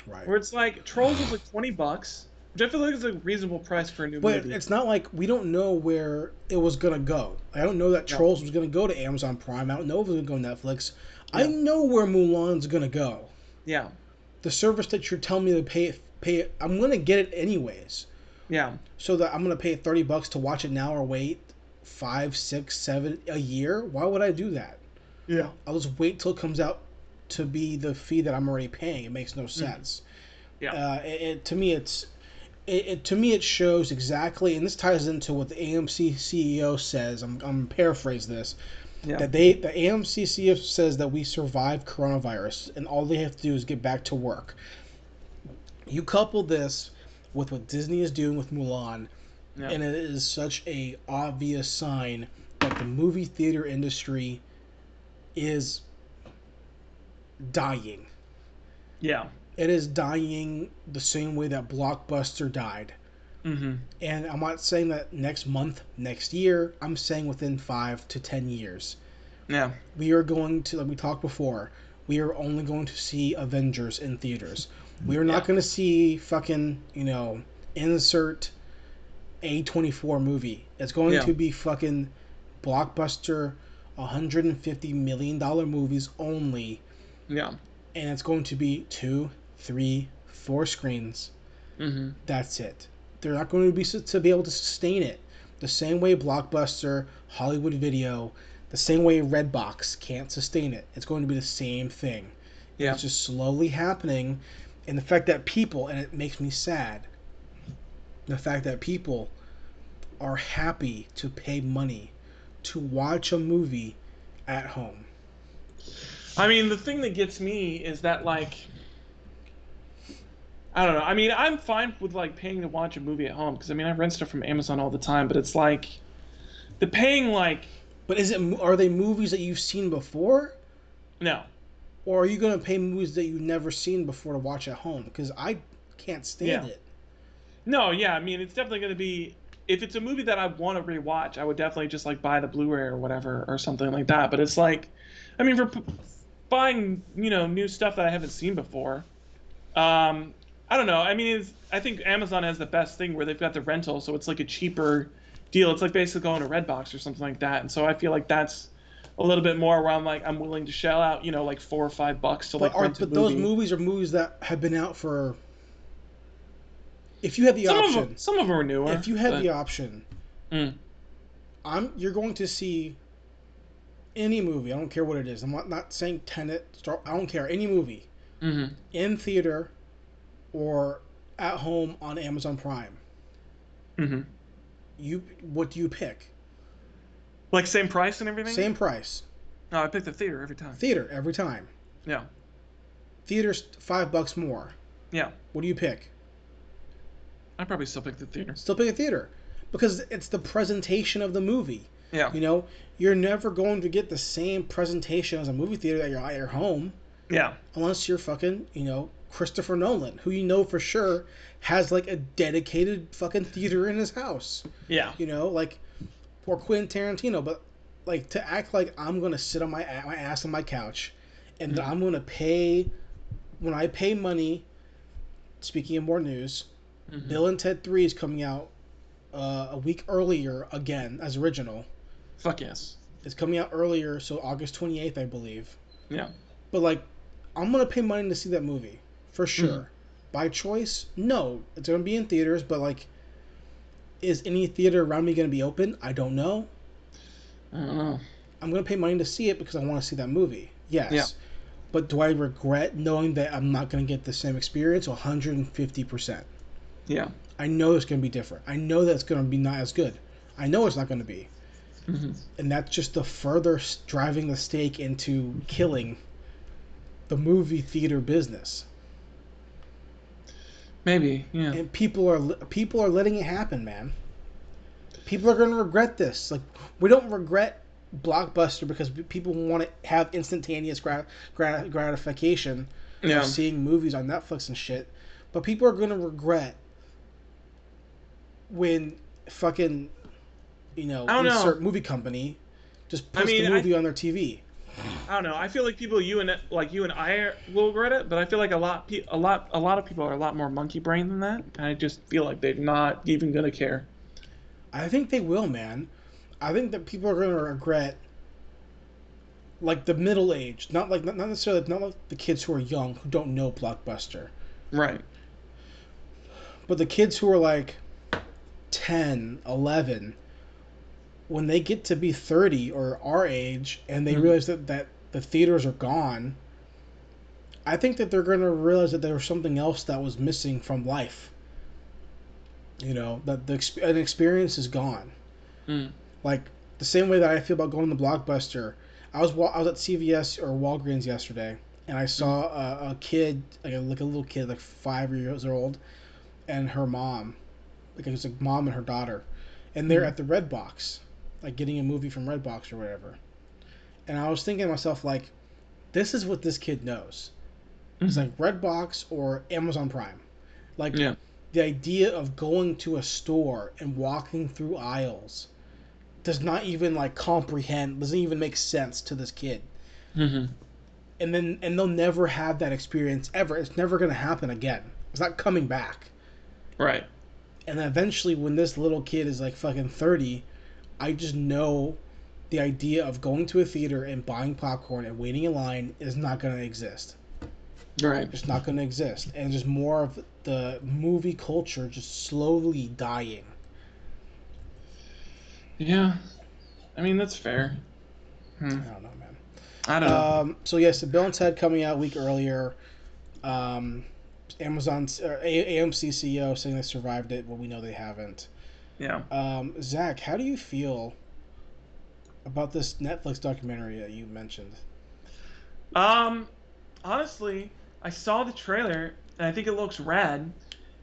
Right. Where it's like Trolls was like $20, which I feel like is a reasonable price for a new But movie. it's not like we don't know where it was gonna go. I don't know that Trolls was gonna go to Amazon Prime. I don't know if it was gonna go Netflix. Yeah. I know where Mulan's gonna go. Yeah. The service that you're telling me to pay, I'm gonna get it anyways. Yeah. So that I'm gonna pay $30 to watch it now or wait 5, 6, 7 a year. Why would I do that? Yeah. I'll just wait till it comes out to be the fee that I'm already paying. It makes no sense. Yeah. To me, it shows exactly, and this ties into what the AMC CEO says. I'm paraphrase this. Yeah. That the AMC CEO says that we survived coronavirus, and all they have to do is get back to work. You couple this with what Disney is doing with Mulan, and it is such a obvious sign that the movie theater industry is dying. Yeah. It is dying the same way that Blockbuster died. Mm-hmm. And I'm not saying that next month, next year. I'm saying within 5 to 10 years. Yeah. We are going to, like we talked before, we are only going to see Avengers in theaters. We are not going to see fucking, insert A24 movie. It's going to be fucking Blockbuster $150 million movies only. Yeah. And it's going to be 2, 3, 4 screens. Mm-hmm. That's it. They're not going to be able to sustain it the same way Blockbuster, Hollywood Video, the same way Redbox can't sustain it. It's going to be the same thing. Yeah. It's just slowly happening, and the fact that people, and it makes me sad, the fact that people are happy to pay money to watch a movie at home. I mean, the thing that gets me is that, like, I don't know. I mean, I'm fine with, like, paying to watch a movie at home because, I mean, I rent stuff from Amazon all the time, but it's like the paying, like. But are they movies that you've seen before? No. Or are you going to pay movies that you've never seen before to watch at home? Because I can't stand it. No, yeah. I mean, it's definitely going to be. If it's a movie that I want to rewatch, I would definitely just, like, buy the Blu-ray or whatever or something like that. But it's like, I mean, for buying, new stuff that I haven't seen before, I don't know. I mean, I think Amazon has the best thing where they've got the rental, so it's like a cheaper deal. It's like basically going to Redbox or something like that. And so I feel like that's a little bit more where I'm willing to shell out, like $4 or $5 to rent a movie. But those movies are movies that have been out for. If you had the option, some of them are newer. If you had the option, you're going to see any movie, I don't care what it is. I'm not saying Tenet, I don't care. Any movie in theater or at home on Amazon Prime. What do you pick? Like same price and everything? Same price. No, I pick the theater every time. Theater every time. Yeah. Theater's $5 more. Yeah. What do you pick? I'd probably still pick the theater. Still pick a theater. Because it's the presentation of the movie. Yeah. You know, you're never going to get the same presentation as a movie theater that you're at your home. Yeah. Unless you're fucking, Christopher Nolan, who you know for sure has like a dedicated fucking theater in his house. Yeah. Or Quentin Tarantino, but like to act like I'm gonna sit on my ass on my couch, and that I'm gonna pay when I pay money. Speaking of more news, Bill and Ted 3 is coming out a week earlier again as original. Fuck yes. It's coming out earlier, so August 28th, I believe. Yeah. But like, I'm gonna pay money to see that movie for sure. By choice, no. It's gonna be in theaters, but like, is any theater around me gonna be open? I don't know. I don't know. I'm gonna pay money to see it because I want to see that movie. Yes. Yeah. But do I regret knowing that I'm not gonna get the same experience? 150%. Yeah. I know it's gonna be different. I know that it's gonna be not as good. I know it's not gonna be. And that's just the further driving the stake into killing the movie theater business. Maybe, yeah. And people are letting it happen, man. People are going to regret this. Like, we don't regret Blockbuster because people want to have instantaneous gratification of seeing movies on Netflix and shit. But people are going to regret when fucking, insert movie company just puts the movie on their TV. I don't know. I feel like people, you and I will regret it, but I feel like a lot of people are a lot more monkey brain than that. And I just feel like they're not even gonna care. I think they will, man. I think that people are gonna regret, like the middle age, not necessarily not like the kids who are young who don't know Blockbuster, right? But the kids who are like 10, 11. When they get to be 30 or our age and they realize that the theaters are gone, I think that they're going to realize that there was something else that was missing from life. That an experience is gone. Like the same way that I feel about going to Blockbuster. I was at CVS or Walgreens yesterday, and I saw a kid, like a little kid, like 5 years old, and her mom, like it was like mom and her daughter, and they're at the Red Box. Like getting a movie from Redbox or whatever. And I was thinking to myself, like, this is what this kid knows. It's like Redbox or Amazon Prime. Like, the idea of going to a store and walking through aisles does not even, like, comprehend, doesn't even make sense to this kid. And they'll never have that experience ever. It's never going to happen again. It's not coming back. Right. And then eventually when this little kid is, like, fucking 30... I just know the idea of going to a theater and buying popcorn and waiting in line is not going to exist. Right. It's not going to exist. And just more of the movie culture just slowly dying. Yeah. I mean, that's fair. I don't know, man. I don't know. So, yes, the Bill and Ted coming out a week earlier. Amazon's AMC CEO saying they survived it, but we know they haven't. Yeah. Zach, how do you feel about this Netflix documentary that you mentioned? Honestly, I saw the trailer and I think it looks rad.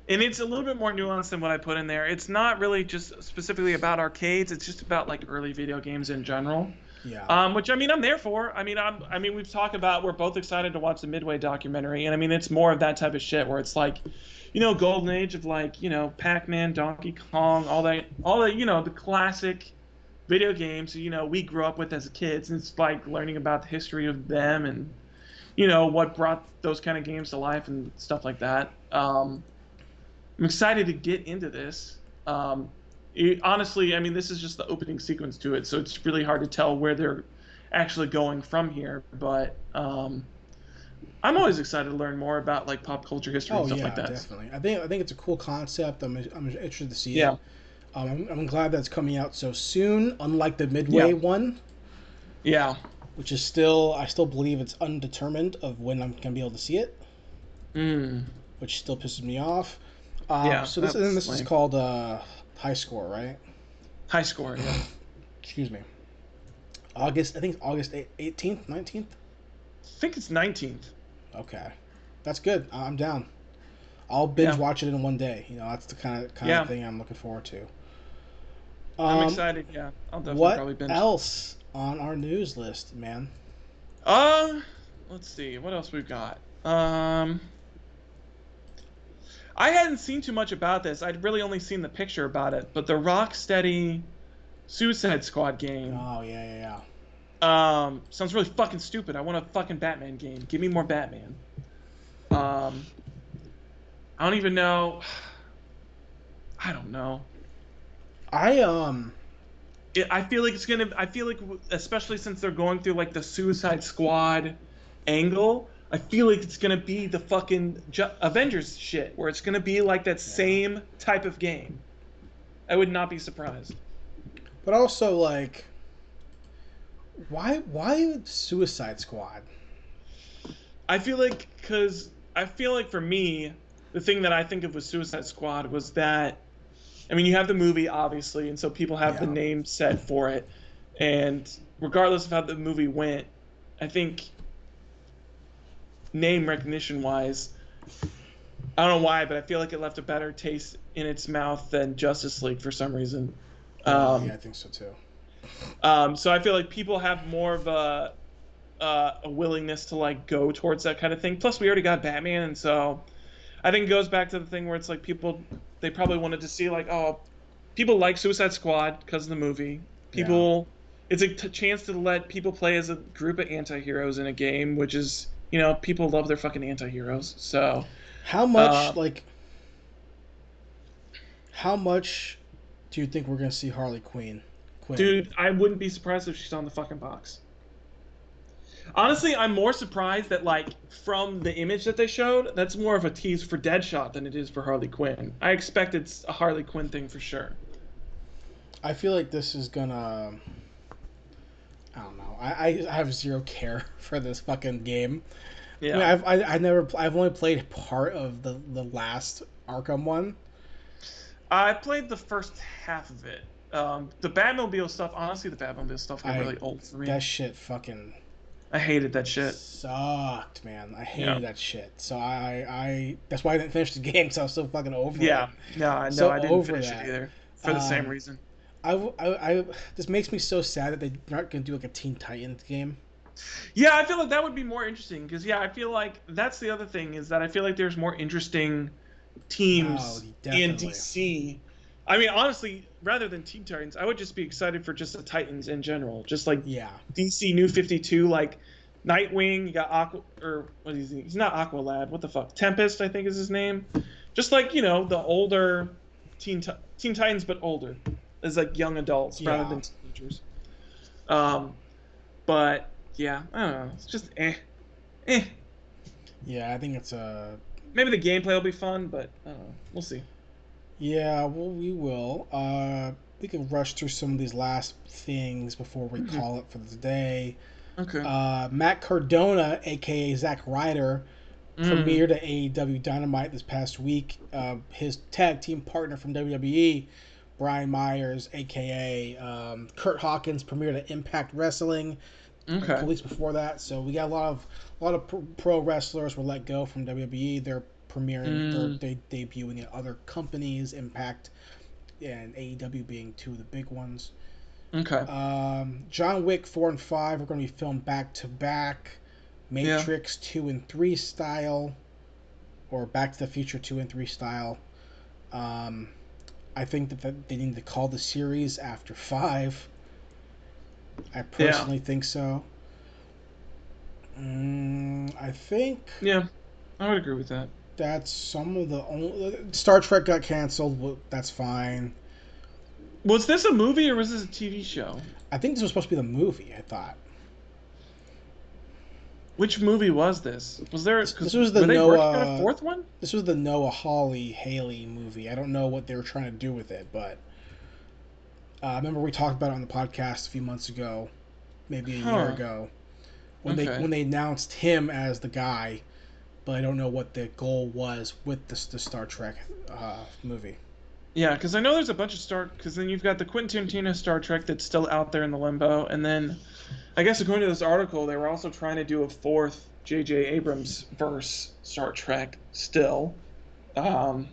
And it's a little bit more nuanced than what I put in there. It's not really just specifically about arcades. It's just about like early video games in general. Yeah. Which I'm there for. We've talked about, we're both excited to watch the Midway documentary, and it's more of that type of shit where it's like, golden age of like, Pac-Man, Donkey Kong, all that, the classic video games, we grew up with as kids, and it's like learning about the history of them and, what brought those kind of games to life and stuff like that. I'm excited to get into this. Honestly, this is just the opening sequence to it, so it's really hard to tell where they're actually going from here. But I'm always excited to learn more about like pop culture history and stuff like that. Definitely. I think it's a cool concept. I'm interested to see it. I'm glad that's coming out so soon. Unlike the Midway one, Yeah. which is I still believe it's undetermined of when I'm gonna be able to see it, which still pisses me off. Yeah. So this is called High Score, right? High Score. Yeah. Excuse me. August, I think it's August 18th, 19th. I think it's 19th. Okay, that's good. I'm down. I'll binge watch it in one day. You know, that's the kind of thing I'm looking forward to. I'm excited. Yeah, I'll definitely probably binge. What else on our news list, man? Let's see what else we've got. I hadn't seen too much about this. I'd really only seen the picture about it, but the Rocksteady Suicide Squad game. Oh yeah. Sounds really fucking stupid. I want a fucking Batman game. Give me more Batman. I don't even know. I don't know. I feel like it's gonna. I feel like, especially since they're going through like the Suicide Squad angle, I feel like it's gonna be the fucking Avengers shit, where it's gonna be like that same type of game. I would not be surprised. But also, like, why Suicide Squad? I feel like for me, the thing that I think of with Suicide Squad was that, I mean, you have the movie obviously, and so people have the name set for it, and regardless of how the movie went, I think name recognition wise, I don't know why, but I feel like it left a better taste in its mouth than Justice League for some reason. Yeah, I think so too. So I feel like people have more of a willingness to like go towards that kind of thing. Plus, we already got Batman, and so I think it goes back to the thing where it's like they probably wanted to see like, oh, people like Suicide Squad because of the movie. It's a chance to let people play as a group of anti-heroes in a game, which is, you know, people love their fucking anti-heroes. So how much do you think we're gonna see Harley Quinn? Dude, I wouldn't be surprised if she's on the fucking box. Honestly, I'm more surprised that, like, from the image that they showed, that's more of a tease for Deadshot than it is for Harley Quinn. I expect it's a Harley Quinn thing for sure. I feel like this is gonna... I don't know. I have zero care for this fucking game. Yeah. I mean, I've only played part of the last Arkham one. I played the first half of it. The Batmobile stuff, honestly, got really old for me. That shit fucking... I hated that shit. Sucked, man. I hated that shit. So I that's why I didn't finish the game, because I was so fucking over it. Yeah. No, I didn't finish it either. For the same reason. This makes me so sad that they're not going to do like a Teen Titans game. Yeah, I feel like that would be more interesting, because I feel like that's the other thing, is that I feel like there's more interesting teams in DC. I mean, honestly, rather than Teen Titans, I would just be excited for just the Titans in general. Just like DC New 52, like Nightwing, you got Aqua, or what is he? He's not Aqualad. What the fuck? Tempest, I think is his name. Just like, you know, the older Teen Titans, but older, as like young adults rather than teenagers. But yeah, I don't know. It's just Yeah, I think it's maybe the gameplay will be fun, but I don't know. We'll see. Yeah, well, we will. We can rush through some of these last things before we call it for the day. Okay. Matt Cardona, a.k.a. Zack Ryder, premiered at AEW Dynamite this past week. His tag team partner from WWE, Brian Myers, a.k.a. Kurt Hawkins, premiered at Impact Wrestling a couple weeks before that. So we got a lot of pro wrestlers were let go from WWE. They're premiering, they're debuting at other companies, Impact and AEW being two of the big ones. Okay. John Wick 4 and 5 are going to be filmed back to back, Matrix 2 and 3 style, or Back to the Future 2 and 3 style. I think that they need to call the series after 5. I personally think so. I think... Yeah, I would agree with that. That's some of the only... Star Trek got canceled. That's fine. Was this a movie or was this a TV show? I think this was supposed to be the movie, I thought. Which movie was this? Was there... This was the were they Noah... working on a fourth one? This was the Noah Haley movie. I don't know what they were trying to do with it, but... I remember we talked about it on the podcast a few months ago. maybe a year ago when they announced him as the guy, but I don't know what the goal was with the Star Trek movie. Yeah, because I know there's a bunch of because then you've got the Quentin Tarantino Star Trek that's still out there in the limbo, and then I guess according to this article, they were also trying to do a fourth J.J. Abrams verse Star Trek still. I don't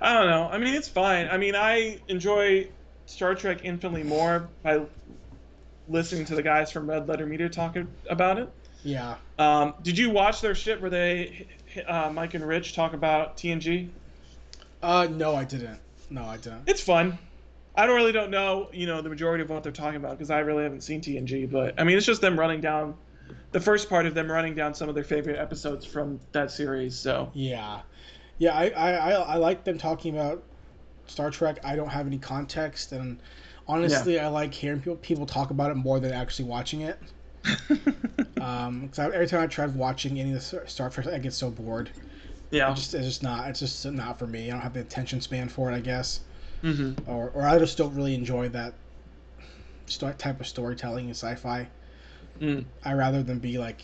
know. I mean, it's fine. I mean, I enjoy Star Trek infinitely more by listening to the guys from Red Letter Media talking about it. Yeah. Did you watch their shit where they, Mike and Rich, talk about TNG? No, I didn't. It's fun. I don't know, the majority of what they're talking about because I really haven't seen TNG, but I mean, it's just them running down the first part of them running down some of their favorite episodes from that series. So yeah. I like them talking about Star Trek. I don't have any context, and honestly, I like hearing people talk about it more than actually watching it. Because every time I try watching any of the Star Trek, I get so bored. Yeah, it's just not for me. I don't have the attention span for it, I guess. Mm-hmm. Or I just don't really enjoy that type of storytelling in sci-fi. I rather than be like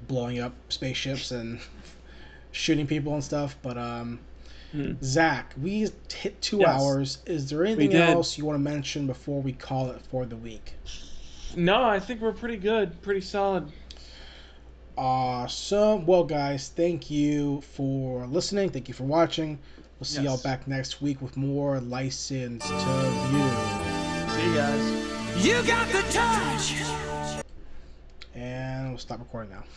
blowing up spaceships and shooting people and stuff. But Zach, we hit 2 hours. Is there anything else you want to mention before we call it for the week? No, I think we're pretty good, pretty solid. Awesome. Well, guys, thank you for listening. Thank you for watching. We'll see y'all back next week with more License to View. See you guys. You got the touch. And we'll stop recording now.